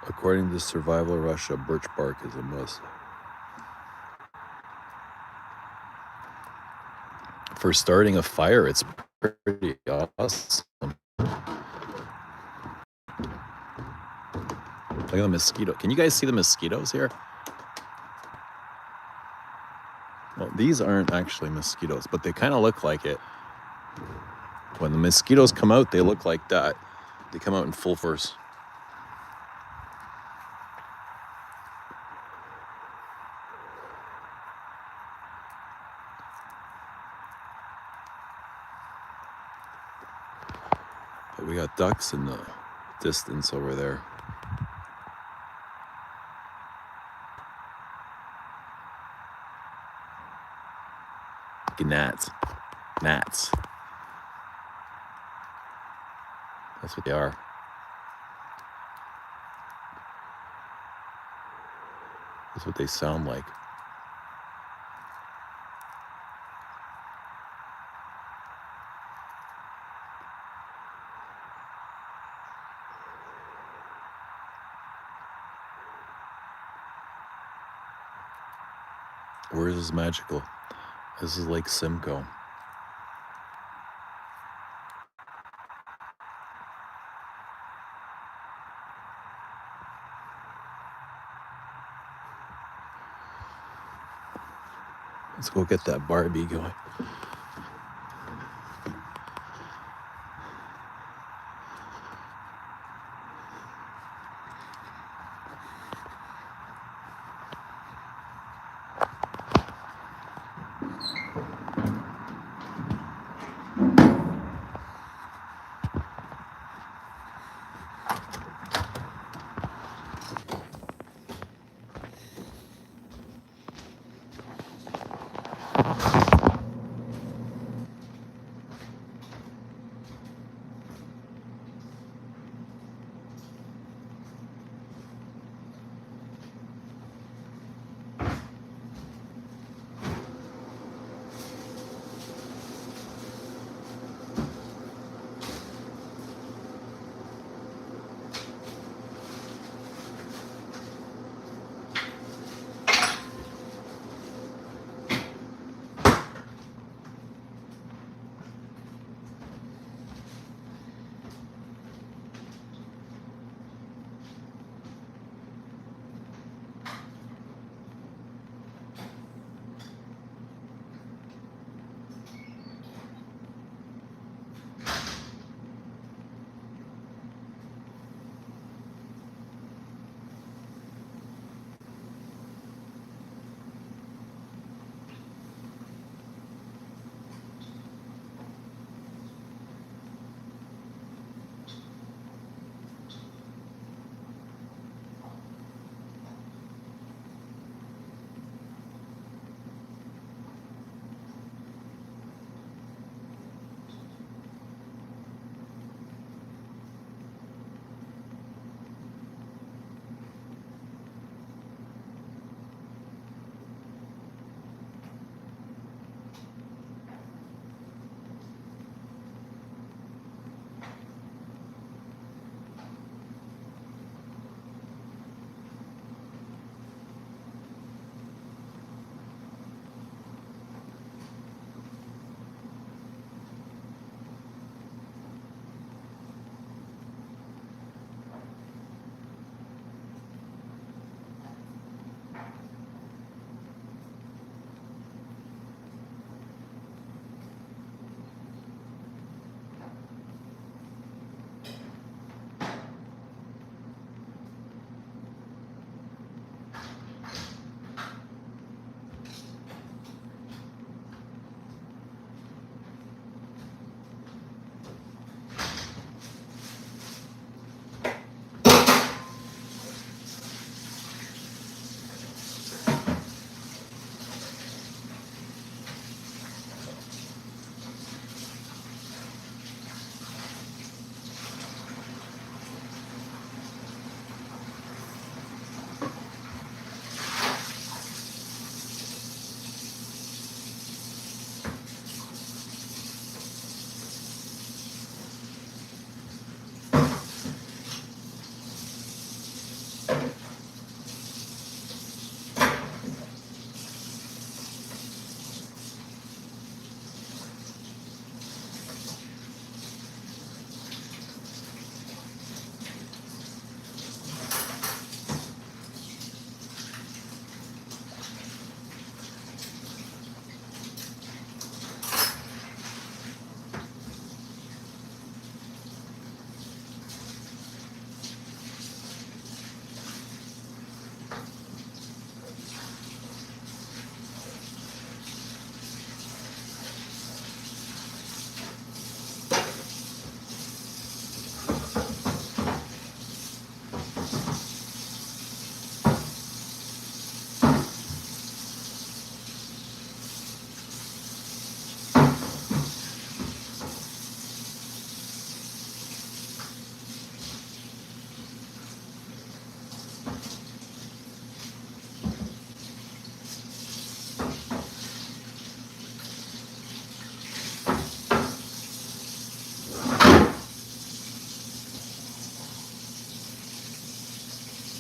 According to Survival Russia, birch bark is a must. For starting a fire, it's pretty awesome. Look at the mosquito. Can you guys see the mosquitoes here? Well, these aren't actually mosquitoes, but they kind of look like it. When the mosquitoes come out, they look like that. They come out in full force. But we got ducks in the distance over there. Gnats. Gnats. That's what they are. That's what they sound like. Where's this magical? This is Lake Simcoe. Let's go get that Barbie going.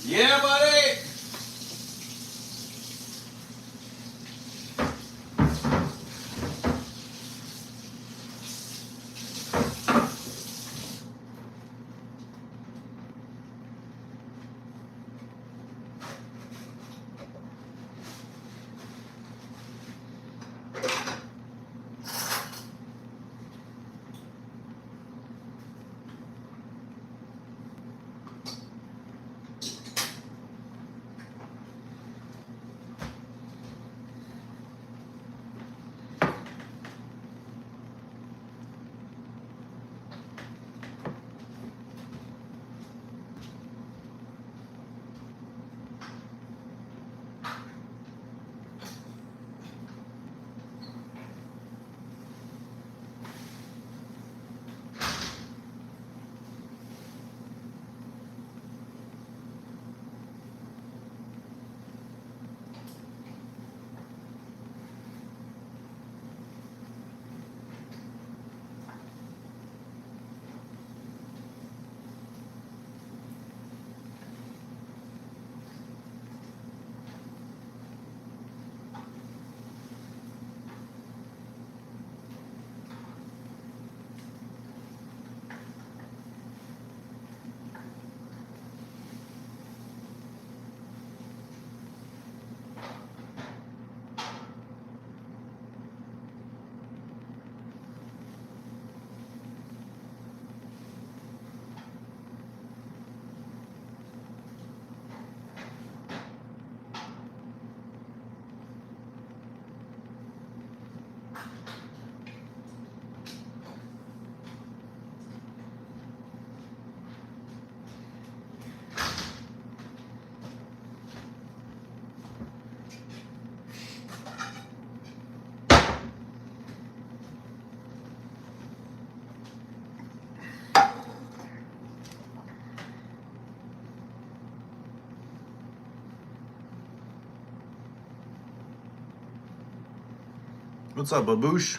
Yeah, buddy. What's up, Baboosh?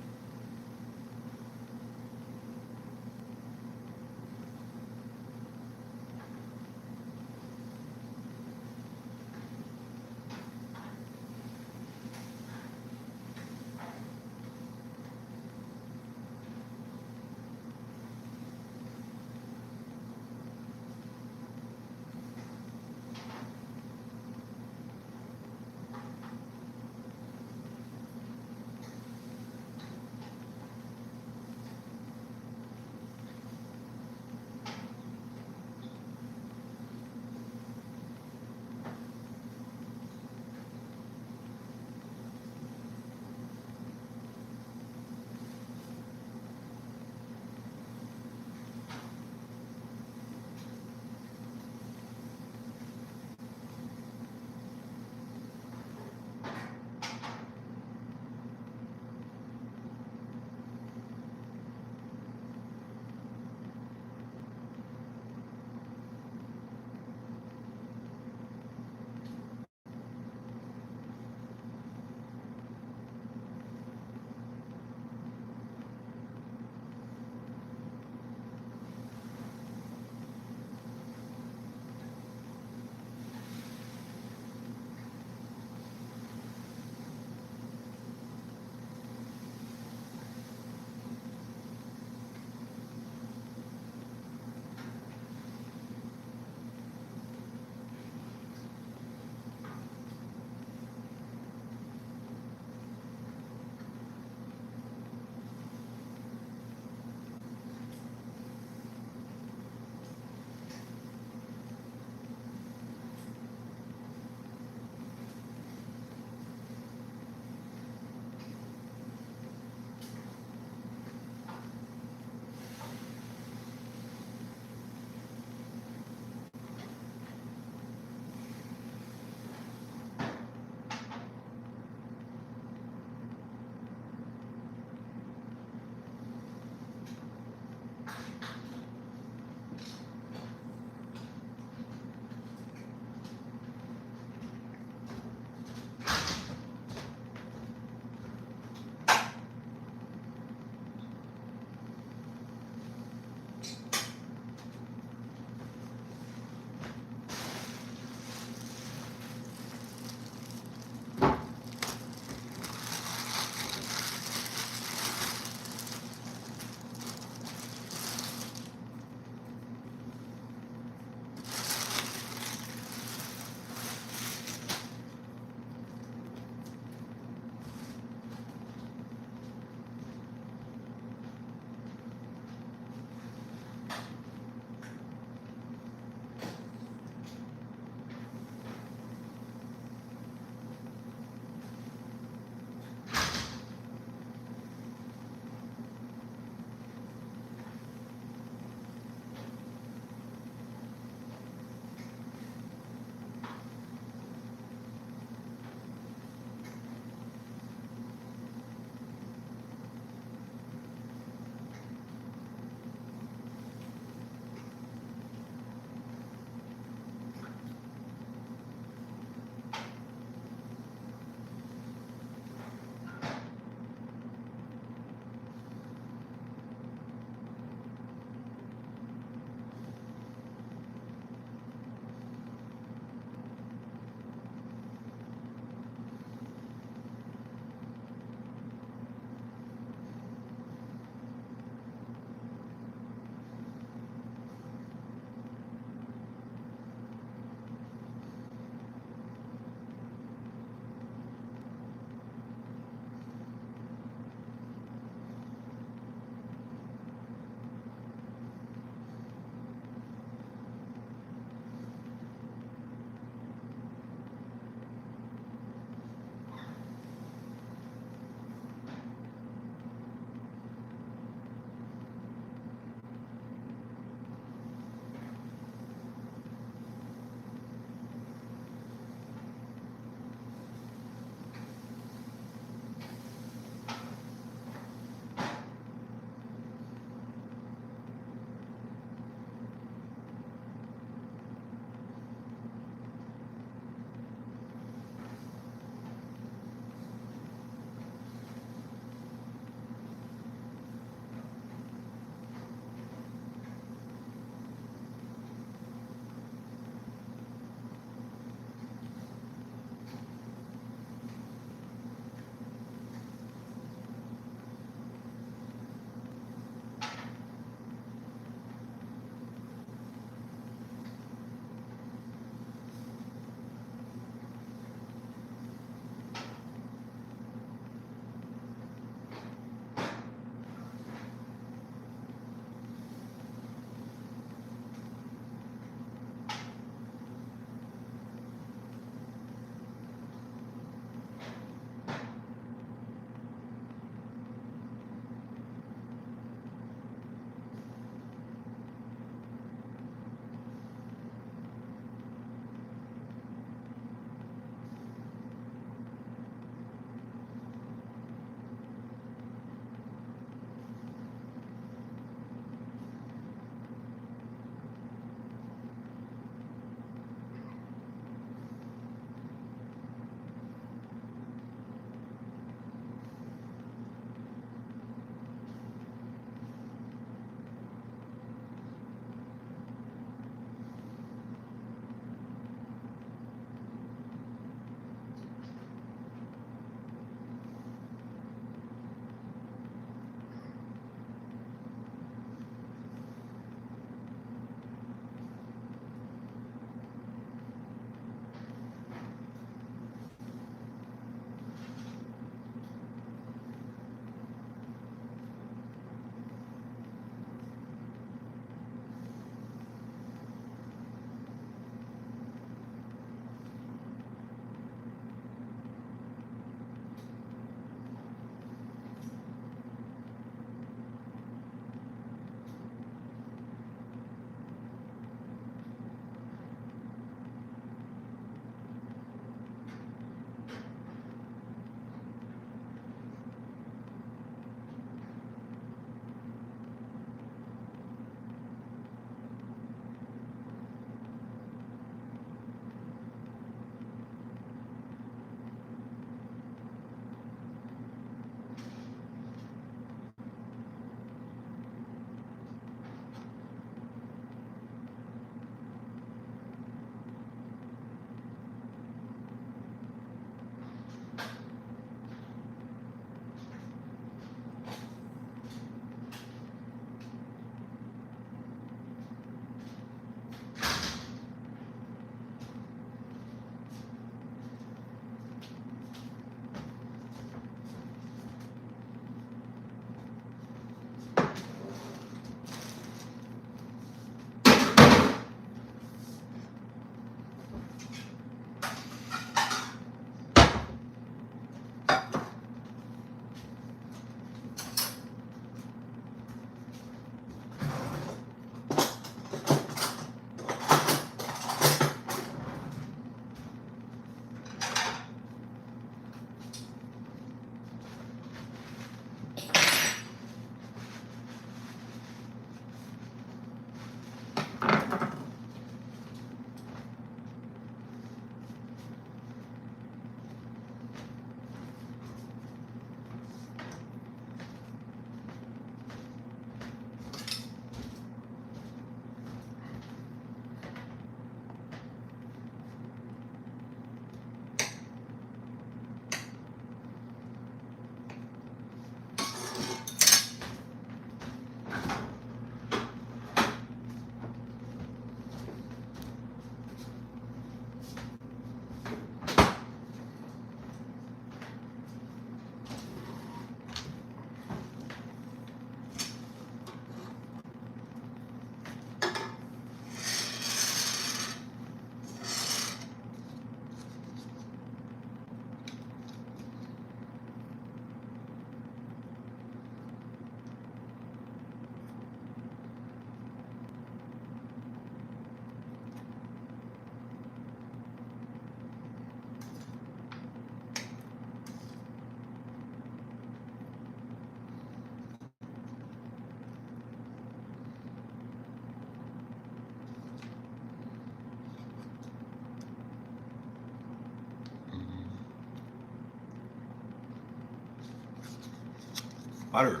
Butter.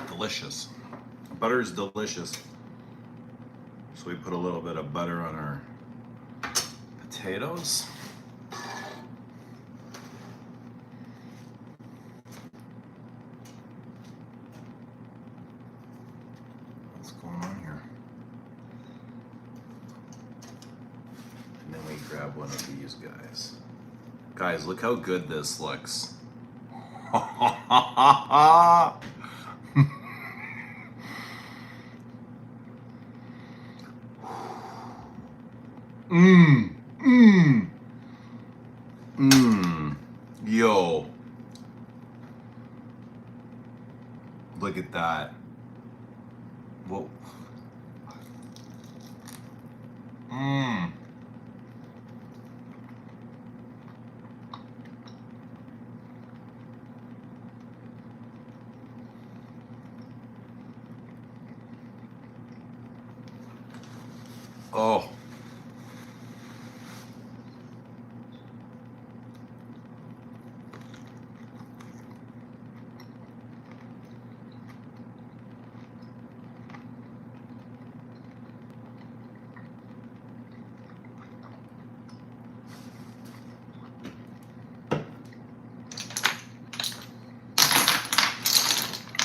Delicious. Butter is delicious. So we put a little bit of butter on our potatoes. What's going on here? And then we grab one of these guys. Guys, look how good this looks. Mmm. Mmm. Mmm. Yo. Look at that. Whoa. Mmm. Oh.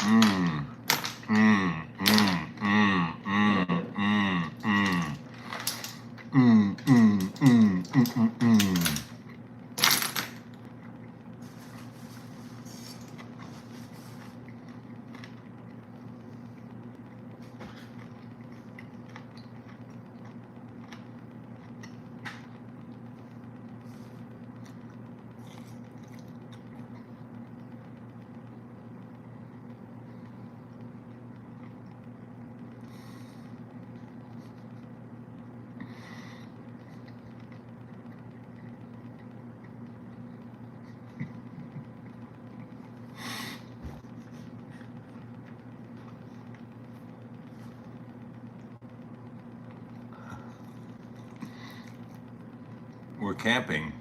Mmm. Mmm. Mmm. Mmm. Mmm. Mmm. Mmm. Mmm. Mmm. Mmm. Mmm. Mmm. We're camping.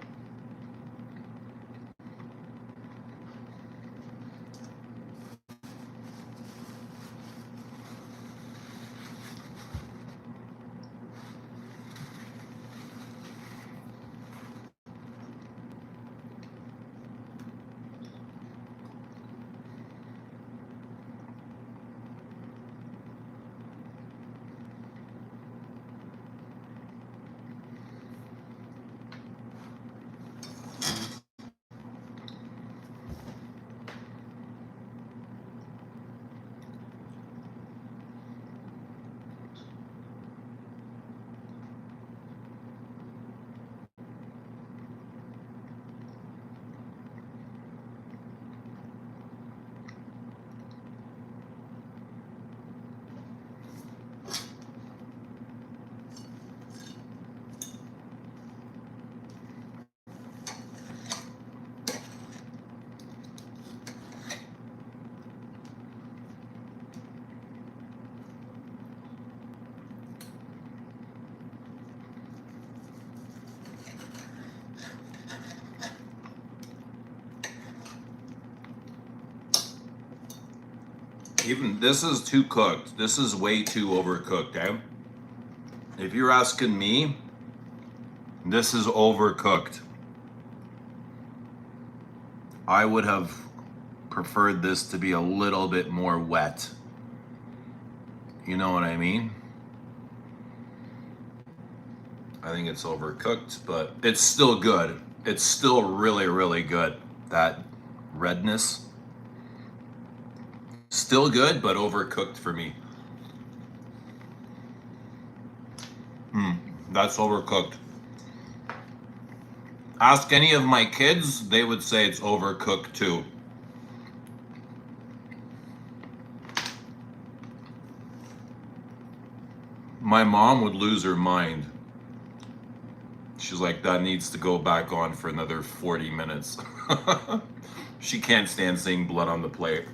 Even this is too cooked. This is way too overcooked, eh? If you're asking me, this is overcooked. I would have preferred this to be a little bit more wet. You know what I mean? I think it's overcooked, but it's still good. It's still really, really good. That redness, still good, but overcooked for me. That's overcooked. Ask any of my kids, they would say it's overcooked too. My mom would lose her mind. She's like, that needs to go back on for another 40 minutes. She can't stand seeing blood on the plate.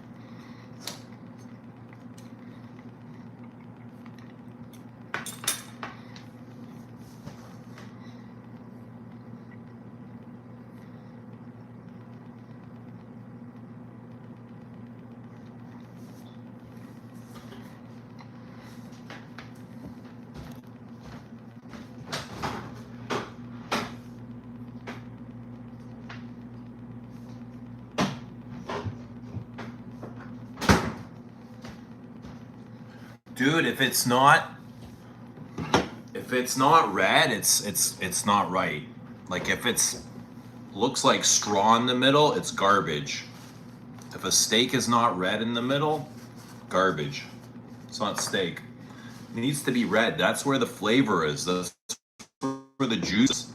Dude, if it's not red, it's not right. Like if it's looks like straw in the middle, it's garbage. If a steak is not red in the middle, garbage. It's not steak. It needs to be red. That's where the flavor is. That's where the juice.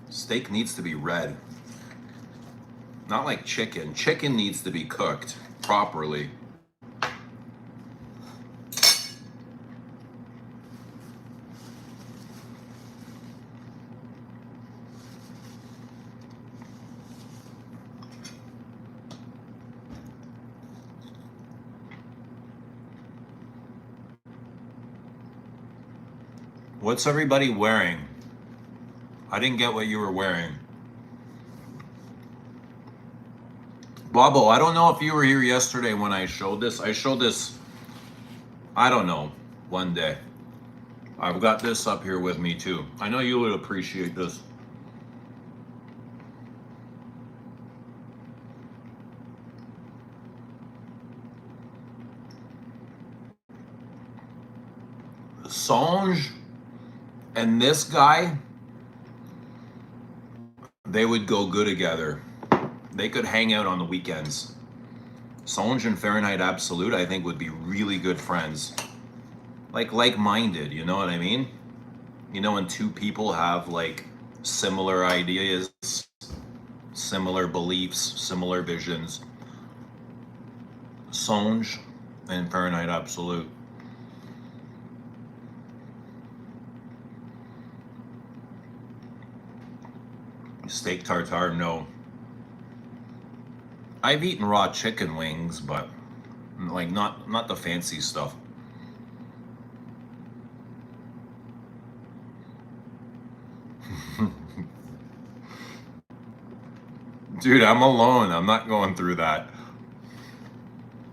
Steak needs to be red. Not like chicken. Chicken needs to be cooked properly. What's everybody wearing? I didn't get what you were wearing. Bobo, I don't know if you were here yesterday when I showed this. I showed this, I don't know, one day. I've got this up here with me too. I know you would appreciate this. Songe and this guy, they would go good together. They could hang out on the weekends. Songe and Fahrenheit Absolute, I think, would be really good friends. Like-minded, you know what I mean? You know, when two people have like similar ideas, similar beliefs, similar visions. Songe and Fahrenheit Absolute. Steak tartare, no. I've eaten raw chicken wings, but like not the fancy stuff. Dude, I'm alone. I'm not going through that.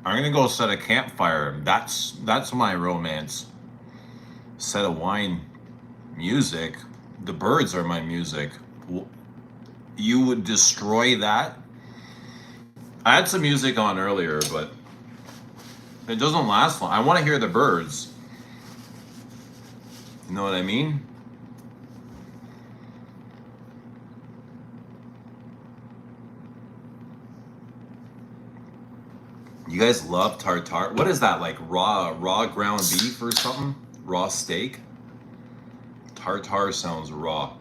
I'm gonna go set a campfire. That's my romance. Set a wine. Music. The birds are my music. You would destroy that? I had some music on earlier, but it doesn't last long. I want to hear the birds. You know what I mean? You guys love tartare. What is that, like raw ground beef or something? Raw steak? Tartare sounds raw.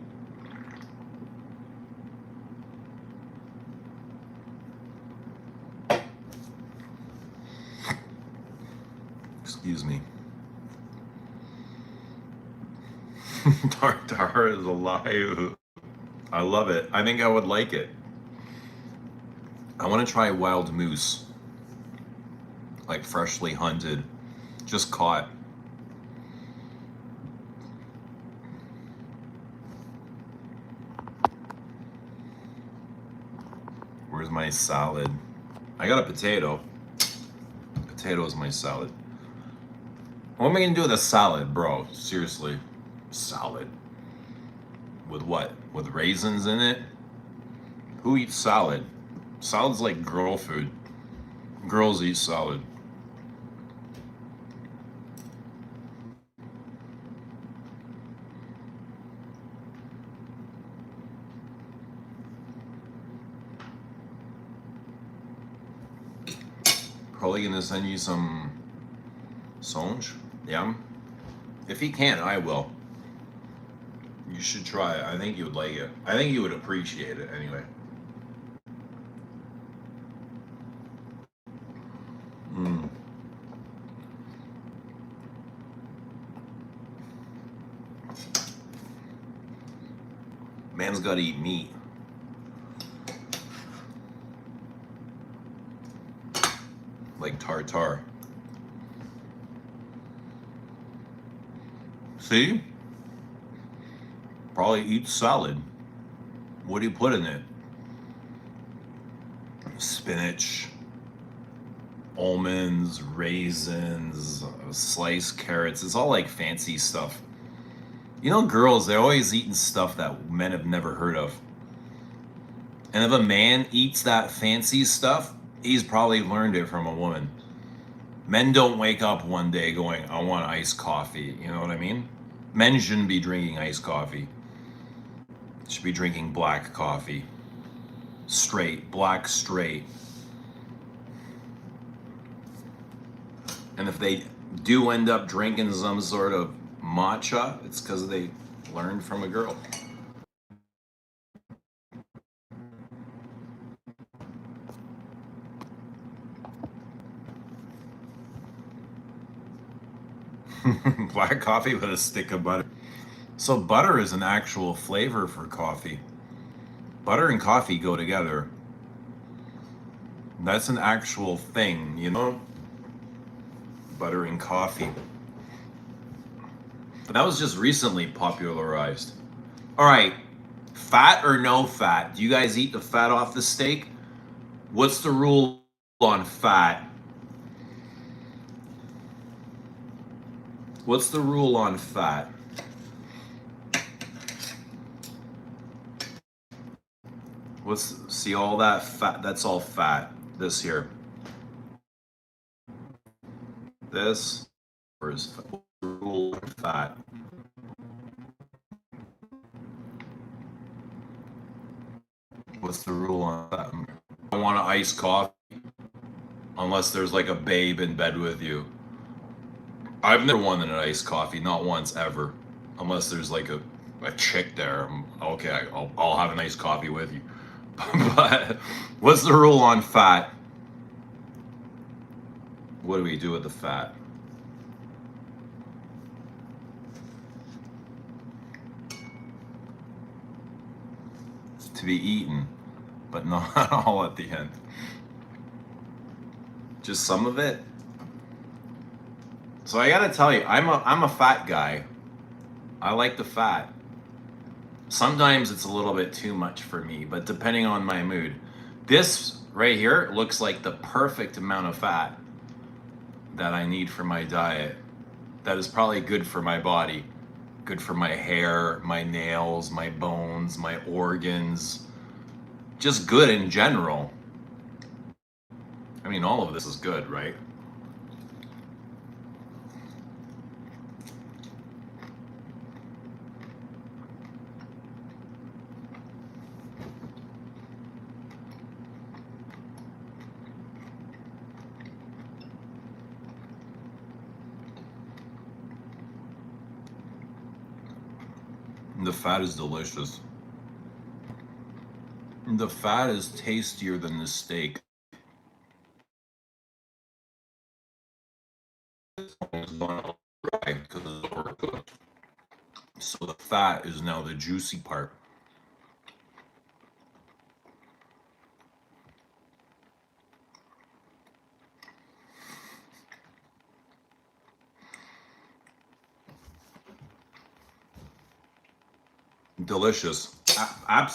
Excuse me. Tartare is alive. I love it. I think I would like it. I want to try wild moose. Like freshly hunted. Just caught. Where's my salad? I got a potato. Potato is my salad. What am I gonna do with a salad, bro? Seriously. Salad. With what? With raisins in it? Who eats salad? Salad's like girl food. Girls eat salad. Probably gonna send you some Songe. Yeah. If he can, I will. You should try it. I think you would like it. I think you would appreciate it anyway. Man's gotta eat meat. Like tartare. See? Probably eat salad. What do you put in it? Spinach, almonds, raisins, sliced carrots. It's all like fancy stuff. You know, girls, they're always eating stuff that men have never heard of. And if a man eats that fancy stuff, he's probably learned it from a woman. Men don't wake up one day going, I want iced coffee. You know what I mean? Men shouldn't be drinking iced coffee. Should be drinking black coffee. Straight, black straight. And if they do end up drinking some sort of matcha, it's because they learned from a girl. Black coffee with a stick of butter. So butter is an actual flavor for coffee. Butter and coffee go together. That's an actual thing, you know? Butter and coffee. But that was just recently popularized. All right, fat or no fat? Do you guys eat the fat off the steak? What's the rule on fat? What's the rule on fat? See all that fat? That's all fat. This here. This is rule on fat. What's the rule on that? I don't want an iced coffee unless there's like a babe in bed with you. I've never wanted an iced coffee, not once ever, unless there's like a chick there. Okay, I'll have an iced coffee with you. But what's the rule on fat? What do we do with the fat? To be eaten, but not all at the end. Just some of it. So I gotta tell you, I'm a fat guy. I like the fat. Sometimes it's a little bit too much for me, but depending on my mood. This right here looks like the perfect amount of fat that I need for my diet. That is probably good for my body. Good for my hair, my nails, my bones, my organs. Just good in general. I mean, all of this is good, right? The fat is delicious. The fat is tastier than the steak. It's gone dry because it's overcooked. So the fat is now the juicy part. Delicious. Absolutely.